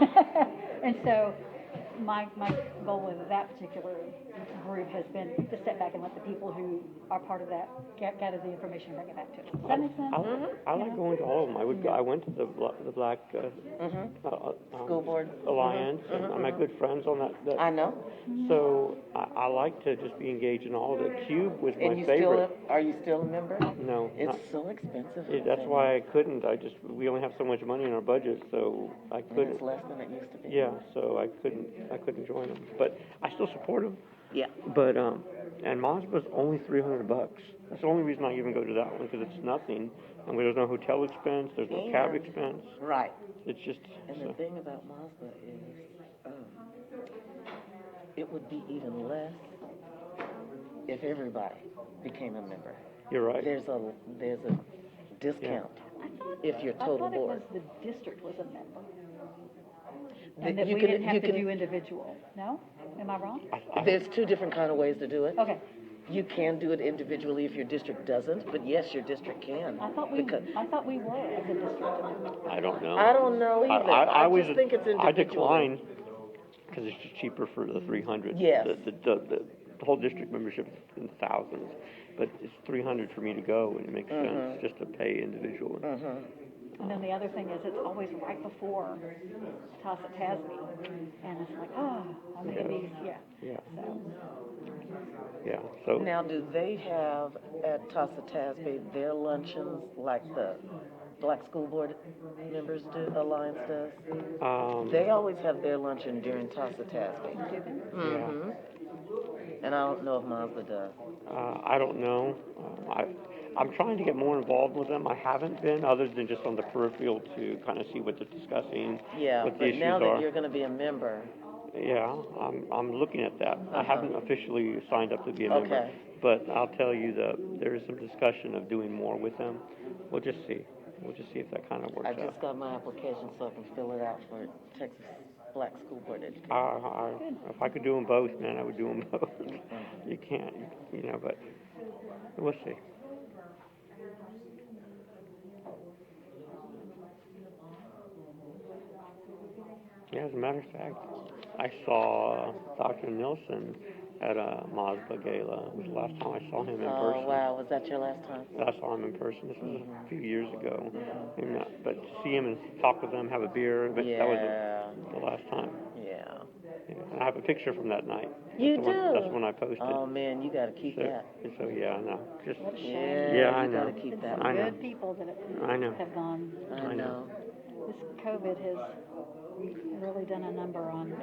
Speaker 9: And so my goal with that particular group has been to step back and let the people who are part of that gather the information and bring it back to us. Does that make sense?
Speaker 3: I like going to all of them. I went to the Black
Speaker 10: School board.
Speaker 3: Alliance, and I'm good friends on that.
Speaker 10: I know.
Speaker 3: So I like to just be engaged in all of it. Cube was my
Speaker 10: And
Speaker 3: favorite.
Speaker 10: are you still a member?
Speaker 3: No,
Speaker 10: It's
Speaker 3: not,
Speaker 10: so expensive.
Speaker 3: that's why I couldn't. We only have so much money in our budget, so I
Speaker 10: And
Speaker 3: couldn't.
Speaker 10: it's less than it used to be.
Speaker 3: Yeah, so I couldn't join them. But I still support them.
Speaker 10: Yeah.
Speaker 3: But and Mazda's only $300. That's the only reason I even go to that one, because it's nothing, and there's no hotel expense, there's no cab
Speaker 10: And-
Speaker 3: expense.
Speaker 10: Right.
Speaker 3: It's just
Speaker 10: And the thing about Mazda is, it would be even less if everybody became a member.
Speaker 3: You're right.
Speaker 10: there's a discount if you're total
Speaker 9: I thought it
Speaker 10: board.
Speaker 9: was the district was a member.
Speaker 10: That
Speaker 9: And that
Speaker 10: you
Speaker 9: we
Speaker 10: can-
Speaker 9: didn't
Speaker 10: you
Speaker 9: have to
Speaker 10: can-
Speaker 9: do individual. No? Am I wrong?
Speaker 10: There's two different kind of ways to do it.
Speaker 9: Okay.
Speaker 10: You can do it individually if your district doesn't, but yes, your district can.
Speaker 9: I thought we were as a district.
Speaker 3: I don't know.
Speaker 10: I don't know either. I
Speaker 3: was-
Speaker 10: just think it's individual.
Speaker 3: I decline, because it's just cheaper for the 300.
Speaker 10: Yes.
Speaker 3: The whole district membership is in thousands, but it's 300 for me to go, and it makes sense just to pay individually.
Speaker 9: And then the other thing is, it's always right before Tacit TASB, and it's like, oh, I'm gonna be,
Speaker 3: Yeah.
Speaker 9: So,
Speaker 3: Yeah, so,
Speaker 10: Now, do they have at Tasby their luncheons like the Black School Board members do, Alliance does? They always have their luncheon during Tasby. Mm-hmm. And I don't know if Mazda does.
Speaker 3: I don't know. I'm trying to get more involved with them. I haven't been, other than just on the peripheral to kind of see what they're discussing,
Speaker 10: Yeah,
Speaker 3: what the
Speaker 10: but
Speaker 3: issues
Speaker 10: now that
Speaker 3: are.
Speaker 10: you're gonna be a member,
Speaker 3: Yeah, I'm looking at that. I haven't officially signed up to be a member.
Speaker 10: Okay.
Speaker 3: But I'll tell you that there is some discussion of doing more with them. We'll just see. We'll just see if that kind of works
Speaker 10: I
Speaker 3: out.
Speaker 10: just got my application so I can fill it out for Texas Black School Board Education.
Speaker 3: If I could do them both, man, I would do them both. You can't, but we'll see. Yeah, as a matter of fact, I saw Dr. Nilsson at a Mazda gala. It was the last time I saw him in person.
Speaker 10: Oh, wow, was that your last time?
Speaker 3: I saw him in person. This was a few years ago. And, but to see him and talk with him, have a beer, but that was the last time.
Speaker 10: Yeah.
Speaker 3: Yeah. And I have a picture from that night.
Speaker 10: You
Speaker 3: That's
Speaker 10: do?
Speaker 3: That's when I posted.
Speaker 10: Oh, man, you gotta keep that.
Speaker 3: So yeah, no, just
Speaker 10: Yeah,
Speaker 3: I
Speaker 10: you
Speaker 3: know.
Speaker 10: gotta keep that.
Speaker 3: I know.
Speaker 9: good people that
Speaker 3: I know.
Speaker 9: have gone.
Speaker 10: I know.
Speaker 9: This COVID has really done a number on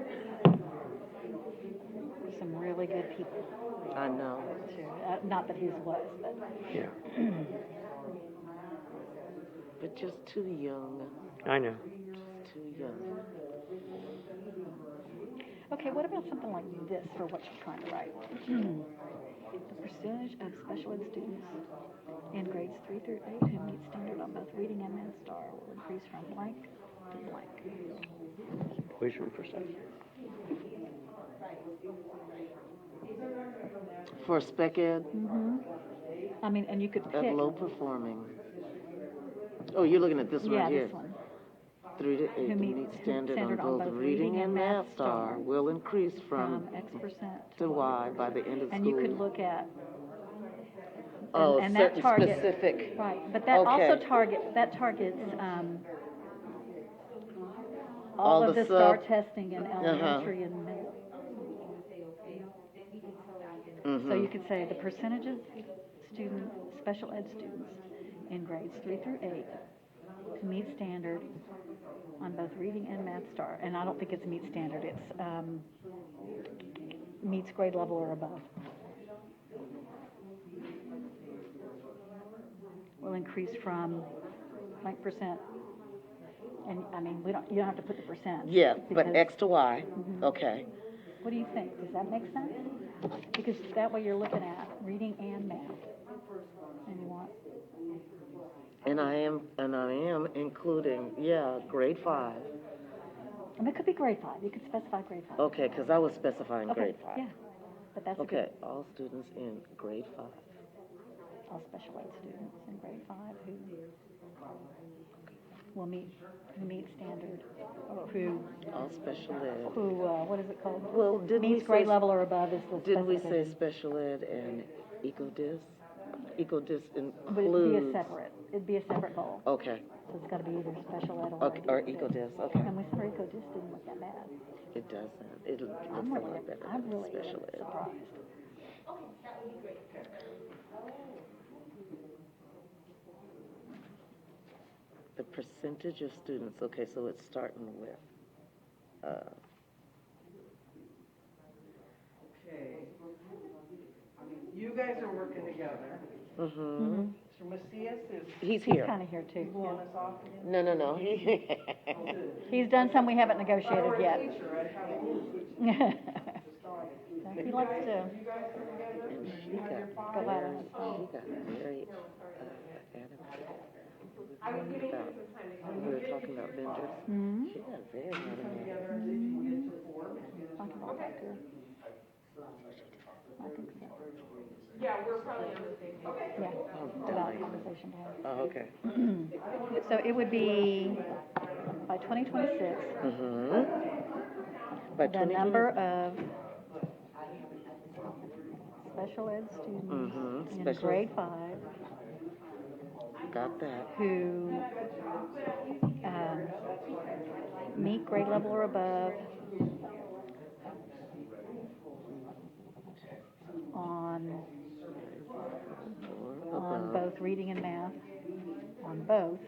Speaker 9: some really good people,
Speaker 10: I know.
Speaker 9: too. Not that his was, but.
Speaker 3: Yeah,
Speaker 10: But just too young.
Speaker 3: I know.
Speaker 10: Just too young.
Speaker 9: Okay, what about something like this for what you're trying to write? The percentage of special ed students in grades 3 through 8 who meet standard on both reading and math star will increase from blank to blank.
Speaker 3: Wait for a second.
Speaker 10: For spec ed,
Speaker 9: I mean, and you could pick.
Speaker 10: at low performing. Oh, you're looking at this one
Speaker 9: Yeah,
Speaker 10: right here.
Speaker 9: this one.
Speaker 10: 3 to 8
Speaker 9: Who
Speaker 10: to
Speaker 9: meet
Speaker 10: meet standard on both
Speaker 9: reading
Speaker 10: reading and math star
Speaker 9: star
Speaker 10: will increase from
Speaker 9: X percent.
Speaker 10: to Y by the end of
Speaker 9: And
Speaker 10: school.
Speaker 9: you could look at.
Speaker 10: Oh,
Speaker 9: and that
Speaker 10: certain
Speaker 9: target,
Speaker 10: specific.
Speaker 9: right, but that also
Speaker 10: Okay.
Speaker 9: targets, all
Speaker 10: All
Speaker 9: of
Speaker 10: the
Speaker 9: the STAR
Speaker 10: sub-
Speaker 9: testing in elementary and middle. So you could say the percentage of special ed students in grades 3 through 8 who meet standard on both reading and math star, and I don't think it's meet standard, it's, meets grade level or above, will increase from blank percent. And, I mean, you don't have to put the percent.
Speaker 10: Yeah, but
Speaker 9: because-
Speaker 10: X to Y, okay.
Speaker 9: What do you think? Does that make sense? Because that way you're looking at reading and math. And you want,
Speaker 10: And I am including, grade 5.
Speaker 9: I mean, it could be grade 5. You could specify grade 5.
Speaker 10: Okay, because I was specifying
Speaker 9: Okay,
Speaker 10: grade 5.
Speaker 9: yeah. But that's a
Speaker 10: Okay,
Speaker 9: good,
Speaker 10: all students in grade 5.
Speaker 9: all special ed students in grade 5 who will meet standard, or who,
Speaker 10: All special ed.
Speaker 9: what is it called?
Speaker 10: Well, didn't we
Speaker 9: Meets grade
Speaker 10: say-
Speaker 9: level or above is the
Speaker 10: Didn't we say
Speaker 9: specification.
Speaker 10: special ed and EcoDis? EcoDis
Speaker 9: But
Speaker 10: includes.
Speaker 9: it'd be a separate goal.
Speaker 10: Okay,
Speaker 9: So it's gotta be either special ed or.
Speaker 10: okay, or EcoDis, okay.
Speaker 9: And we said our EcoDis didn't look that bad.
Speaker 10: It doesn't, it looks a
Speaker 9: I'm
Speaker 10: lot
Speaker 9: really
Speaker 10: better
Speaker 9: I'm
Speaker 10: than
Speaker 9: really
Speaker 10: special ed.
Speaker 9: surprised.
Speaker 10: The percentage of students, okay, so it's starting with,
Speaker 11: Okay. You guys are working together.
Speaker 10: mhm.
Speaker 11: Mr. Macias is
Speaker 10: He's
Speaker 9: He's
Speaker 10: here.
Speaker 9: kinda here too,
Speaker 11: blowing
Speaker 9: yeah.
Speaker 11: us off again.
Speaker 10: No.
Speaker 9: He's done some we haven't
Speaker 11: If I
Speaker 9: negotiated
Speaker 11: were a
Speaker 9: yet.
Speaker 11: teacher, I'd have a little switch. Just telling you.
Speaker 9: He likes to,
Speaker 10: And she got
Speaker 9: Go ahead.
Speaker 10: very adamant. We were talking about vendors.
Speaker 9: hmm
Speaker 10: She got very adamant.
Speaker 9: I can go back to her. I think so.
Speaker 7: Yeah, we're probably on the same page.
Speaker 9: Yeah, about conversation to have.
Speaker 10: Oh, okay.
Speaker 9: So it would be by 2026,
Speaker 10: Mm-hmm. By
Speaker 9: the number of special ed students in
Speaker 10: Special-
Speaker 9: grade 5
Speaker 10: Got that.
Speaker 9: who meet grade level or above on both reading and math, on both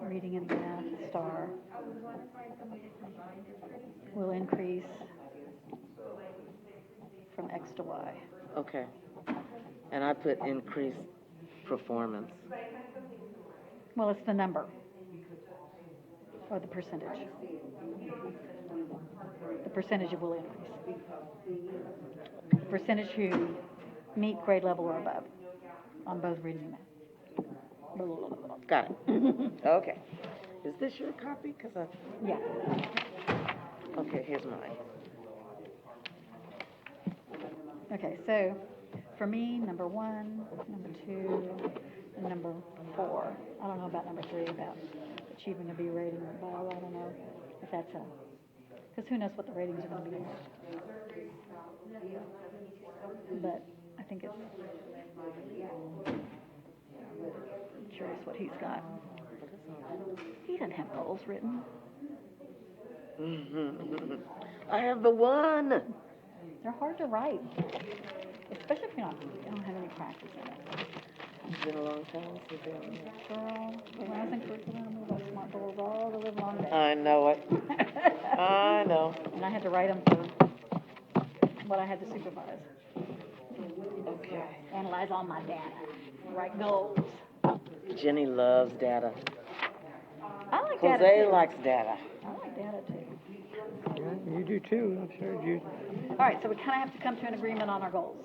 Speaker 9: reading and math star will increase from X to Y.
Speaker 10: Okay. And I put increased performance.
Speaker 9: Well, it's the number or the percentage. The percentage will increase. Percentage who meet grade level or above on both reading and math. Blah, blah, blah, blah.
Speaker 10: Got it. Okay. Is this your copy? Cause
Speaker 9: Yeah.
Speaker 10: okay, here's mine.
Speaker 9: Okay, so for me, number 1, number 2, and number 4. I don't know about number 3, about achieving a B rating or above. I don't know if that's because who knows what the ratings are going to be. But I think it's I'm curious what he's got. He doesn't have goals written.
Speaker 10: I have the one.
Speaker 9: They're hard to write, especially if you don't have any practice in it.
Speaker 10: It's been a long time since I
Speaker 9: Girl, when I was in curriculum, we wrote SMART goals all the live long day.
Speaker 10: I know it. I know.
Speaker 9: And I had to write them for what I had to supervise.
Speaker 10: Okay.
Speaker 9: Analyze all my data, write goals.
Speaker 10: Jenny loves data.
Speaker 9: I like data
Speaker 10: Jose
Speaker 9: too.
Speaker 10: likes data.
Speaker 9: I like data too.
Speaker 3: Yeah, you do too, I'm sure you.
Speaker 9: All right, so we kind of have to come to an agreement on our goals.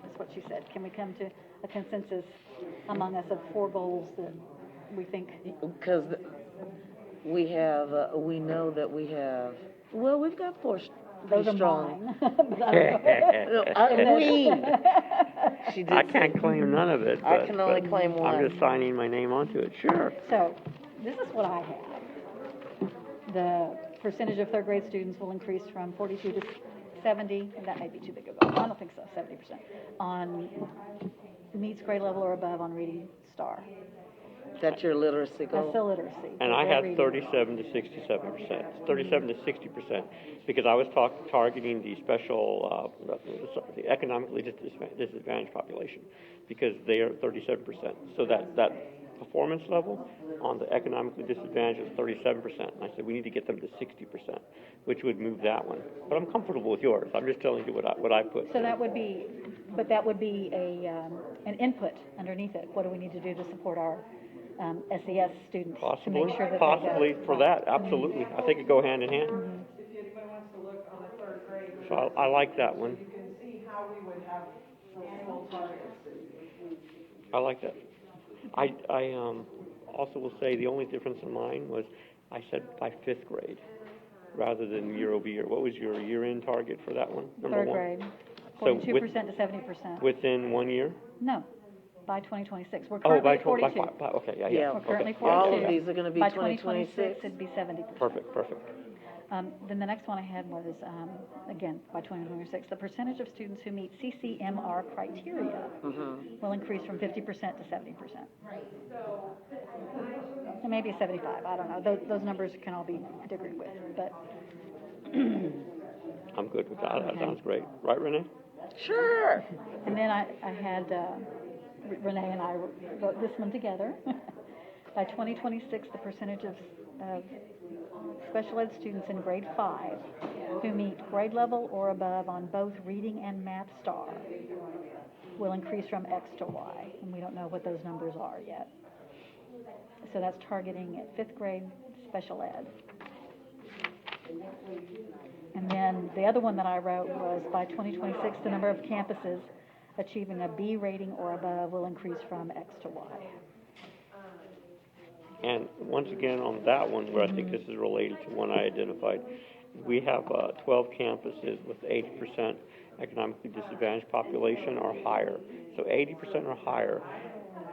Speaker 9: That's what she said. Can we come to a consensus among us of 4 goals that we think?
Speaker 10: Because we have, we know that we have, well, we've got 4
Speaker 9: Those are
Speaker 10: strong.
Speaker 9: mine. But I don't know.
Speaker 10: She did
Speaker 3: I
Speaker 10: say-
Speaker 3: can't claim none of it,
Speaker 10: I
Speaker 3: but-
Speaker 10: can only
Speaker 3: but
Speaker 10: claim one.
Speaker 3: I'm just signing my name onto it, sure.
Speaker 9: So, this is what I have. The percentage of third grade students will increase from 42 to 70, and that may be too big a goal. I don't think so, 70%. On meets grade level or above on reading star.
Speaker 10: That's your literacy goal?
Speaker 9: That's the literacy.
Speaker 3: And I
Speaker 9: They're
Speaker 3: had
Speaker 9: reading.
Speaker 3: 37 to 67%, 37 to 60%, because I was targeting the special, the economically disadvantaged population, because they are 37%. So that performance level on the economically disadvantaged is 37%. And I said, we need to get them to 60%, which would move that one. But I'm comfortable with yours. I'm just telling you what I put.
Speaker 9: So that would be, but that would be an input underneath it. What do we need to do to support our SES students to make sure that
Speaker 3: Possibly
Speaker 9: they go?
Speaker 3: for that, absolutely. I think it go hand in hand.
Speaker 11: If anybody wants to look on the 3rd grade.
Speaker 3: So I like that one.
Speaker 11: You can see how we would have annual targets.
Speaker 3: I like that. I also will say the only difference in mine was I said by 5th grade rather than year over year. What was your year-end target for that one? Number
Speaker 9: 3rd
Speaker 3: 1?
Speaker 9: grade,
Speaker 3: So
Speaker 9: 42% to 70%.
Speaker 3: Within 1 year?
Speaker 9: No, by 2026. We're
Speaker 3: Oh,
Speaker 9: currently
Speaker 3: by
Speaker 9: at 42.
Speaker 3: okay, yeah.
Speaker 10: Yeah,
Speaker 9: We're
Speaker 3: Okay.
Speaker 9: currently
Speaker 3: Yeah,
Speaker 9: 42.
Speaker 10: all of these are going to be
Speaker 9: By
Speaker 10: 2026.
Speaker 9: 2026, it'd be 70%.
Speaker 3: Perfect.
Speaker 9: Then the next one I had was, again, by 2026, the percentage of students who meet CCMR criteria will increase from 50% to 70%. And maybe 75, I don't know. Those numbers can all be differed with, but
Speaker 3: I'm good with that. That
Speaker 9: Okay.
Speaker 3: sounds great. Right, Renee?
Speaker 10: Sure.
Speaker 9: And then I had, Renee and I wrote this one together. By 2026, the percentage of special ed students in grade 5 who meet grade level or above on both reading and math star will increase from X to Y. And we don't know what those numbers are yet. So that's targeting at 5th grade special ed. And then the other one that I wrote was by 2026, the number of campuses achieving a B rating or above will increase from X to Y.
Speaker 3: And once again, on that one, where I think this is related to one I identified, we have 12 campuses with 80% economically disadvantaged population or higher. So 80% or higher,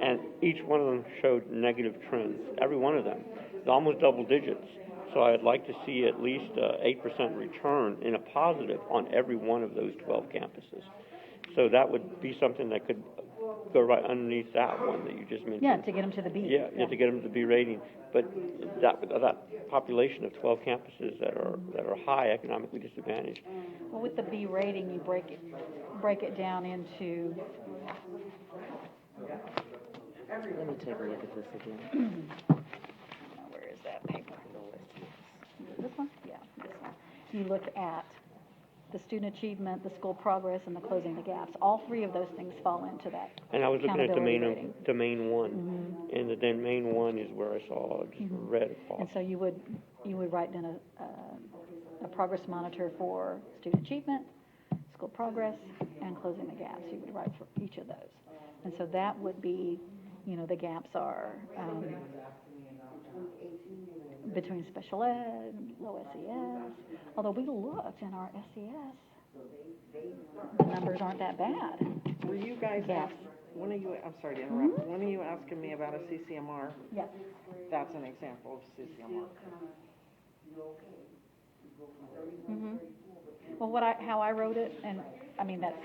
Speaker 3: and each one of them showed negative trends. Every one of them, it's almost double digits. So I'd like to see at least 8% return in a positive on every one of those 12 campuses. So that would be something that could go right underneath that one that you just mentioned.
Speaker 9: Yeah, to get them to the B.
Speaker 3: Yeah, to get them to B rating. But that population of 12 campuses that are high economically disadvantaged.
Speaker 9: Well, with the B rating, you break it down into.
Speaker 10: Let me take a look at this again.
Speaker 9: Where is that paper? This one? Yeah, this one. You look at the student achievement, the school progress, and the closing the gaps. All three of those things fall into that.
Speaker 3: And I was looking at domain one,
Speaker 9: Mm-hmm.
Speaker 3: and the domain one is where I saw just red across.
Speaker 9: And so you would write down a progress monitor for student achievement, school progress, and closing the gaps. You would write for each of those. And so that would be, the gaps are between special ed, low SES. Although we looked in our SES, the numbers aren't that bad.
Speaker 2: Were you guys
Speaker 9: Yes.
Speaker 2: I'm sorry to interrupt. One of you asking me about a CCMR?
Speaker 9: Yeah.
Speaker 2: That's an example of CCMR.
Speaker 9: Mm-hmm. Well, how I wrote it, and I mean that's.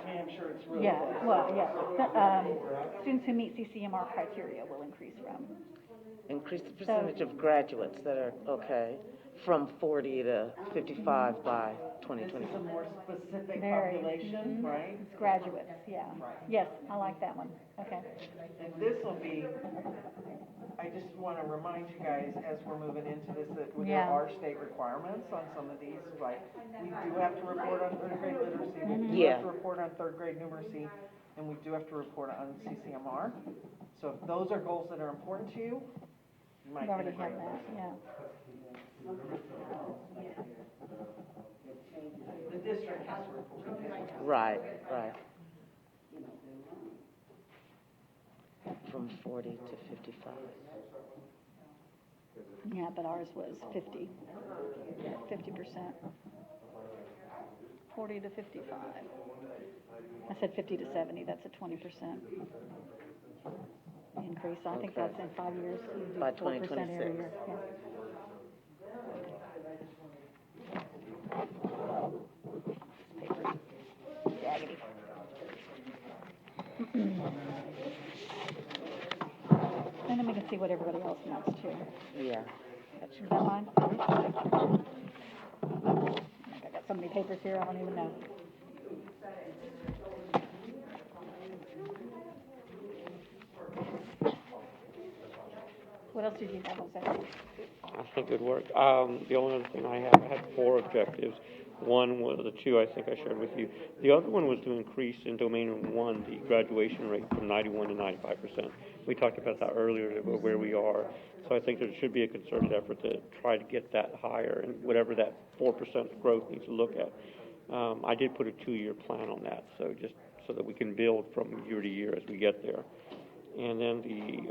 Speaker 2: I'm sure it's really.
Speaker 9: Yeah. Well, yeah. Students who meet CCMR criteria will increase from.
Speaker 10: Increase the percentage of graduates that are, okay, from 40 to 55 by
Speaker 2: This is
Speaker 10: 2026.
Speaker 2: a more specific
Speaker 9: Very.
Speaker 2: population, right?
Speaker 9: It's graduates, yeah.
Speaker 2: Right.
Speaker 9: Yes, I like that one. Okay.
Speaker 2: And this will be, I just want to remind you guys, as we're moving into this, that there
Speaker 9: Yeah.
Speaker 2: are state requirements on some of these, like, we do have to report on third grade literacy, we do
Speaker 10: Yeah.
Speaker 2: have to report on third grade numeracy, and we do have to report on CCMR. So if those are goals that are important to you, you might
Speaker 9: We already
Speaker 2: integrate
Speaker 9: have that,
Speaker 2: those.
Speaker 9: yeah.
Speaker 11: The district has to report.
Speaker 10: Right. From 40 to 55.
Speaker 9: Yeah, but ours was 50%. 40 to 55. I said 50 to 70, that's a 20% increase. I think
Speaker 10: Okay.
Speaker 9: that's in 5 years. You do
Speaker 10: By
Speaker 9: 4% every
Speaker 10: 2026.
Speaker 9: year. Yeah. Paper. Jaggedy. And then we can see what everybody else wants too.
Speaker 10: Yeah.
Speaker 9: Is that mine? I got so many papers here, I don't even know. What else did you have on Saturday?
Speaker 3: I think it would work. The only other thing I had 4 objectives. One was the 2 I think I shared with you. The other one was to increase in domain 1 the graduation rate from 91 to 95%. We talked about that earlier, where we are. So I think there should be a concerted effort to try to get that higher, and whatever that 4% growth needs to look at. I did put a 2-year plan on that, so just so that we can build from year to year as we get there. And then the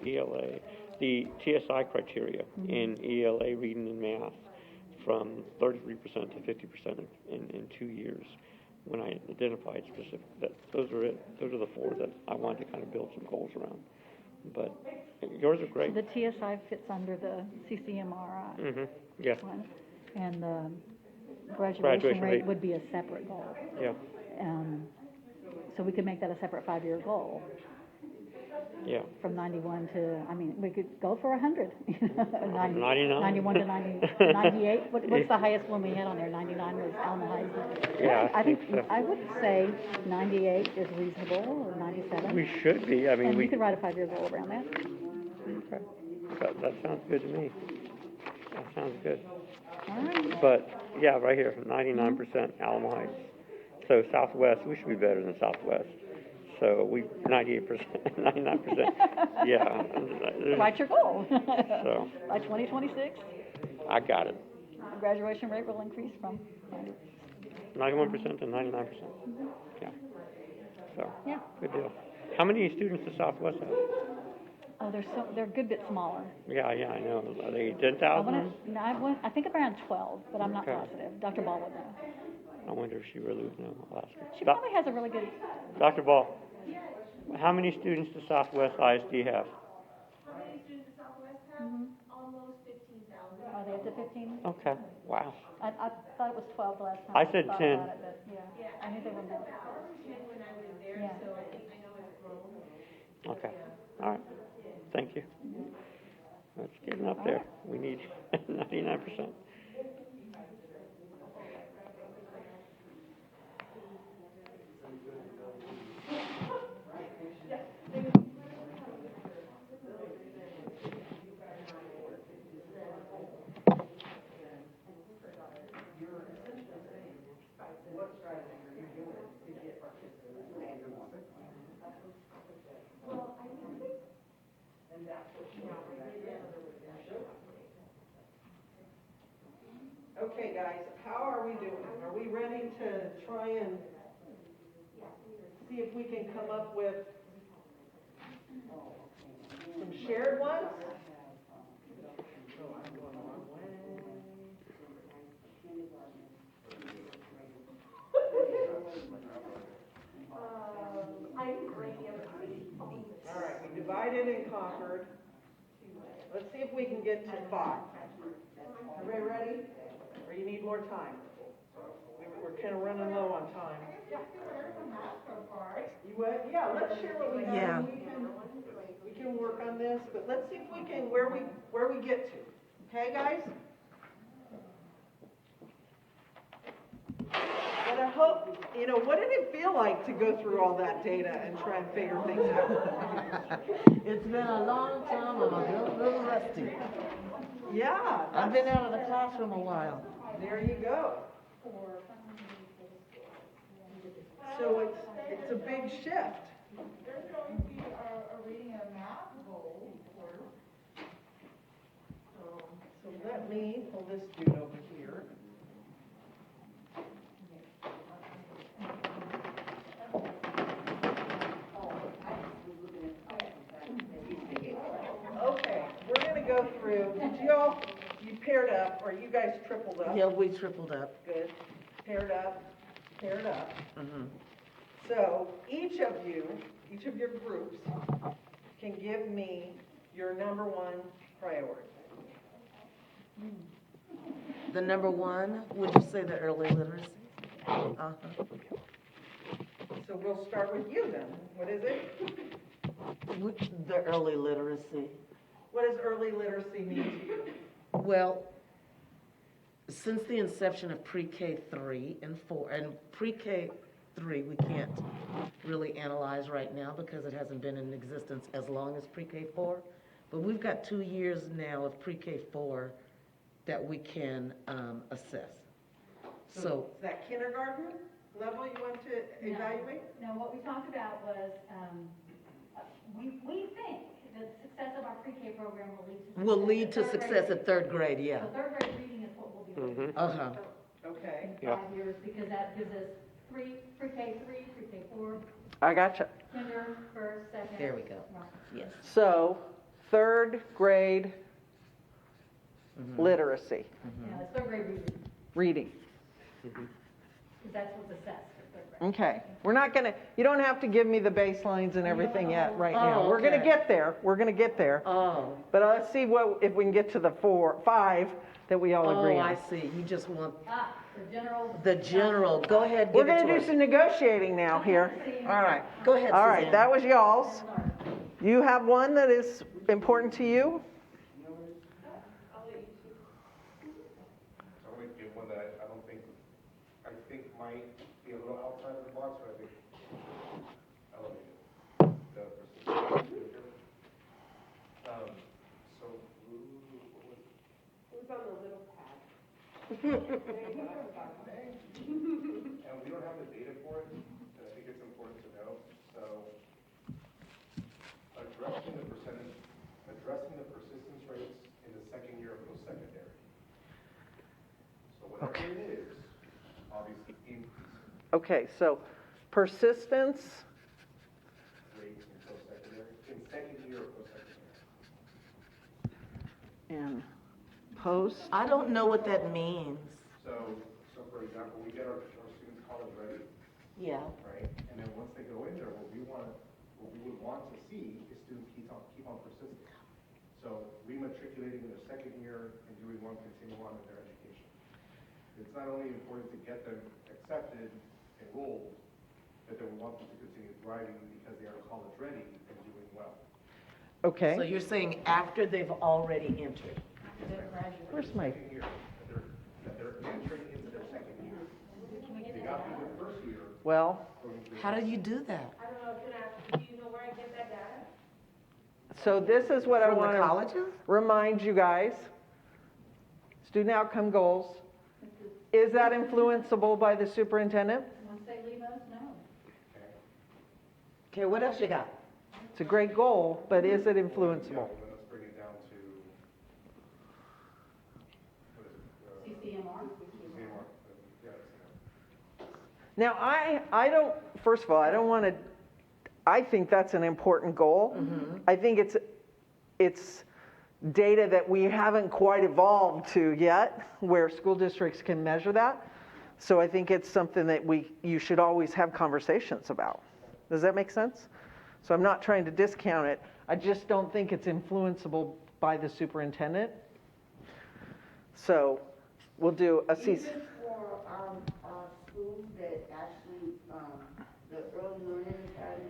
Speaker 3: the ELA, the TSI criteria in ELA reading and math from 33% to 50% in 2 years. When I identified specific, those are it. Those are the 4 that I wanted to kind of build some goals around. But yours are great.
Speaker 9: The TSI fits under the CCMRI
Speaker 3: Yeah.
Speaker 9: one, and the graduation rate would be a separate goal.
Speaker 3: Yeah.
Speaker 9: So we could make that a separate 5-year goal.
Speaker 3: Yeah.
Speaker 9: From 91 to, we could go for 100.
Speaker 3: 99?
Speaker 9: 91 to 98. What's the highest one we had on there? 99 was Alma Heights.
Speaker 3: Yeah, I think so.
Speaker 9: I would say 98 is reasonable, or 97.
Speaker 3: We should be.
Speaker 9: And we could write a 5-year goal around that.
Speaker 3: Okay. That sounds good to me. That sounds good.
Speaker 9: All right.
Speaker 3: But, yeah, right here, 99% Alma Heights. So Southwest, we should be better than Southwest. So we, 98%, 99%, yeah.
Speaker 9: Write your goal.
Speaker 3: So.
Speaker 9: By 2026,
Speaker 3: I got it.
Speaker 9: the graduation rate will increase from
Speaker 3: 91% to 99%. Yeah. So,
Speaker 9: Yeah.
Speaker 3: good deal. How many students does Southwest have?
Speaker 9: Oh, they're a good bit smaller.
Speaker 3: Yeah, I know. Are they
Speaker 9: I
Speaker 3: 10,000?
Speaker 9: I think around 12, but I'm not
Speaker 3: Okay.
Speaker 9: positive. Dr. Ball would know.
Speaker 3: I wonder if she really would know. I'll ask her.
Speaker 9: She probably has a really good.
Speaker 3: Dr. Ball, how many students does Southwest ISD have?
Speaker 4: How many students does Southwest have? Almost 15,000.
Speaker 9: Are they up to 15?
Speaker 3: Okay, wow.
Speaker 9: I thought it was 12 the last time.
Speaker 3: I said
Speaker 9: thought
Speaker 3: 10.
Speaker 9: About it, but yeah, I knew they were more.
Speaker 4: Ours was 10 when I was there,
Speaker 9: Yeah.
Speaker 4: so I know it's grown.
Speaker 3: Okay, all right. Thank you. That's getting up there. We need 99%.
Speaker 11: Okay, guys, how are we doing? Are we ready to try and see if we can come up with some shared ones? All right, we divided and conquered. Let's see if we can get to 5. Everybody ready? Or you need more time? We're kind of running low on time. You what? Yeah, let's share what we have.
Speaker 1: Yeah.
Speaker 11: We can work on this, but let's see if we can, where we get to. Okay, guys? But I hope, what did it feel like to go through all that data and try and figure things out?
Speaker 1: It's been a long time, I'm a little rusty.
Speaker 11: Yeah.
Speaker 1: I've been out of the classroom a while.
Speaker 11: There you go. So it's a big shift.
Speaker 4: There's going to be a reading and math goal for.
Speaker 11: So let me pull this dude over here. Okay, we're going to go through. You paired up, or you guys tripled up?
Speaker 1: Yeah, we tripled up.
Speaker 11: Good. Paired up, paired up.
Speaker 1: Mm-hmm.
Speaker 11: So each of your groups can give me your number one priority.
Speaker 1: The number one, would you say the early literacy? Uh-huh.
Speaker 11: So we'll start with you then. What is it?
Speaker 1: The early literacy.
Speaker 11: What does early literacy mean to you?
Speaker 1: Well, since the inception of pre-K 3 and 4, and pre-K 3 we can't really analyze right now because it hasn't been in existence as long as pre-K 4, but we've got 2 years now of pre-K 4 that we can assess. So
Speaker 11: is that kindergarten level you want to evaluate?
Speaker 6: No, what we talked about was, we think that success of our pre-K program will lead to
Speaker 1: success at third grade, yeah.
Speaker 6: So third grade reading is what we'll be looking
Speaker 1: Uh-huh.
Speaker 11: Okay.
Speaker 6: in 5 years, because that gives us pre-K 3, pre-K 4,
Speaker 2: I gotcha.
Speaker 6: kinder, first, second.
Speaker 1: There we go.
Speaker 6: Right.
Speaker 1: Yes.
Speaker 2: So, third grade literacy,
Speaker 6: Yeah, it's third grade
Speaker 2: reading.
Speaker 6: reading, because that's what's assessed for third grade.
Speaker 2: Okay, we're not gonna, you don't have to give me the baselines and everything yet right now.
Speaker 1: Oh,
Speaker 2: We're gonna
Speaker 1: okay.
Speaker 2: get there, we're gonna get there.
Speaker 1: Oh.
Speaker 2: But let's see if we can get to the 5 that we all agree
Speaker 1: Oh,
Speaker 2: on.
Speaker 1: I see. You just want
Speaker 6: The general.
Speaker 1: Go ahead,
Speaker 2: We're
Speaker 1: give it
Speaker 2: gonna
Speaker 1: to
Speaker 2: do
Speaker 1: us.
Speaker 2: some negotiating now here.
Speaker 1: All right, go ahead,
Speaker 2: All right,
Speaker 1: Suzanne.
Speaker 2: that was y'all's. You have one that is important to you?
Speaker 8: I'm going to give one that I think might be a little outside of the box, but I think elevated. So,
Speaker 7: Who's on the little pad?
Speaker 8: and we don't have the data for it, and I think it's important to know. So
Speaker 2: Okay, so persistence,
Speaker 8: Rate in post-secondary, in second year or post-secondary.
Speaker 2: and post,
Speaker 1: I don't know what that means.
Speaker 8: So for example, we get our students college ready,
Speaker 1: Yeah.
Speaker 8: right? And then once they go in there, what we would want to see is students keep on persisting. So rematriculating in their second year and doing one continue on in their education. It's not only important to get them accepted, enrolled, but then we want them to continue thriving because they are college ready and doing well.
Speaker 2: okay.
Speaker 1: So you're saying after they've already entered?
Speaker 2: Where's my,
Speaker 8: Second year, that they're entering into their second year. They got through their first year.
Speaker 2: well,
Speaker 1: How do you do that?
Speaker 4: I don't know, can I, do you know where I get that data?
Speaker 2: so this is what I
Speaker 1: From
Speaker 2: want
Speaker 1: the
Speaker 2: to
Speaker 1: colleges?
Speaker 2: remind you guys. Student outcome goals. Is that influenceable by the superintendent?
Speaker 6: Once they leave us, no.
Speaker 1: Okay, what else you got?
Speaker 2: It's a great goal, but is it
Speaker 8: Yeah,
Speaker 2: influenceable?
Speaker 8: well, then let's bring it down to, what is it?
Speaker 6: CCMR?
Speaker 8: CMR. Yeah,
Speaker 2: Now, I don't, first of all, I don't want to, I think that's an important goal. I think it's data that we haven't quite evolved to yet, where school districts can measure that. So I think it's something that you should always have conversations about. Does that make sense? So I'm not trying to discount it. I just don't think it's influenceable by the superintendent. So we'll do a
Speaker 5: Even for our schools that actually, the early learning academy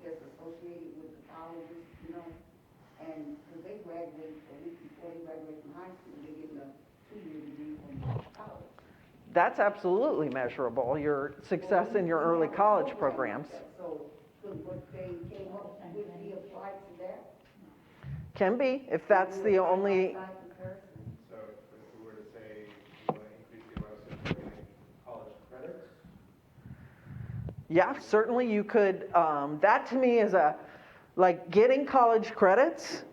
Speaker 5: that's associated with the colleges, you know, and, because they graduate, a week before they graduate from high school, they get a 2-year degree from college.
Speaker 2: That's absolutely measurable, your success in your early college programs.
Speaker 5: So, could what they came up with be applied to that?
Speaker 2: Can be, if that's the only,
Speaker 5: Outside comparison?
Speaker 8: So if we were to say, we want to increase the amount of students getting college credits,
Speaker 2: yeah, certainly you could, that to me is like getting college credits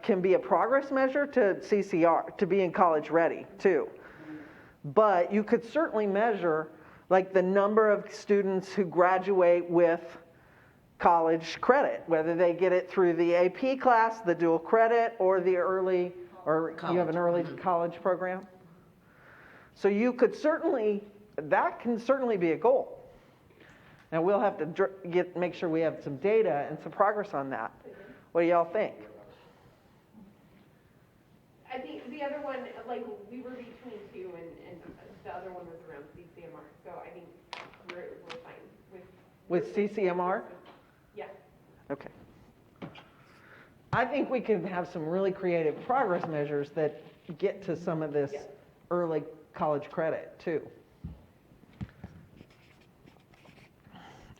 Speaker 2: can be a progress measure to CCR, to being college ready too. But you could certainly measure like the number of students who graduate with college credit, whether they get it through the AP class, the dual credit, or the early, or you have an early college program. So you could certainly, that can certainly be a goal. Now we'll have to make sure we have some data and some progress on that. What do y'all think?
Speaker 7: I think the other one, like, we were between two, and the other one was around CCMR, so I think we're fine
Speaker 2: With CCMR?
Speaker 7: Yeah.
Speaker 2: Okay. I think we can have some really creative progress measures that get to some of this early college credit too.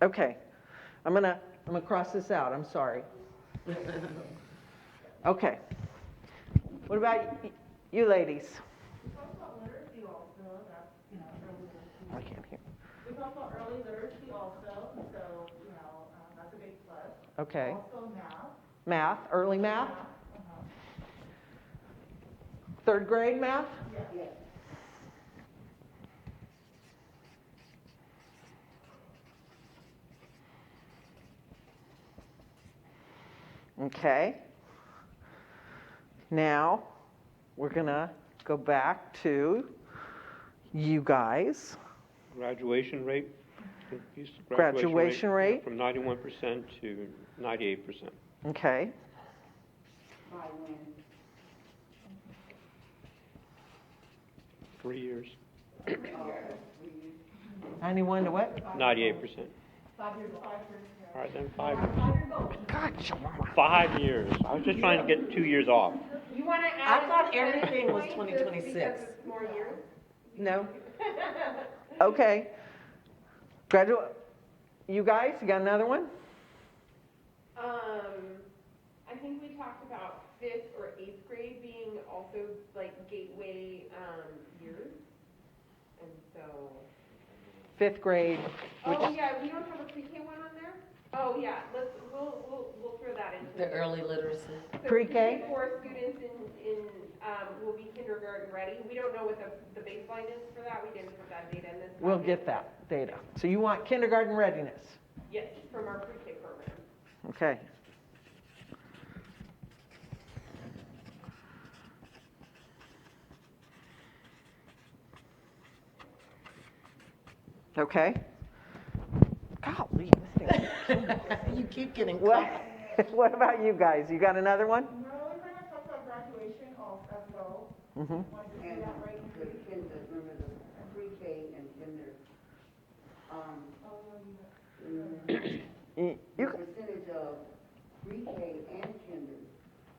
Speaker 2: Okay, I'm gonna cross this out, I'm sorry. Okay. What about you ladies?
Speaker 11: We talked about literacy also, that's, early literacy.
Speaker 2: I can't hear.
Speaker 11: We talked about early literacy also, so, that's a big plus.
Speaker 2: Okay.
Speaker 11: Also math.
Speaker 2: Math, early math?
Speaker 11: Uh-huh.
Speaker 2: Third grade math?
Speaker 5: Yes.
Speaker 2: Okay. Now, we're gonna go back to you guys.
Speaker 3: Graduation rate?
Speaker 2: Graduation rate?
Speaker 3: From 91% to 98%.
Speaker 2: Okay.
Speaker 5: By when?
Speaker 3: 3 years.
Speaker 2: 91 to what?
Speaker 3: 98%.
Speaker 11: 5 years.
Speaker 3: All right, then 5 years.
Speaker 2: Gotcha.
Speaker 3: 5 years. I was just trying to get 2 years off.
Speaker 7: You want to add?
Speaker 1: I thought
Speaker 7: a percentage
Speaker 1: everything was
Speaker 7: point just
Speaker 1: 2026.
Speaker 7: because it's more years?
Speaker 1: No?
Speaker 2: Okay. You guys, you got another one?
Speaker 7: I think we talked about 5th or 8th grade being also like gateway years, and so.
Speaker 2: 5th grade.
Speaker 7: Oh yeah, we don't have a pre-K one on there. Oh, yeah, we'll throw that into.
Speaker 10: The early literacy.
Speaker 7: So
Speaker 2: Pre-K?
Speaker 7: Pre-K 4 students will be kindergarten ready. We don't know what the baseline is for that. We didn't put that data in this.
Speaker 2: We'll
Speaker 7: packet.
Speaker 2: get that data. So you want kindergarten readiness?
Speaker 7: Yes, from our pre-K program.
Speaker 2: Okay. Okay. Golly, this thing.
Speaker 1: You keep getting
Speaker 2: What, what about you guys? You got another one?
Speaker 11: No, we're gonna talk about graduation also as well.
Speaker 2: Mm-hmm.
Speaker 5: And the kinder, remember the pre-K and kinder,
Speaker 2: You,
Speaker 5: the percentage of pre-K and kinder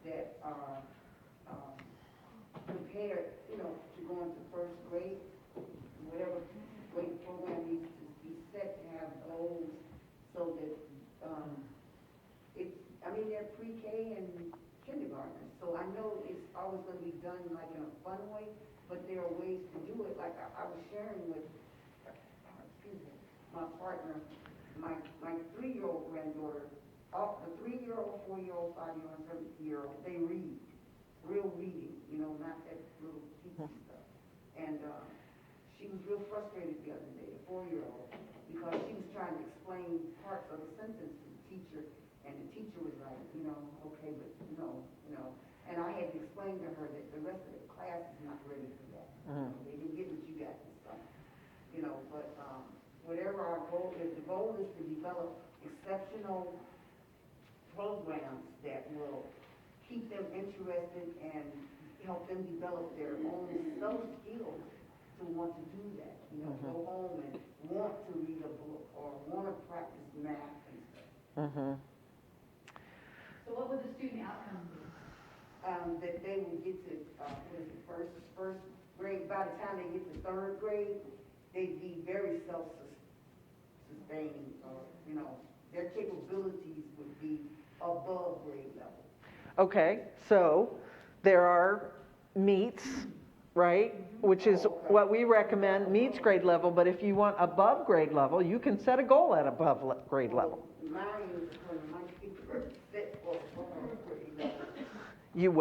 Speaker 5: that are, prepared, to go into first grade, whatever grade program needs to be set to have goals so that, they're pre-K and kindergarten. So I know it's always gonna be done like in a fun way, but there are ways to do it. Like I was sharing with, my partner, my 3-year-old granddaughter, the 3-year-old, 4-year-old, 5-year-old, and 7-year-old, they read, real reading, not that little teaching stuff. And she was real frustrated the other day, the 4-year-old, because she was trying to explain parts of a sentence to the teacher, and the teacher was like, okay, but no. And I had to explain to her that the rest of the class is not ready for that. They didn't get what you got this summer. But whatever our goal is, the goal is to develop exceptional programs that will keep them interested and help them develop their own self-skills to want to do that. Go home and want to read a book or want to practice math and stuff.
Speaker 6: So what would the student outcome be?
Speaker 5: That they will get to, first grade, by the time they get to 3rd grade, they'd be very self-sustaining, their capabilities would be above grade level.
Speaker 2: Okay, so there are meets, right? Which is what we recommend, meets grade level, but if you want above grade level, you can set a goal at above grade level.
Speaker 5: Mine is my teacher set for above grade level.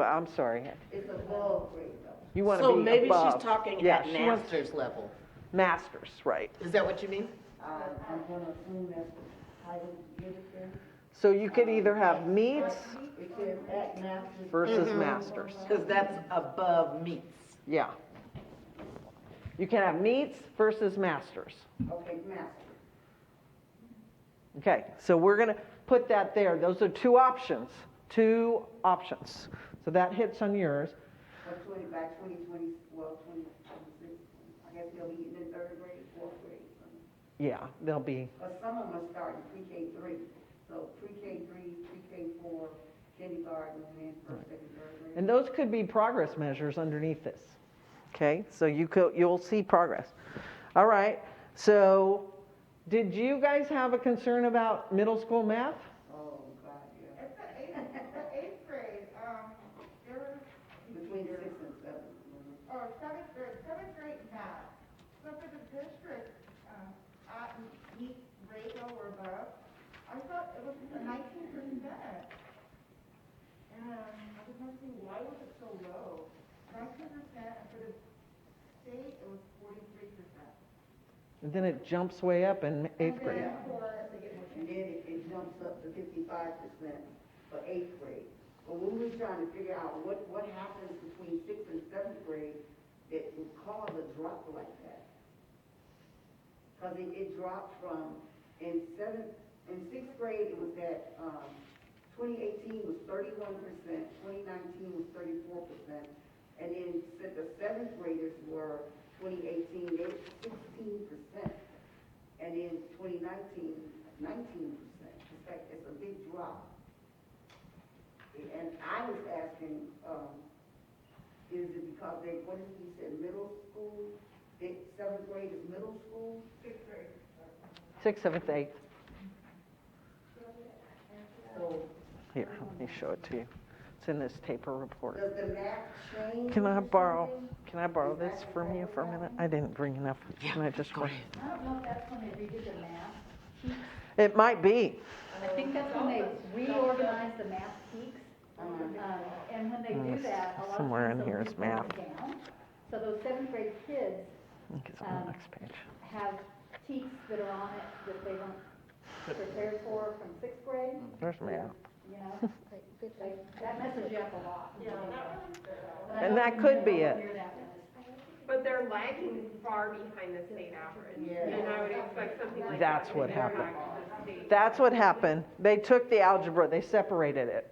Speaker 2: I'm sorry.
Speaker 5: It's above grade level.
Speaker 2: You want to
Speaker 1: So
Speaker 2: be
Speaker 1: maybe
Speaker 2: above.
Speaker 1: she's talking
Speaker 2: Yeah,
Speaker 1: at
Speaker 2: she wants
Speaker 1: master's level.
Speaker 2: masters, right?
Speaker 1: Is that what you mean?
Speaker 5: I'm going to assume that's the title to give it then.
Speaker 2: So you could either have meets
Speaker 5: It says at master's.
Speaker 2: versus masters.
Speaker 1: Because that's above meets.
Speaker 2: Yeah. You can have meets versus masters.
Speaker 5: Okay, master.
Speaker 2: Okay, so we're going to put that there. Those are two options. So that hits on yours.
Speaker 5: By 2020, well, 2026, I guess they'll be in 3rd grade, 4th grade.
Speaker 2: Yeah, they'll be.
Speaker 5: But some of them are starting pre-K 3. So pre-K 3, pre-K 4, kindergarten, and then 1st, 2nd, 3rd grade.
Speaker 2: And those could be progress measures underneath this. Okay, so you'll see progress. All right, so did you guys have a concern about middle school math?
Speaker 5: Oh, God, yeah.
Speaker 11: At the 8th grade, there was,
Speaker 5: Between 6 and 7.
Speaker 11: or 7th grade math. So for the district, at meet grade level or above, I thought it was 19%. And I was wondering, why was it so low? 19%, and for the state, it was 43%.
Speaker 2: And then it jumps way up in 8th grade.
Speaker 5: And then it jumps up to 55% for 8th grade. But when we were trying to figure out what happens between 6th and 7th grade that would cause a drop like that. Because it dropped from, in 6th grade, it was at, 2018 was 31%, 2019 was 34%, and then the 7th graders were, 2018, they were 16%, and in 2019, 19%. In fact, it's a big drop. And I was asking, is it because what did he say, middle school? 7th grade is middle school? 6th grade.
Speaker 2: 6th, 7th, 8th.
Speaker 5: So
Speaker 2: Here, let me show it to you. It's in this taper report.
Speaker 5: does the math change?
Speaker 2: Can I
Speaker 5: or
Speaker 2: borrow
Speaker 5: something?
Speaker 2: this from you for a minute? I didn't bring enough. Can I just
Speaker 1: Go ahead.
Speaker 6: I don't know if that's when they redid the math.
Speaker 2: It might be.
Speaker 6: I think that's when they reorganize the math peaks. And when they do that, a lot of
Speaker 2: Somewhere
Speaker 6: times
Speaker 2: in here
Speaker 6: they'll
Speaker 2: is
Speaker 6: break it
Speaker 2: math.
Speaker 6: down. So those seventh grade kids
Speaker 2: I think it's on the next page.
Speaker 6: have teaks that are on it that they weren't prepared for from sixth grade,
Speaker 2: There's math.
Speaker 6: you know? That messes you up a lot.
Speaker 7: Yeah, that one's good.
Speaker 2: And that could be it.
Speaker 7: But they're lagging far behind the state average. And I would expect something like that.
Speaker 2: That's
Speaker 7: to
Speaker 2: what
Speaker 7: be
Speaker 2: happened.
Speaker 7: back to the state.
Speaker 2: That's what happened. They took the algebra, they separated it.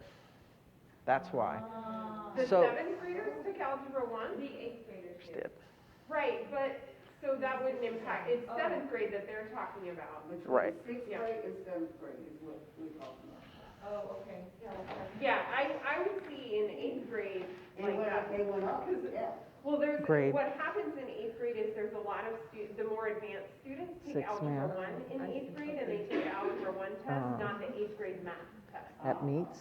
Speaker 2: That's why.
Speaker 7: The
Speaker 2: So-
Speaker 7: seventh graders took algebra one? The eighth graders
Speaker 2: Did.
Speaker 7: Right, but, so that wouldn't impact, it's seventh grade that they're talking about.
Speaker 2: Right.
Speaker 5: Sixth grade and seventh grade is what we're talking about.
Speaker 7: Oh, okay. Yeah, I would see in eighth grade, like that.
Speaker 5: They went up, yeah.
Speaker 7: Well,
Speaker 2: Grade.
Speaker 7: what happens in eighth grade is there's a lot of the more advanced students take
Speaker 2: Six
Speaker 7: algebra
Speaker 2: math.
Speaker 7: one in eighth grade, and they take the algebra one test, not the eighth grade math test.
Speaker 2: At meets,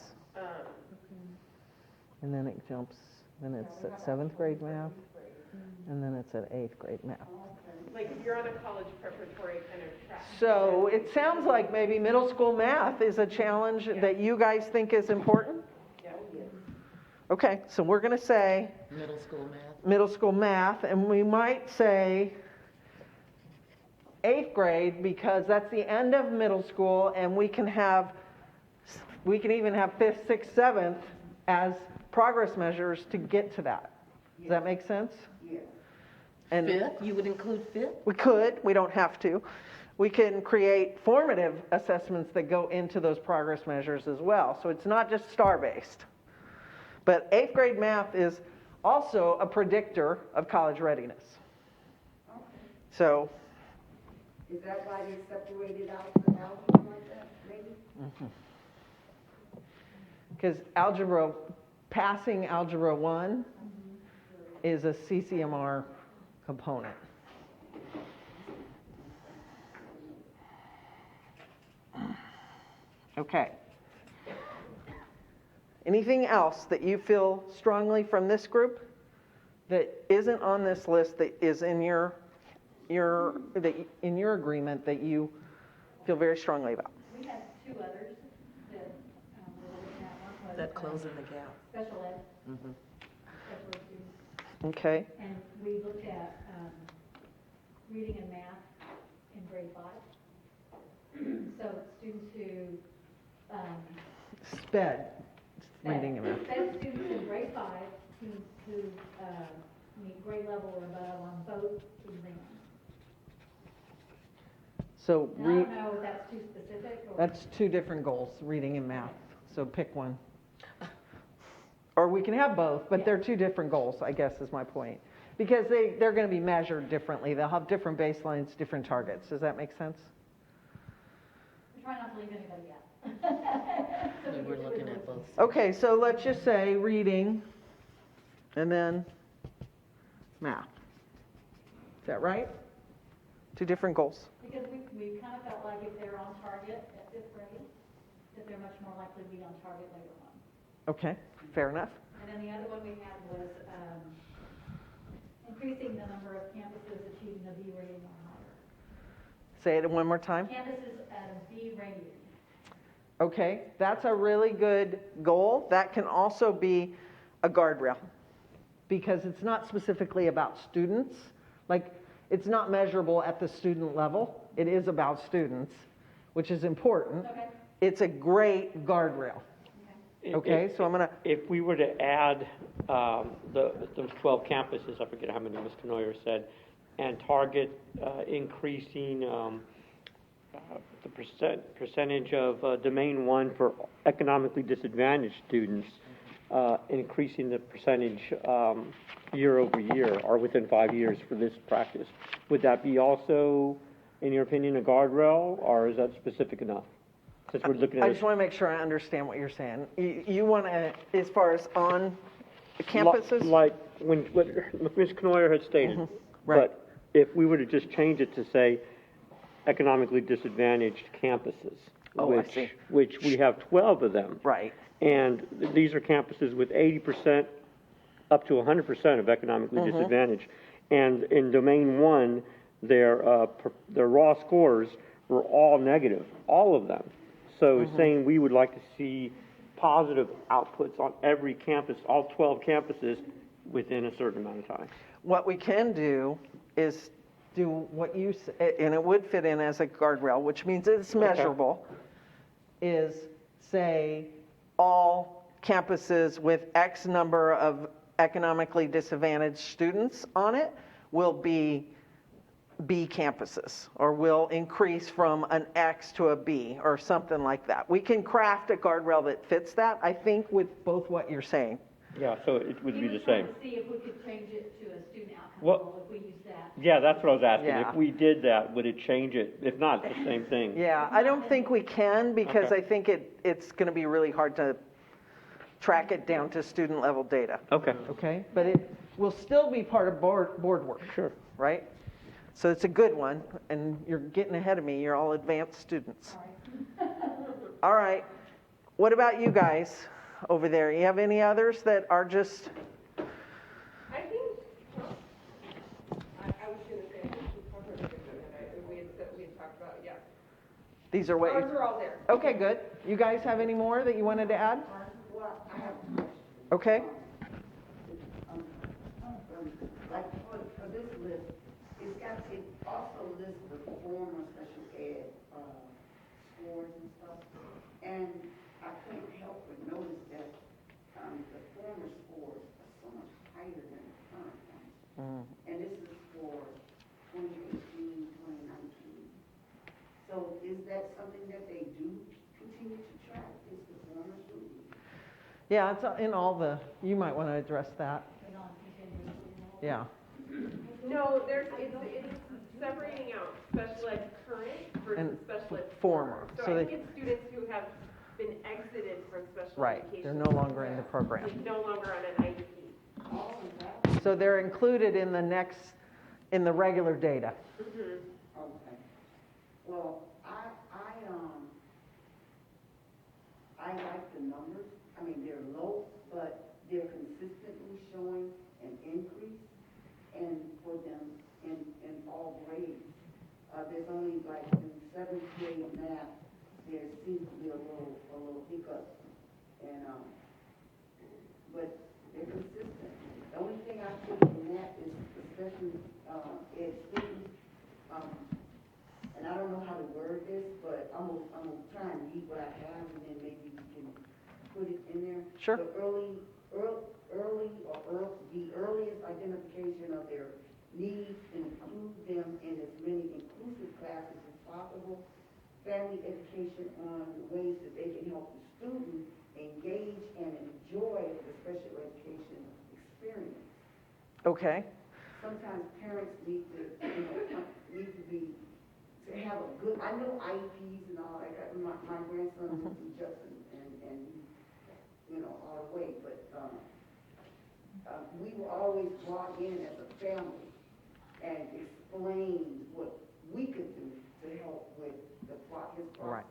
Speaker 2: and then it jumps, then it's at seventh grade math, and then it's at eighth grade math.
Speaker 7: Like if you're on a college preparatory kind of track.
Speaker 2: So it sounds like maybe middle school math is a challenge that you guys think is important? Okay, so we're going to say
Speaker 1: Middle school math.
Speaker 2: middle school math, and we might say eighth grade because that's the end of middle school, and we can even have fifth, sixth, seventh as progress measures to get to that. Does that make sense?
Speaker 5: Yes.
Speaker 2: And
Speaker 1: Fifth, you would include fifth?
Speaker 2: we could, we don't have to. We can create formative assessments that go into those progress measures as well. So it's not just star-based. But eighth grade math is also a predictor of college readiness.
Speaker 5: Okay.
Speaker 2: So,
Speaker 5: Is that why they separated out the algebra like that, maybe?
Speaker 2: because passing algebra 1 is a CCMR component. Okay. Anything else that you feel strongly from this group that isn't on this list that is in your agreement that you feel very strongly about?
Speaker 6: We had two others that we were looking at. One was
Speaker 1: That closing the gap.
Speaker 6: special ed,
Speaker 1: Mhm.
Speaker 6: special ed students.
Speaker 2: Okay.
Speaker 6: And we looked at reading and math in grade 5. So students who
Speaker 2: SPED, reading and math.
Speaker 6: SPED students in grade 5 who meet grade level or above on both exams.
Speaker 2: So
Speaker 6: And I don't know if that's too specific or.
Speaker 2: that's two different goals, reading and math. So pick one. Or we can have both, but they're two different goals, I guess is my point. Because they're going to be measured differently. They'll have different baselines, different targets. Does that make sense?
Speaker 6: We try not to leave anybody out. So
Speaker 1: We
Speaker 6: we
Speaker 1: were
Speaker 6: get to
Speaker 1: looking
Speaker 6: the
Speaker 1: at
Speaker 6: list.
Speaker 1: both.
Speaker 2: Okay, so let's just say reading and then math. Is that right? Two different goals.
Speaker 6: Because we kind of felt like if they're on target at 5th grade, that they're much more likely to be on target later on.
Speaker 2: Okay, fair enough.
Speaker 6: And then the other one we had was increasing the number of campuses achieving a B rating or higher.
Speaker 2: Say it one more time.
Speaker 6: Campuses at a B rating.
Speaker 2: Okay, that's a really good goal. That can also be a guardrail because it's not specifically about students. Like, it's not measurable at the student level. It is about students, which is important.
Speaker 6: Okay.
Speaker 2: It's a great guardrail. Okay, so I'm going to,
Speaker 3: If we were to add those 12 campuses, I forget how many Ms. Canoyer said, and target increasing the percentage of Domain 1 for economically disadvantaged students, increasing the percentage year over year or within 5 years for this practice, would that be also, in your opinion, a guardrail, or is that specific enough? Since we're looking
Speaker 2: I
Speaker 3: at
Speaker 2: just want to make sure I understand what you're saying. You want to, as far as on campuses?
Speaker 3: Like what Ms. Knoyer had stated.
Speaker 2: Right.
Speaker 3: But if we were to just change it to say economically disadvantaged campuses,
Speaker 2: Oh, I see.
Speaker 3: which we have 12 of them.
Speaker 2: Right.
Speaker 3: And these are campuses with 80% up to 100% of economically disadvantaged. And in Domain 1, their raw scores were all negative, all of them. So it's saying we would like to see positive outputs on every campus, all 12 campuses, within a certain amount of time.
Speaker 2: What we can do is do what you, and it would fit in as a guardrail, which means it's measurable, is say all campuses with X number of economically disadvantaged students on it will be B campuses, or will increase from an X to a B, or something like that. We can craft a guardrail that fits that, I think, with both what you're saying.
Speaker 3: Yeah, so it would
Speaker 6: He
Speaker 3: be
Speaker 6: was
Speaker 3: the
Speaker 6: trying
Speaker 3: same.
Speaker 6: to see if we could change it to a student outcome
Speaker 3: What-
Speaker 6: goal, if we use that.
Speaker 3: Yeah, that's what I was asking.
Speaker 2: Yeah.
Speaker 3: If we did that, would it change it? If not, it's the same thing.
Speaker 2: Yeah, I don't think we can, because
Speaker 3: Okay.
Speaker 2: I think it's going to be really hard to track it down to student level data.
Speaker 3: Okay.
Speaker 2: Okay, but it will still be part of board work.
Speaker 3: Sure.
Speaker 2: Right? So it's a good one, and you're getting ahead of me. You're all advanced students. All right. What about you guys over there? You have any others that are just,
Speaker 7: I think, I was gonna say, I think we covered everything that we had talked about, yeah.
Speaker 2: these are what
Speaker 7: Ours
Speaker 2: you,
Speaker 7: are all there.
Speaker 2: okay, good. You guys have any more that you wanted to add?
Speaker 5: Well, I have a question.
Speaker 2: Okay.
Speaker 5: Like for this list, it also lists the former special ed, scores and stuff. And I couldn't help but notice that, the former scores are so much higher than the current ones. And this is for 2018, 2019. So is that something that they do continue to track, is the former students?
Speaker 2: Yeah, it's in all the, you might want to address that. Yeah.
Speaker 7: No, it's separating out special ed current versus
Speaker 2: And
Speaker 7: special ed
Speaker 2: former.
Speaker 7: So
Speaker 2: So
Speaker 7: I
Speaker 2: they-
Speaker 7: think it's students who have been exited from special
Speaker 2: Right,
Speaker 7: education.
Speaker 2: they're no longer in the program.
Speaker 7: Like, no longer on an IEP.
Speaker 2: So they're included in the regular data.
Speaker 5: Okay. Well, I like the numbers. I mean, they're low, but they're consistently showing an increase and for them in all grades. There's only like in seventh grade math, there seems to be a little hiccup. And, but they're consistent. The only thing I see from that is especially, ed students, and I don't know how to word this, but I'm gonna try and read what I have, and then maybe we can put it in there.
Speaker 2: Sure.
Speaker 5: The the earliest identification of their needs and include them in as many inclusive classes as possible. Family education on ways that they can help the student engage and enjoy the special education experience.
Speaker 2: Okay.
Speaker 5: Sometimes parents need to, to have a good, I know IEPs and all that, my grandson went through Justin and, all the way, but, we were always brought in as a family and explained what we could do to help with his process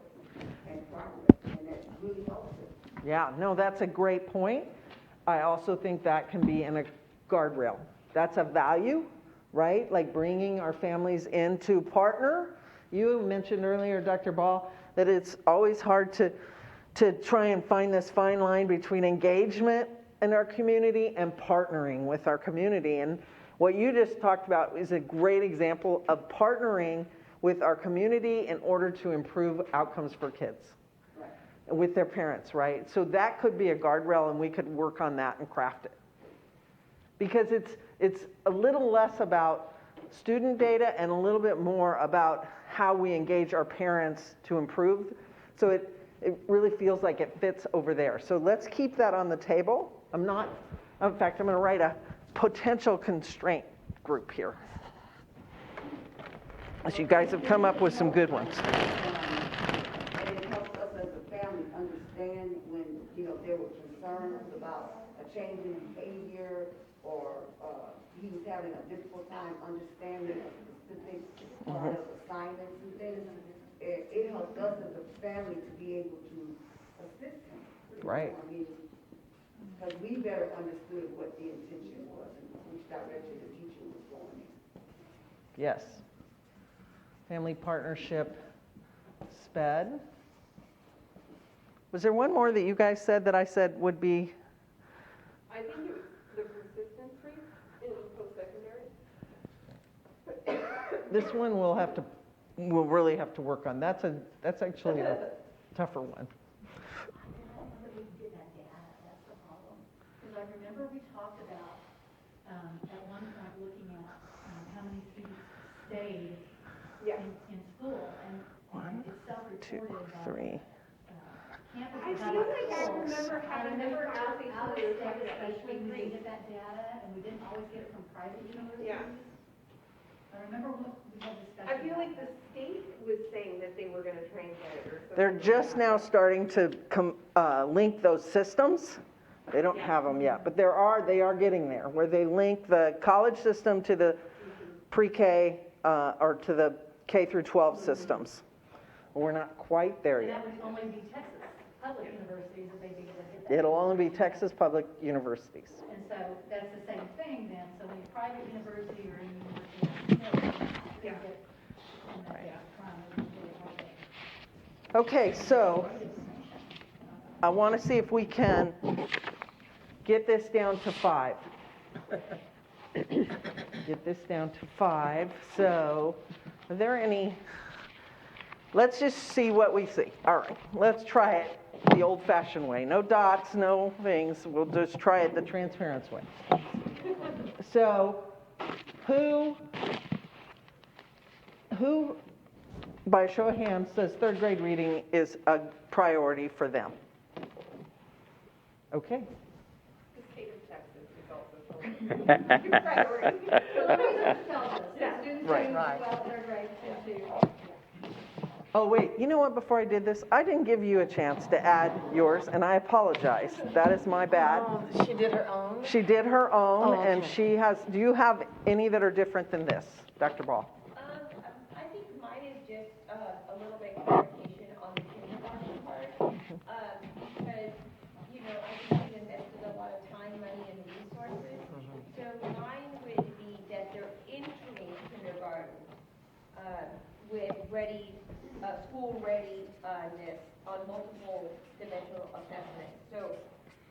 Speaker 5: and progress, and that really helps it.
Speaker 2: Yeah, no, that's a great point. I also think that can be in a guardrail. That's a value, right? Like bringing our families in to partner. You mentioned earlier, Dr. Ball, that it's always hard to try and find this fine line between engagement in our community and partnering with our community. And what you just talked about is a great example of partnering with our community in order to improve outcomes for kids with their parents, right? So that could be a guardrail, and we could work on that and craft it. Because it's a little less about student data and a little bit more about how we engage our parents to improve. So it really feels like it fits over there. So let's keep that on the table. In fact, I'm going to write a potential constraint group here. As you guys have come up with some good ones.
Speaker 5: And it helps us as a family understand when, there were concerns about a change in behavior or he was having a difficult time understanding a specific part of assignments and things. It helps us as a family to be able to assist him.
Speaker 2: Right.
Speaker 5: I mean, because we better understood what the intention was and which direction the teacher was going in.
Speaker 2: Yes. Family partnership, SPED. Was there one more that you guys said that I said would be?
Speaker 7: I think it was the persistence rate in post-secondary.
Speaker 2: This one we'll really have to work on. That's actually a tougher one.
Speaker 6: I don't know that we can get that data, that's the problem. Because I remember we talked about, at one point, looking at, how many students stayed in school, and it's self-reported by.
Speaker 2: 1, 2, 3.
Speaker 6: Campus
Speaker 7: I
Speaker 6: is
Speaker 7: feel like I remember having this
Speaker 6: out
Speaker 7: conversation
Speaker 6: of
Speaker 7: with
Speaker 6: state,
Speaker 7: Dr.
Speaker 6: especially, we
Speaker 7: Ashman.
Speaker 6: didn't get that data, and we didn't always get it from private universities.
Speaker 7: Yeah.
Speaker 6: I remember when we had discussion.
Speaker 7: I feel
Speaker 6: about
Speaker 7: like the
Speaker 6: that.
Speaker 7: state was saying that they were gonna translate it or something.
Speaker 2: They're just now starting to link those systems. They don't have them yet, but they are getting there, where they link the college system to the pre-K or to the K through 12 systems. We're not quite there
Speaker 6: And
Speaker 2: yet.
Speaker 6: that would only be Texas public universities that they'd be able to get that.
Speaker 2: It'll only be Texas public universities.
Speaker 6: And so that's the same thing then, so when you're private university or any university, you get in that prime, you can get it right there.
Speaker 2: Okay, so I want to see if we can get this down to 5. Get this down to 5. So, are there any? Let's just see what we see. All right, let's try it the old-fashioned way. No dots, no things. We'll just try it the transparent way. So, who, by a show of hands, says third grade reading is a priority for them? Okay.
Speaker 7: The state of Texas is also a priority.
Speaker 6: So the research tells us that students
Speaker 2: Right.
Speaker 6: doing well in third grade tend to.
Speaker 2: Oh, wait, you know what, before I did this, I didn't give you a chance to add yours, and I apologize. That is my bad.
Speaker 1: Oh, she did her own?
Speaker 2: She did her own,
Speaker 1: Oh,
Speaker 2: and
Speaker 1: okay.
Speaker 2: she has, do you have any that are different than this, Dr. Ball?
Speaker 4: I think mine is just a little bit clarification on the kindergarten part. Because, you know, I think we've invested a lot of time, money, and resources. So mine would be that they're entering kindergarten with school readiness on multiple dimensional assessments. So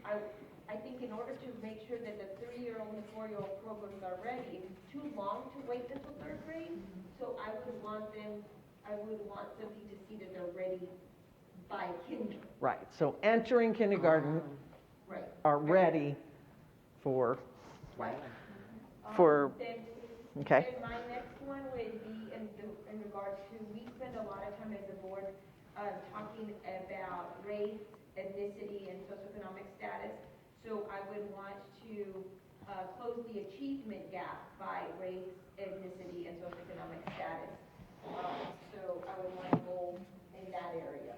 Speaker 4: I think in order to make sure that the 3-year-old and the 4-year-old programs are ready, it's too long to wait until third grade. So I would want something to see that they're ready by kindergarten.
Speaker 2: Right, so entering kindergarten
Speaker 4: Right.
Speaker 2: are ready for,
Speaker 4: Right.
Speaker 2: okay.
Speaker 4: Then my next one would be in regards to, we spend a lot of time as a board talking about race, ethnicity, and socioeconomic status. So I would want to close the achievement gap by race, ethnicity, and socioeconomic status. So I would want to go in that area.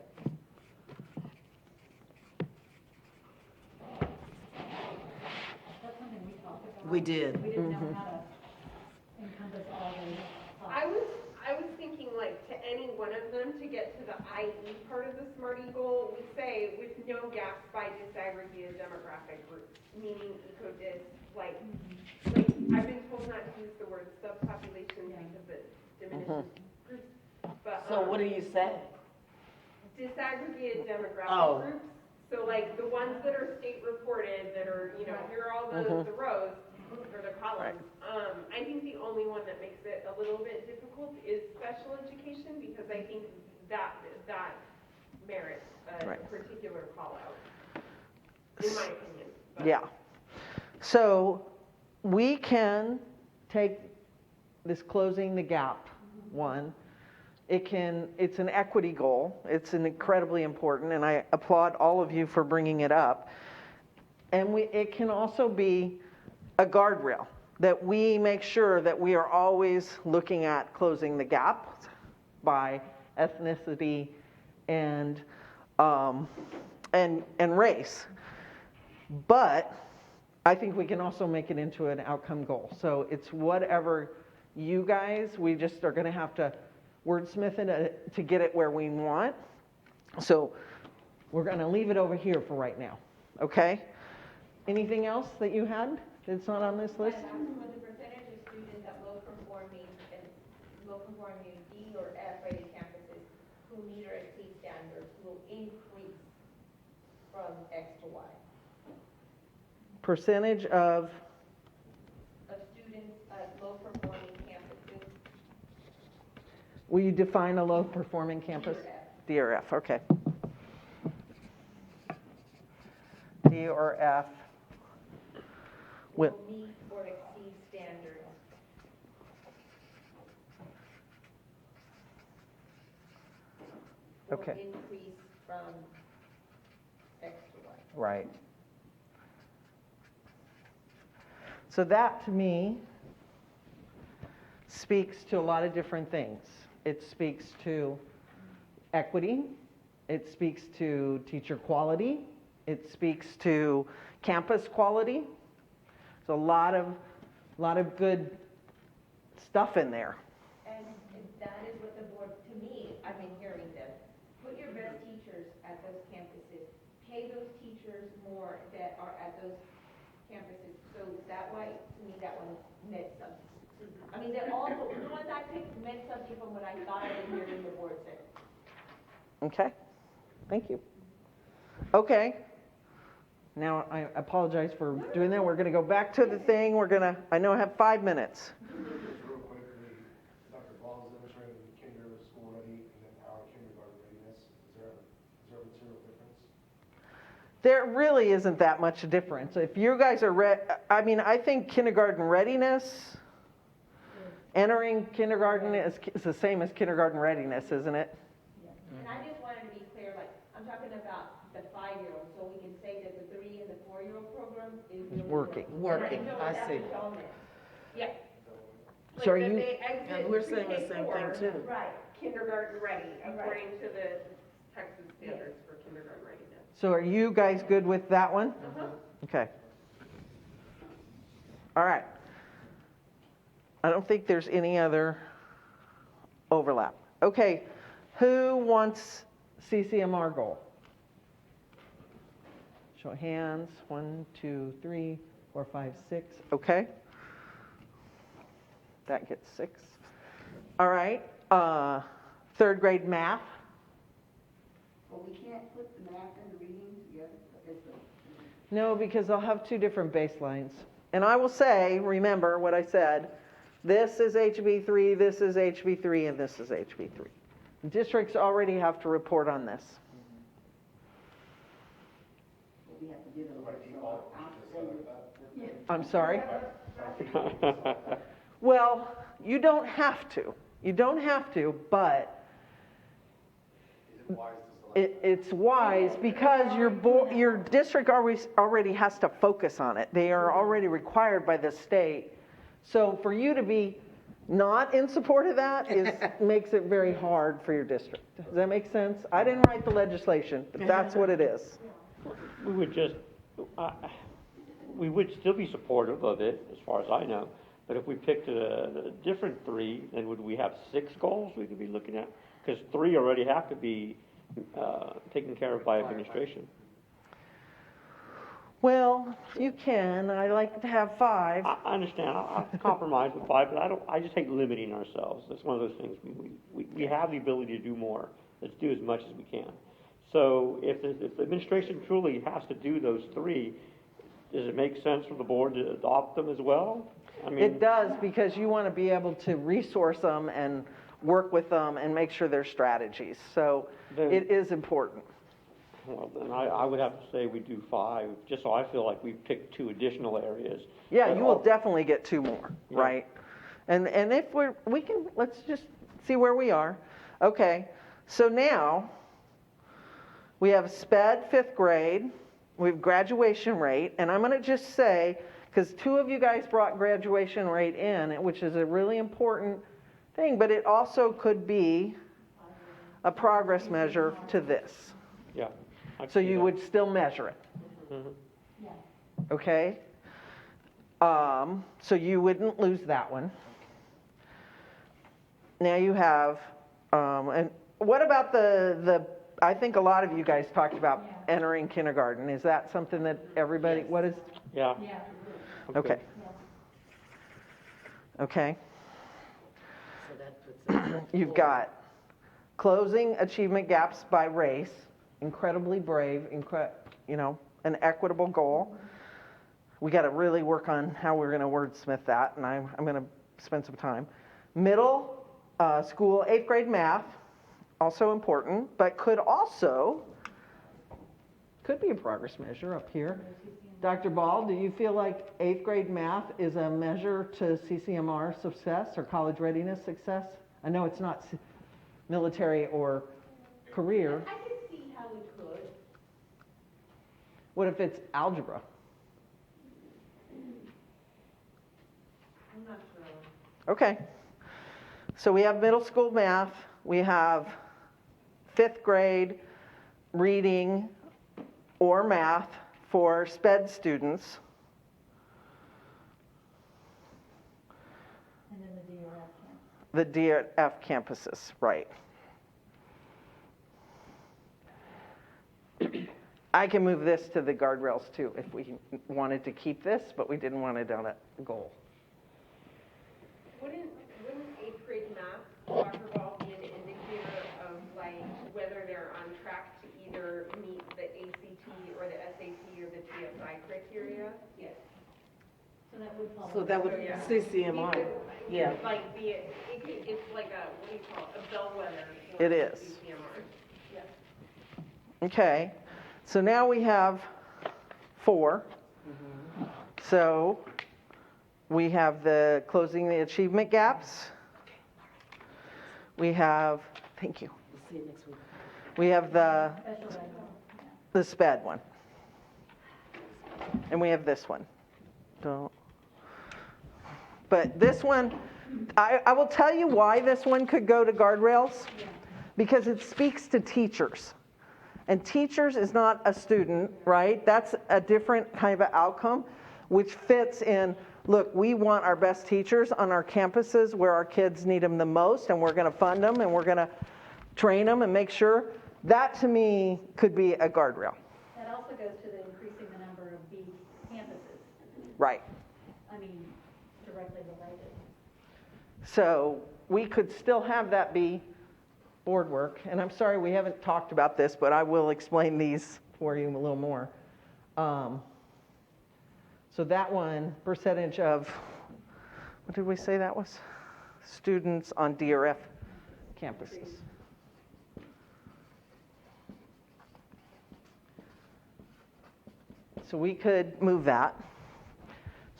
Speaker 6: That's something we talked about.
Speaker 1: We did.
Speaker 6: We didn't know how to encompass all the.
Speaker 7: I was thinking like to any one of them to get to the IE part of the SMART goal, we say with no gaps by disaggregated demographic groups, meaning eco-dis, like I've been told not to use the word subpopulation because it diminishes groups. But,
Speaker 1: So what do you say?
Speaker 7: disaggregated demographic
Speaker 1: Oh.
Speaker 7: groups. So like the ones that are state reported that are, you know, here are all the rows or the columns. I think the only one that makes it a little bit difficult is special education because I think that merits a particular call out, in my opinion. But.
Speaker 2: Yeah. So we can take this closing the gap one. It's an equity goal. It's an incredibly important, and I applaud all of you for bringing it up. And it can also be a guardrail that we make sure that we are always looking at closing the gap by ethnicity and race. But I think we can also make it into an outcome goal. So it's whatever you guys, we just are going to have to wordsmith it to get it where we want. So we're going to leave it over here for right now. Okay? Anything else that you had that's not on this list?
Speaker 4: For the percentage of students at low-conforming D or F rated campuses who meet or exceed standards will increase
Speaker 2: Percentage of,
Speaker 4: students at low-performing campuses.
Speaker 2: will you define a low-performing campus? D or F, okay. D or F.
Speaker 4: Will meet or exceed standards.
Speaker 2: Okay.
Speaker 4: Or increase from X to Y.
Speaker 2: Right. So that, to me, speaks to a lot of different things. It speaks to equity. It speaks to teacher quality. It speaks to campus quality. There's a lot of good stuff in there.
Speaker 4: And that is what the board, to me, I've been hearing them. Put your best teachers at those campuses. Pay those teachers more that are at those campuses. So that way, to me, that one meant something. I mean, they're all, the ones I picked meant something from what I thought I was hearing the board say.
Speaker 2: Okay, thank you. Okay, now I apologize for doing that. We're going to go back to the thing. I know I have 5 minutes.
Speaker 8: Real quickly, Dr. Ball is demonstrating kindergarten school ready and then our kindergarten readiness. Is there a material difference?
Speaker 2: There really isn't that much difference. If you guys are I think kindergarten readiness, entering kindergarten is the same as kindergarten readiness, isn't it?
Speaker 4: And I just wanted to be clear, like, I'm talking about the 5-year-old, so we can say that the 3 and the 4-year-old program is really
Speaker 2: working.
Speaker 1: Working, I see.
Speaker 4: Yeah.
Speaker 2: So are
Speaker 7: Like, that
Speaker 2: you-
Speaker 7: they exit
Speaker 1: And we're saying the same thing
Speaker 7: pre-K4,
Speaker 1: too.
Speaker 4: Right.
Speaker 7: kindergarten ready, according to the Texas standards for kindergarten readiness.
Speaker 2: So are you guys good with that one? Okay. All right. I don't think there's any other overlap. Okay, who wants CCMR goal? Show of hands. 1, 2, 3, 4, 5, 6. Okay. That gets 6. All right. 3rd grade math.
Speaker 5: But we can't put the math and the reading together.
Speaker 2: No, because I'll have 2 different baselines. And I will say, remember what I said, this is HB3, this is HB3, and this is HB3. Districts already have to report on this.
Speaker 5: We have to give them.
Speaker 2: I'm sorry? Well, you don't have to. You don't have to, but it's wise because your district already has to focus on it. They are already required by the state. So for you to be not in support of that makes it very hard for your district. Does that make sense? I didn't write the legislation, but that's what it is.
Speaker 3: We would just, we would still be supportive of it, as far as I know. But if we picked a different 3, then would we have 6 goals we could be looking at? Because 3 already have to be taken care of by administration.
Speaker 2: Well, you can. I like to have 5.
Speaker 3: I understand. I'll compromise with 5, but I just hate limiting ourselves. That's one of those things. We have the ability to do more. Let's do as much as we can. So if the administration truly has to do those 3, does it make sense for the board to adopt them as well? I mean,
Speaker 2: It does, because you want to be able to resource them and work with them and make sure there's strategies. So it is important.
Speaker 3: Well, then I would have to say we do 5, just so I feel like we've picked 2 additional areas.
Speaker 2: Yeah,
Speaker 3: But
Speaker 2: you will definitely get 2 more,
Speaker 3: Yeah.
Speaker 2: right? And if let's just see where we are. Okay, so now we have SPED 5th grade, we have graduation rate, and I'm going to just say, because 2 of you guys brought graduation rate in, which is a really important thing, but it also could be a progress measure to this.
Speaker 3: Yeah. I can
Speaker 2: So
Speaker 3: see
Speaker 2: you
Speaker 3: that.
Speaker 2: would still measure it.
Speaker 3: Mhm.
Speaker 2: Okay? So you wouldn't lose that one. Now you have, and what about I think a lot of you guys talked about entering kindergarten. Is that something that everybody, what is?
Speaker 3: Yeah.
Speaker 6: Yeah.
Speaker 2: Okay. Okay.
Speaker 1: So that puts it.
Speaker 2: You've got closing achievement gaps by race, incredibly brave, an equitable goal. we got to really work on how we're going to wordsmith that, and I'm going to spend some time. Middle school, 8th grade math, also important, but could be a progress measure up here. Dr. Ball, do you feel like 8th grade math is a measure to CCMR success or college readiness success? I know it's not military or career.
Speaker 4: I could see how we could.
Speaker 2: What if it's algebra?
Speaker 11: I'm not sure.
Speaker 2: Okay. So we have middle school math, we have 5th grade reading or math for SPED students.
Speaker 6: And then
Speaker 2: The DRF campuses, right. I can move this to the guardrails too if we wanted to keep this, but we didn't want it on a goal.
Speaker 7: Wouldn't 8th grade math, Dr. Ball, be an indicator of like whether they're on track to either meet the ACT or the SAT or the TSI criteria?
Speaker 6: Yes. So that would fall.
Speaker 1: So that would,
Speaker 7: Yeah.
Speaker 1: CCMR, yeah.
Speaker 7: Like it's like a, what do you call it, a bellwether for
Speaker 2: It is.
Speaker 7: CCMR. Yes.
Speaker 2: Okay, so now we have 4. So we have the closing the achievement gaps. We have, thank you.
Speaker 1: We'll see you next week.
Speaker 2: We have the
Speaker 6: Special ed.
Speaker 2: the SPED one. And we have this one. But this one, I will tell you why this one could go to guardrails. Because it speaks to teachers. And teachers is not a student, right? That's a different kind of an outcome, which fits in, look, we want our best teachers on our campuses where our kids need them the most, and we're going to fund them, and we're going to train them and make sure. That, to me, could be a guardrail.
Speaker 6: That also goes to the increasing the number of B campuses.
Speaker 2: Right.
Speaker 6: I mean, directly related.
Speaker 2: So we could still have that be board work. And I'm sorry we haven't talked about this, but I will explain these for you a little more. So that one, percentage of, what did we say that was? Students on DRF campuses. So we could move that.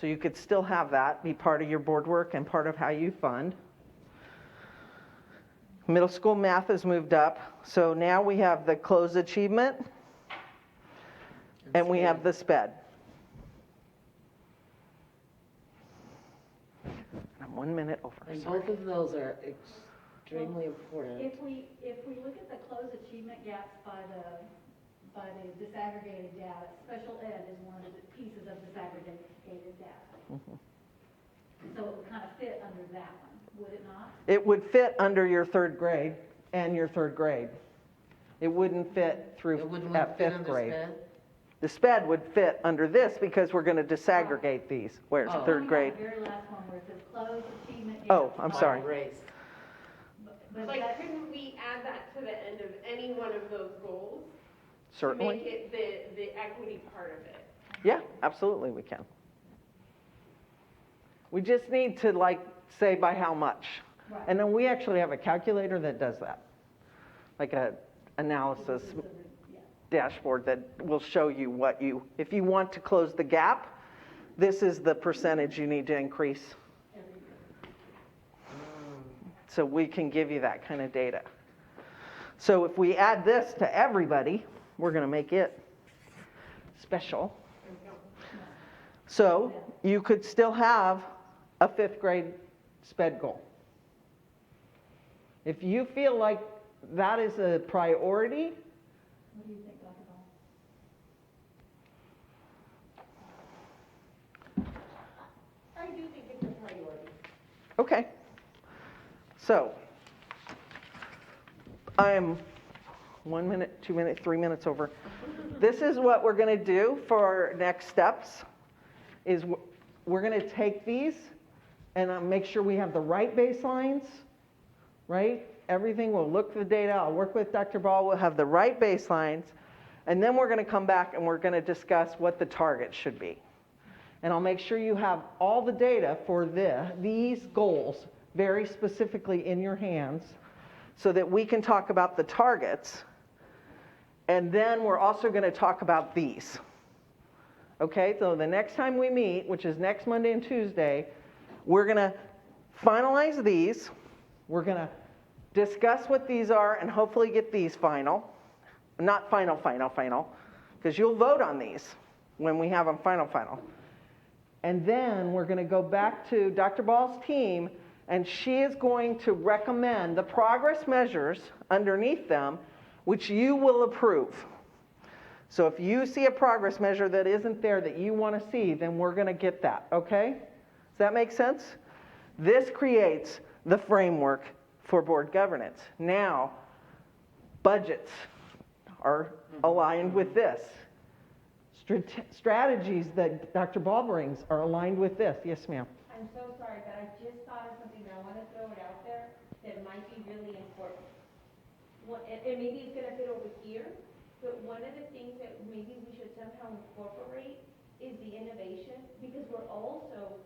Speaker 2: So you could still have that be part of your board work and part of how you fund. Middle school math has moved up. So now we have the closed achievement and we have the SPED. I'm 1 minute over.
Speaker 1: And both of those are extremely important.
Speaker 6: If we look at the closed achievement gaps by the disaggregated data, special ed is one of the pieces of disaggregated data. So it would kind of fit under that one, would it not?
Speaker 2: It would fit under your 3rd grade and your 3rd grade. It wouldn't fit through
Speaker 1: It wouldn't
Speaker 2: at
Speaker 1: fit
Speaker 2: 5th
Speaker 1: under
Speaker 2: grade.
Speaker 1: SPED?
Speaker 2: The SPED would fit under this because we're going to disaggregate these. Where's
Speaker 1: Oh.
Speaker 2: 3rd grade?
Speaker 6: The very last one where it says closed achievement gaps.
Speaker 2: Oh, I'm sorry.
Speaker 1: Race.
Speaker 6: But
Speaker 7: Like,
Speaker 6: that,
Speaker 7: couldn't we add that to the end of any one of those goals? To
Speaker 2: Certainly.
Speaker 7: make it the equity part of it?
Speaker 2: Yeah, absolutely we can. We just need to say by how much.
Speaker 6: Right.
Speaker 2: And then we actually have a calculator that does that. Like a analysis dashboard that will show you if you want to close the gap, this is the percentage you need to increase. So we can give you that kind of data. So if we add this to everybody, we're going to make it special. So you could still have a 5th grade SPED goal. If you feel like that is a priority,
Speaker 6: what do you think, Dr. Ball?
Speaker 4: I do think it's a priority.
Speaker 2: okay. So I am 1 minute, 2 minutes, 3 minutes over. This is what we're going to do for our next steps is we're going to take these and make sure we have the right baselines, right? Everything, we'll look for the data. I'll work with Dr. Ball. We'll have the right baselines. And then we're going to come back and we're going to discuss what the target should be. And I'll make sure you have all the data for these goals very specifically in your hands so that we can talk about the targets. And then we're also going to talk about these. Okay, so the next time we meet, which is next Monday and Tuesday, we're going to finalize these. We're going to discuss what these are and hopefully get these final. Not final, because you'll vote on these when we have them final. And then we're going to go back to Dr. Ball's team, and she is going to recommend the progress measures underneath them, which you will approve. So if you see a progress measure that isn't there that you want to see, then we're going to get that, okay? Does that make sense? This creates the framework for board governance. Now, budgets are aligned with this. Strategies that Dr. Ball brings are aligned with this. Yes, ma'am.
Speaker 4: I'm so sorry, but I just thought of something, and I want to throw it out there, that might be really important. And maybe it's going to fit over here, but one of the things that maybe we should somehow incorporate is the innovation, because we're also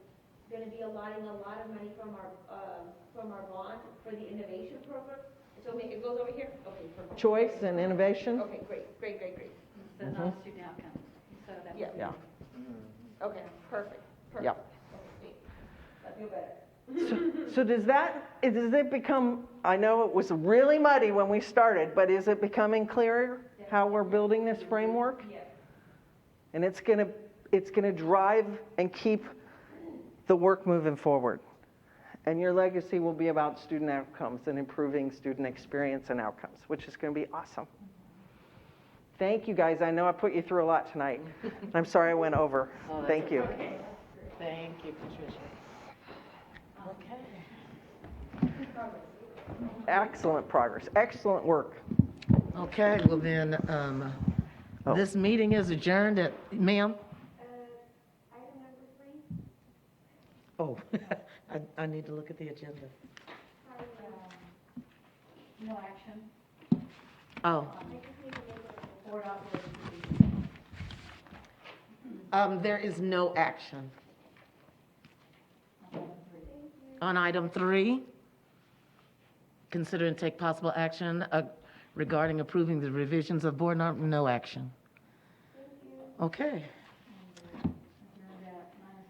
Speaker 4: going to be allotting a lot of money from our bond for the innovation program. So it goes over here? Okay, perfect.
Speaker 2: Choice and innovation.
Speaker 4: Okay, great.
Speaker 6: The non-student outcomes, so that would be.
Speaker 2: Yeah.
Speaker 4: Okay, perfect.
Speaker 2: Yeah.
Speaker 4: Okay, I feel better.
Speaker 2: So does it become, I know it was really muddy when we started, but is it becoming clearer how we're building this framework?
Speaker 4: Yes.
Speaker 2: And it's gonna drive and keep the work moving forward. And your legacy will be about student outcomes and improving student experience and outcomes, which is going to be awesome. Thank you, guys. I know I put you through a lot tonight. I'm sorry I went over. Thank you.
Speaker 10: Okay. Thank you, Patricia. Okay.
Speaker 2: Excellent progress. Excellent work.
Speaker 10: Okay, well then, this meeting is adjourned at, ma'am?
Speaker 4: Item number 3.
Speaker 10: Oh, I need to look at the agenda.
Speaker 6: No action.
Speaker 10: Oh.
Speaker 6: Board operations.
Speaker 10: There is no action. On item 3, consider and take possible action regarding approving the revisions of board norm, no action. Okay.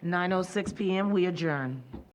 Speaker 10: 9:06 p.m., we adjourn.